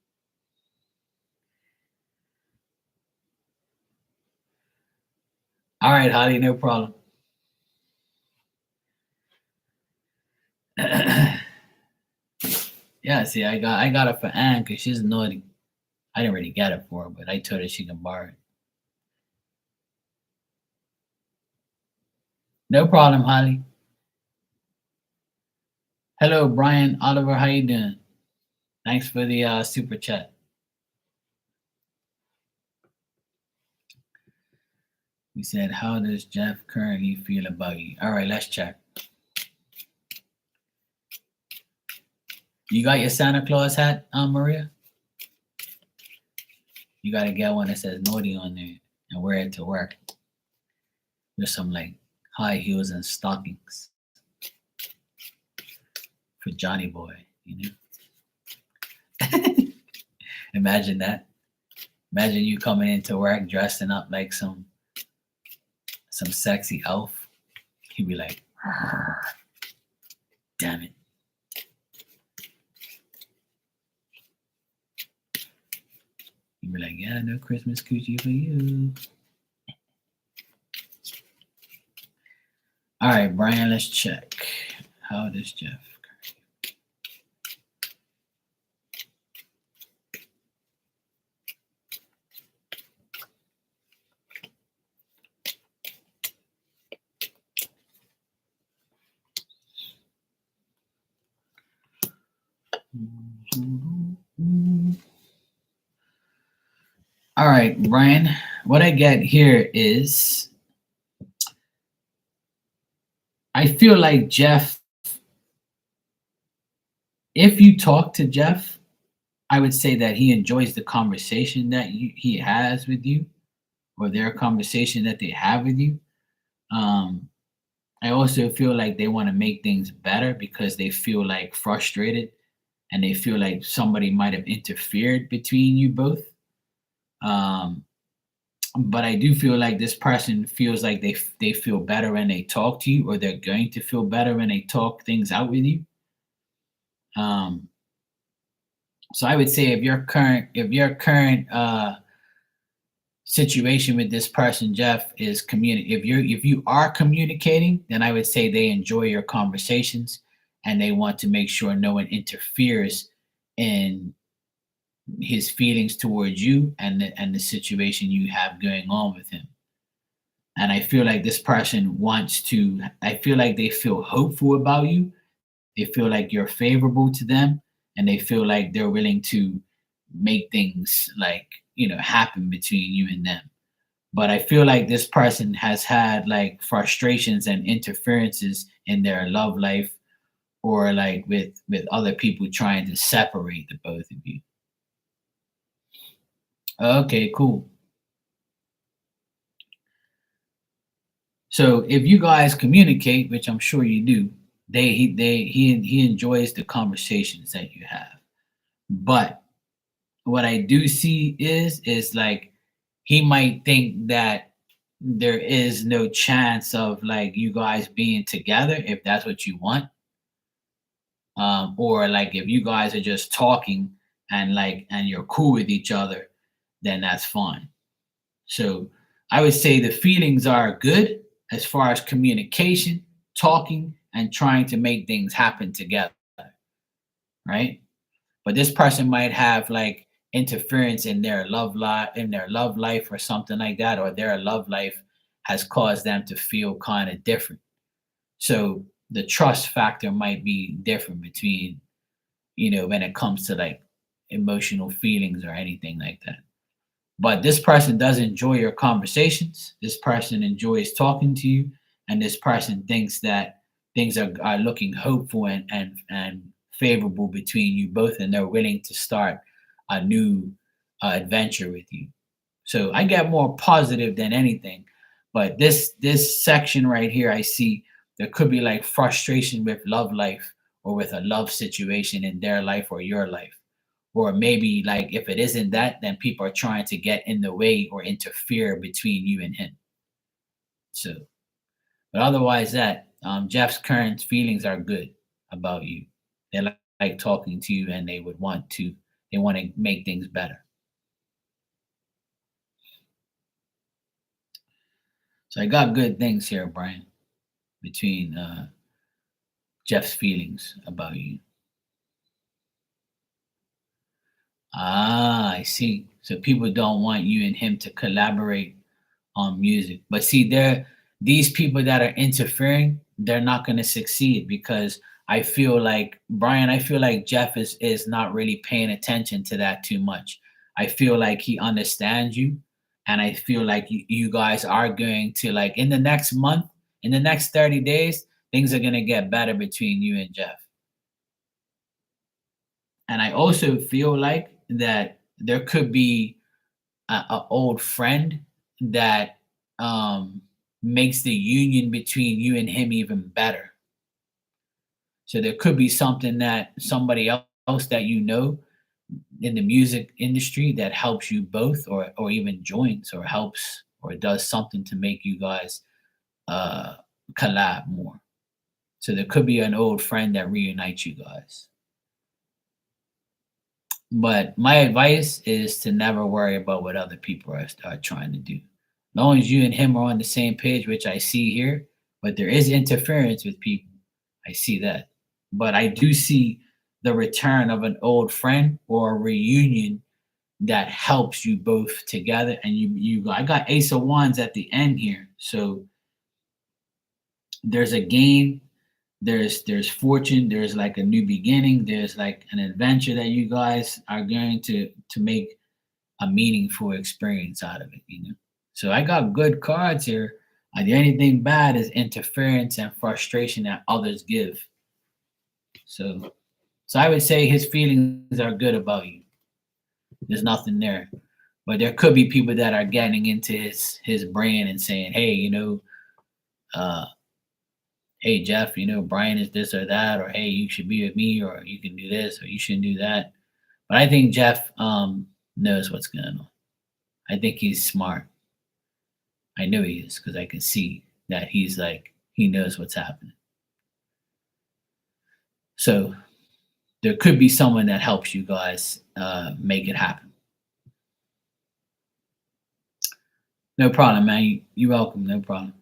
All right, Holly, no problem. Yeah, see, I got it for Anne because she's naughty. I didn't really get it for her, but I told her she can borrow it. No problem, Holly. Hello, Brian Oliver. How you doing? Thanks for the super chat. He said, "How does Jeff currently feel about you?" All right, let's check. You got your Santa Claus hat, Maria? You gotta get one that says naughty on there and wear it to work with some like high heels and stockings for Johnny Boy, you know? Imagine that. Imagine you coming into work dressing up like some sexy elf. He'd be like, damn it. You'd be like, yeah, no Christmas coochie for you. All right, Brian, let's check. How does Jeff? All right, Brian, what I get here is I feel like Jeff, if you talk to Jeff, I would say that he enjoys the conversation that he has with you, or their conversation that they have with you. Um, I also feel like they want to make things better because they feel like frustrated and they feel like somebody might have interfered between you both. Um, but I do feel like this person feels like they feel better when they talk to you, or they're going to feel better when they talk things out with you. Um, so I would say if your current situation with this person, Jeff, is if you are communicating, then I would say they enjoy your conversations and they want to make sure no one interferes in his feelings towards you and the situation you have going on with him. And I feel like this person wants to, I feel like they feel hopeful about you. They feel like you're favorable to them and they feel like they're willing to make things like, happen between you and them. But I feel like this person has had like frustrations and interferences in their love life, or like with other people trying to separate the both of you. Okay, cool. So if you guys communicate, which I'm sure you do, he enjoys the conversations that you have. But what I do see is like he might think that there is no chance of like you guys being together if that's what you want. Or like if you guys are just talking and you're cool with each other, then that's fine. So I would say the feelings are good as far as communication, talking, and trying to make things happen together, right? But this person might have like interference in their love life or something like that, or their love life has caused them to feel kind of different. So the trust factor might be different between, when it comes to like emotional feelings or anything like that. But this person does enjoy your conversations. This person enjoys talking to you, and this person thinks that things are looking hopeful and favorable between you both, and they're willing to start a new adventure with you. So I get more positive than anything. But this section right here, I see there could be like frustration with love life, or with a love situation in their life or your life. Or maybe like if it isn't that, then people are trying to get in the way or interfere between you and him. So, but otherwise, that Jeff's current feelings are good about you. They like talking to you, and they want to make things better. So I got good things here, Brian, between Jeff's feelings about you. Ah, I see. So people don't want you and him to collaborate on music. But see, these people that are interfering, they're not going to succeed because I feel like Brian, I feel like Jeff is not really paying attention to that too much. I feel like he understands you, and I feel like you guys are going to like in the next month, in the next 30 days, things are going to get better between you and Jeff. I also feel like that there could be a old friend that makes the union between you and him even better. So there could be something that somebody else that you know in the music industry that helps you both, or even joins or helps or does something to make you guys uh collab more. So there could be an old friend that reunites you guys. But my advice is to never worry about what other people are trying to do. As long as you and him are on the same page, which I see here, but there is interference with people. I see that. But I do see the return of an old friend or a reunion that helps you both together. And I got Ace of Wands at the end here. So there's a gain, there's fortune, there's like a new beginning, there's like an adventure that you guys are going to make a meaningful experience out of it, so I got good cards here. The only thing bad is interference and frustration that others give. So I would say his feelings are good about you. There's nothing there, but there could be people that are getting into his brain and saying, hey, uh hey Jeff, Brian is this or that, or hey, you should be with me, or you can do this, or you shouldn't do that. But I think Jeff knows what's going on. I think he's smart. I know he is because I can see that he knows what's happening. So there could be someone that helps you guys make it happen. No problem, man. You're welcome. No problem.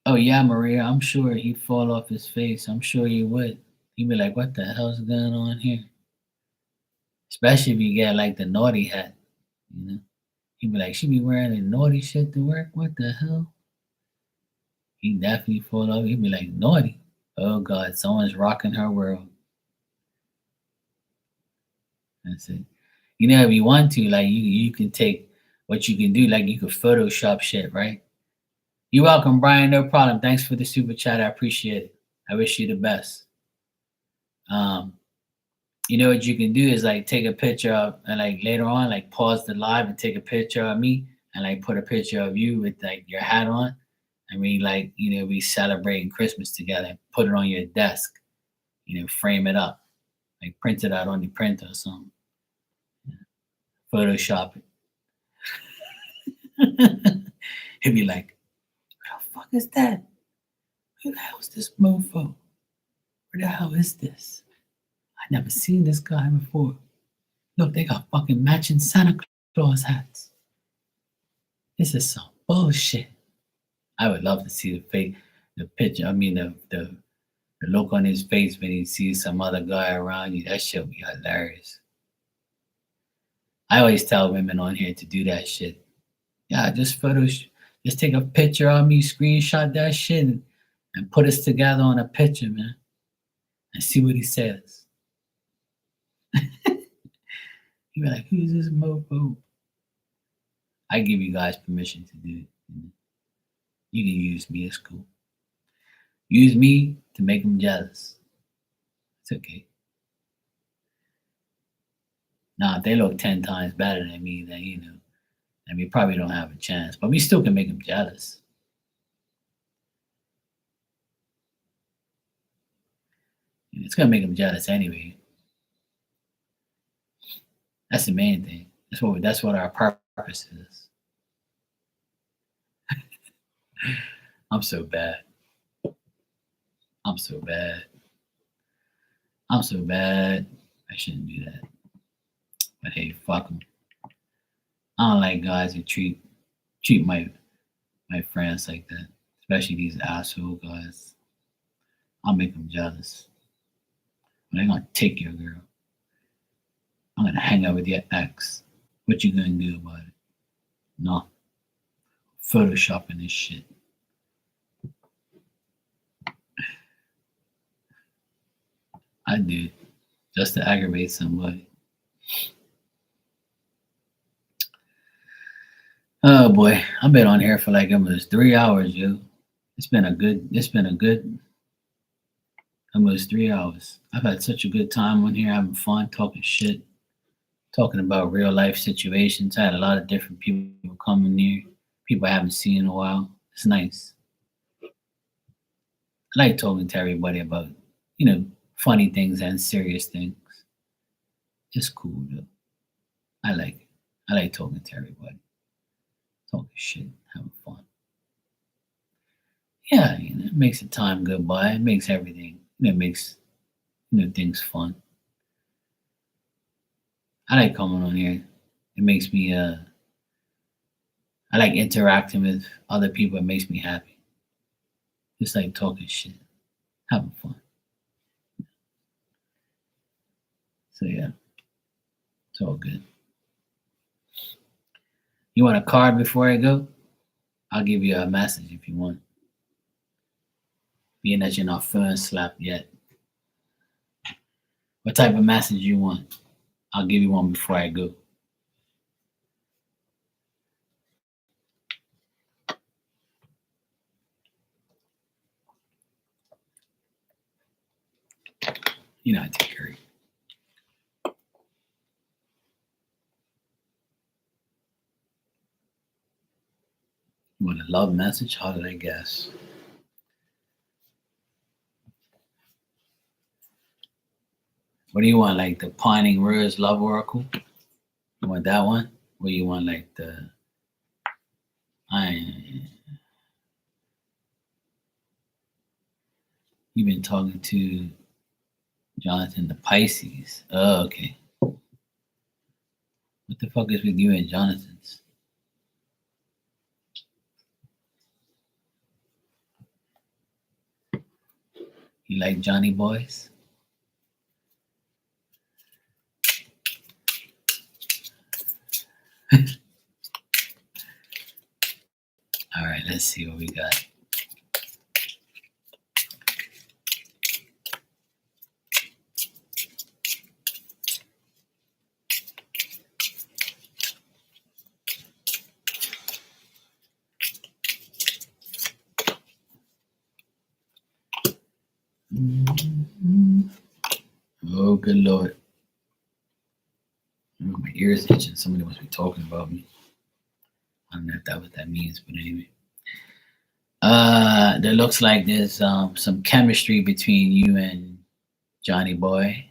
Oh yeah, Maria, I'm sure he'd fall off his face. I'm sure he would. He'd be like, "What the hell's going on here?" Especially if you get like the naughty hat, you know. He'd be like, "She be wearing the naughty shit to work. What the hell?" He definitely fall off. He'd be like, "Naughty." Oh God, someone's rocking her world. That's it. If you want to, like you can take what you can do, like you could Photoshop shit, right? You're welcome, Brian. No problem. Thanks for the super chat. I appreciate it. I wish you the best. What you can do is like take a picture of, and like later on, like pause the live and take a picture of me and like put a picture of you with like your hat on. I mean, like, we celebrating Christmas together. Put it on your desk, frame it up, like print it out on the printer or something. Photoshop it. He'd be like, what the fuck is that? Who the hell is this mofo? Where the hell is this? I never seen this guy before. Look, they got fucking matching Santa Claus hats. This is some bullshit. I would love to see the picture. I mean, the look on his face when he sees some other guy around you. That shit would be hilarious. I always tell women on here to do that shit. Yeah, just take a picture of me, screenshot that shit, and put us together on a picture, man, and see what he says. He'd be like, who's this mofo? I give you guys permission to do it. You can use me, it's cool. Use me to make them jealous. It's okay. Now, if they look 10 times better than me, then, and we probably don't have a chance. But we still can make them jealous. It's going to make them jealous anyway. That's the main thing. That's what our purpose is. I'm so bad. I'm so bad. I'm so bad. I shouldn't do that. But hey, fuck them. I don't like guys who treat my friends like that, especially these asshole guys. I'll make them jealous. But they're gonna take your girl. I'm gonna hang out with your ex. What you gonna do about it? No. Photoshopping this shit. I do, just to aggravate somebody. Oh boy, I've been on here for like almost 3 hours, yo. It's been a good almost 3 hours. I've had such a good time on here, having fun, talking shit, talking about real life situations. I had a lot of different people coming here, people I haven't seen in a while. It's nice. I like talking to everybody about, you know, funny things and serious things. It's cool though. I like it. I like talking to everybody, talking shit, having fun. Yeah, it makes the time go by. It makes everything. It makes things fun. I like coming on here. It makes me. I like interacting with other people. It makes me happy. Just like talking shit, having fun. So yeah, it's all good. You want a card before I go? I'll give you a message if you want. Being that you're not feeling slapped yet. What type of message you want? I'll give you one before I go. You know I take care of you. You want a love message? How did I guess? What do you want? Like the Pining Rose Love Oracle? You want that one? Or you want like the I you've been talking to Jonathan the Pisces. Oh, okay. What the fuck is with you and Jonathan's? You like Johnny boys? All right, let's see what we got. Mhm. Oh, good lord. Oh, my ears itching. Somebody must be talking about me. I don't know if that what that means, but anyway. There looks like there's some chemistry between you and Johnny Boy.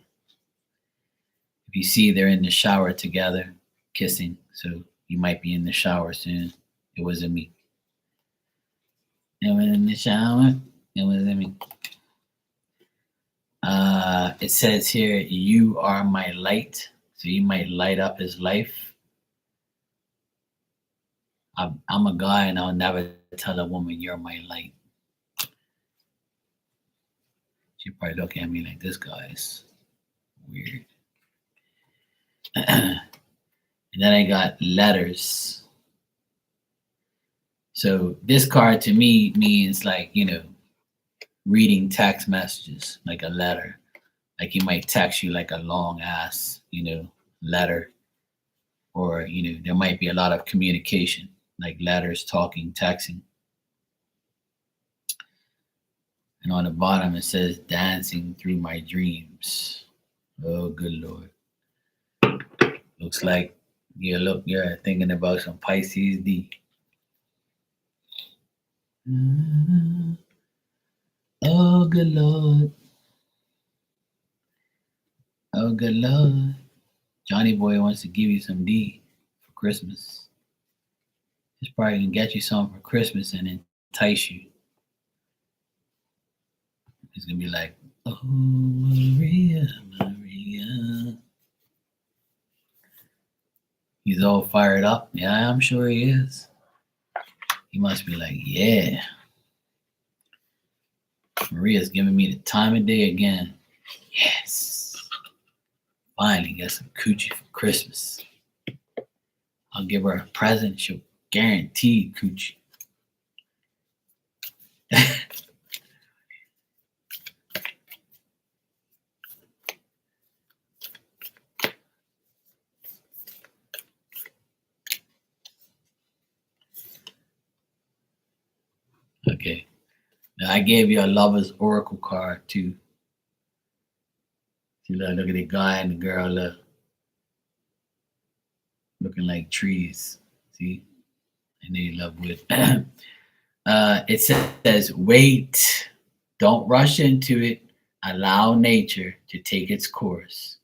If you see, they're in the shower together, kissing. So you might be in the shower soon. It wasn't me. It was in the shower. It wasn't me. It says here, "You are my light." So you might light up his life. I'm a guy, and I'll never tell a woman you're my light. She probably look at me like this guy's weird. And then I got letters. So this card to me means like, reading text messages, like a letter. Like he might text you like a long ass, letter. Or, there might be a lot of communication, like letters, talking, texting. And on the bottom it says dancing through my dreams. Oh good lord. Looks like you're thinking about some Pisces D. Oh good lord. Oh good lord. Johnny Boy wants to give you some D for Christmas. He's probably gonna get you something for Christmas and entice you. He's gonna be like, oh Maria, Maria. He's all fired up. Yeah, I'm sure he is. He must be like, yeah, Maria's giving me the time of day again. Yes. Finally get some coochie for Christmas. I'll give her a present. She'll guarantee coochie. Okay. Now, I gave you a lover's oracle card too. See, look at the guy and the girl looking like trees. See, and they love with. It says, wait, don't rush into it. Allow nature to take its course.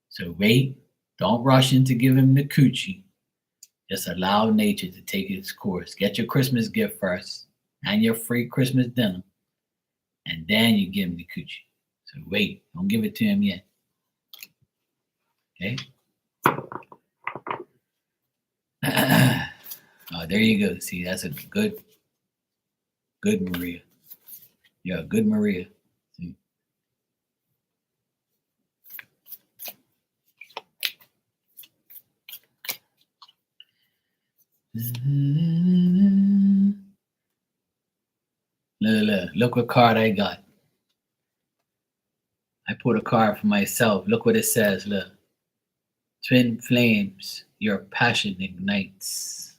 So wait, don't rush into giving him the coochie. Just allow nature to take its course. Get your Christmas gift first and your free Christmas dinner, and then you give him the coochie. So wait, don't give it to him yet. Okay? Oh, there you go. See, that's a good Maria. You're a good Maria. See? Look what card I got. I pulled a card for myself. Look what it says. Look. Twin flames, your passion ignites.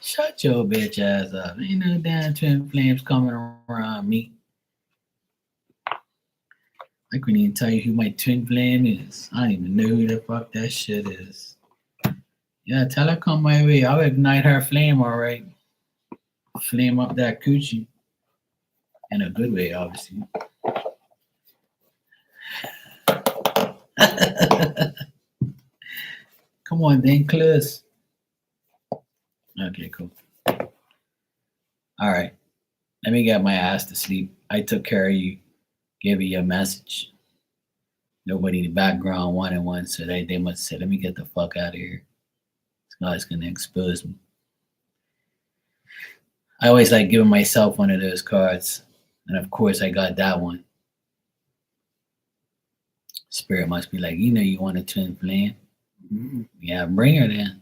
Shut your bitch ass up. Ain't no damn twin flames coming around me. I couldn't even tell you who my twin flame is. I don't even know who the fuck that shit is. Yeah, tell her come my way. I'll ignite her flame, all right. Flame up that coochie. In a good way, obviously. Come on, then, close. Okay, cool. All right. Let me get my ass to sleep. I took care of you. Gave you your message. Nobody in the background wanted one, so they must say, let me get the fuck out of here. This guy's gonna expose me. I always like giving myself one of those cards. And of course I got that one. Spirit must be like, you know you want a twin flame? Yeah, bring her then.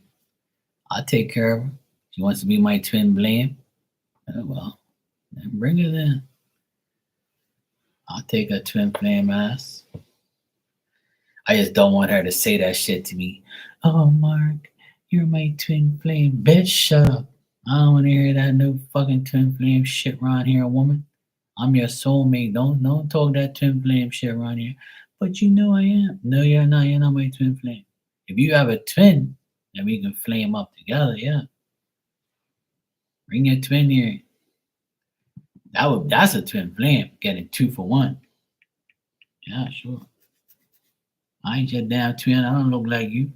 I'll take care of her. She wants to be my twin flame. Oh, well, then bring her then. I'll take a twin flame ass. I just don't want her to say that shit to me. Oh, Mark, you're my twin flame. Bitch, shut up. I don't want to hear that no fucking twin flame shit around here, woman. I'm your soulmate. Don't talk that twin flame shit around here. But you know I am. No, you're not. You're not my twin flame. If you have a twin, then we can flame up together, yeah. Bring your twin here. That's a twin flame. Getting 2 for 1. Yeah, sure. I ain't your damn twin. I don't look like you.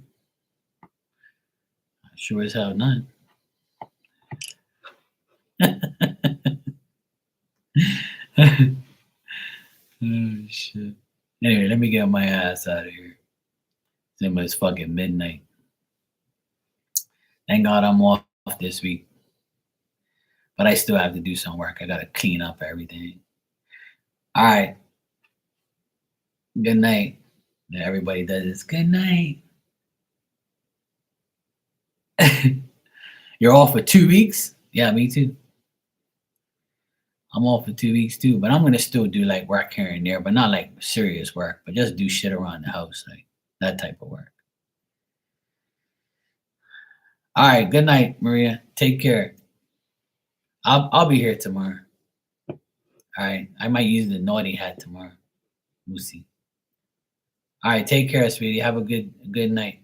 Sure as hell none. Oh shit. Anyway, let me get my ass out of here. It's almost fucking midnight. Thank God I'm off this week. But I still have to do some work. I gotta clean up everything. All right. Good night. And everybody does this. Good night. You're off for 2 weeks? Yeah, me too. I'm off for 2 weeks too, but I'm gonna still do like work here and there, but not like serious work, but just do shit around the house, like that type of work. All right, good night, Maria. Take care. I'll be here tomorrow. All right, I might use the naughty hat tomorrow. We'll see. All right, take care, sweetie. Have a good night.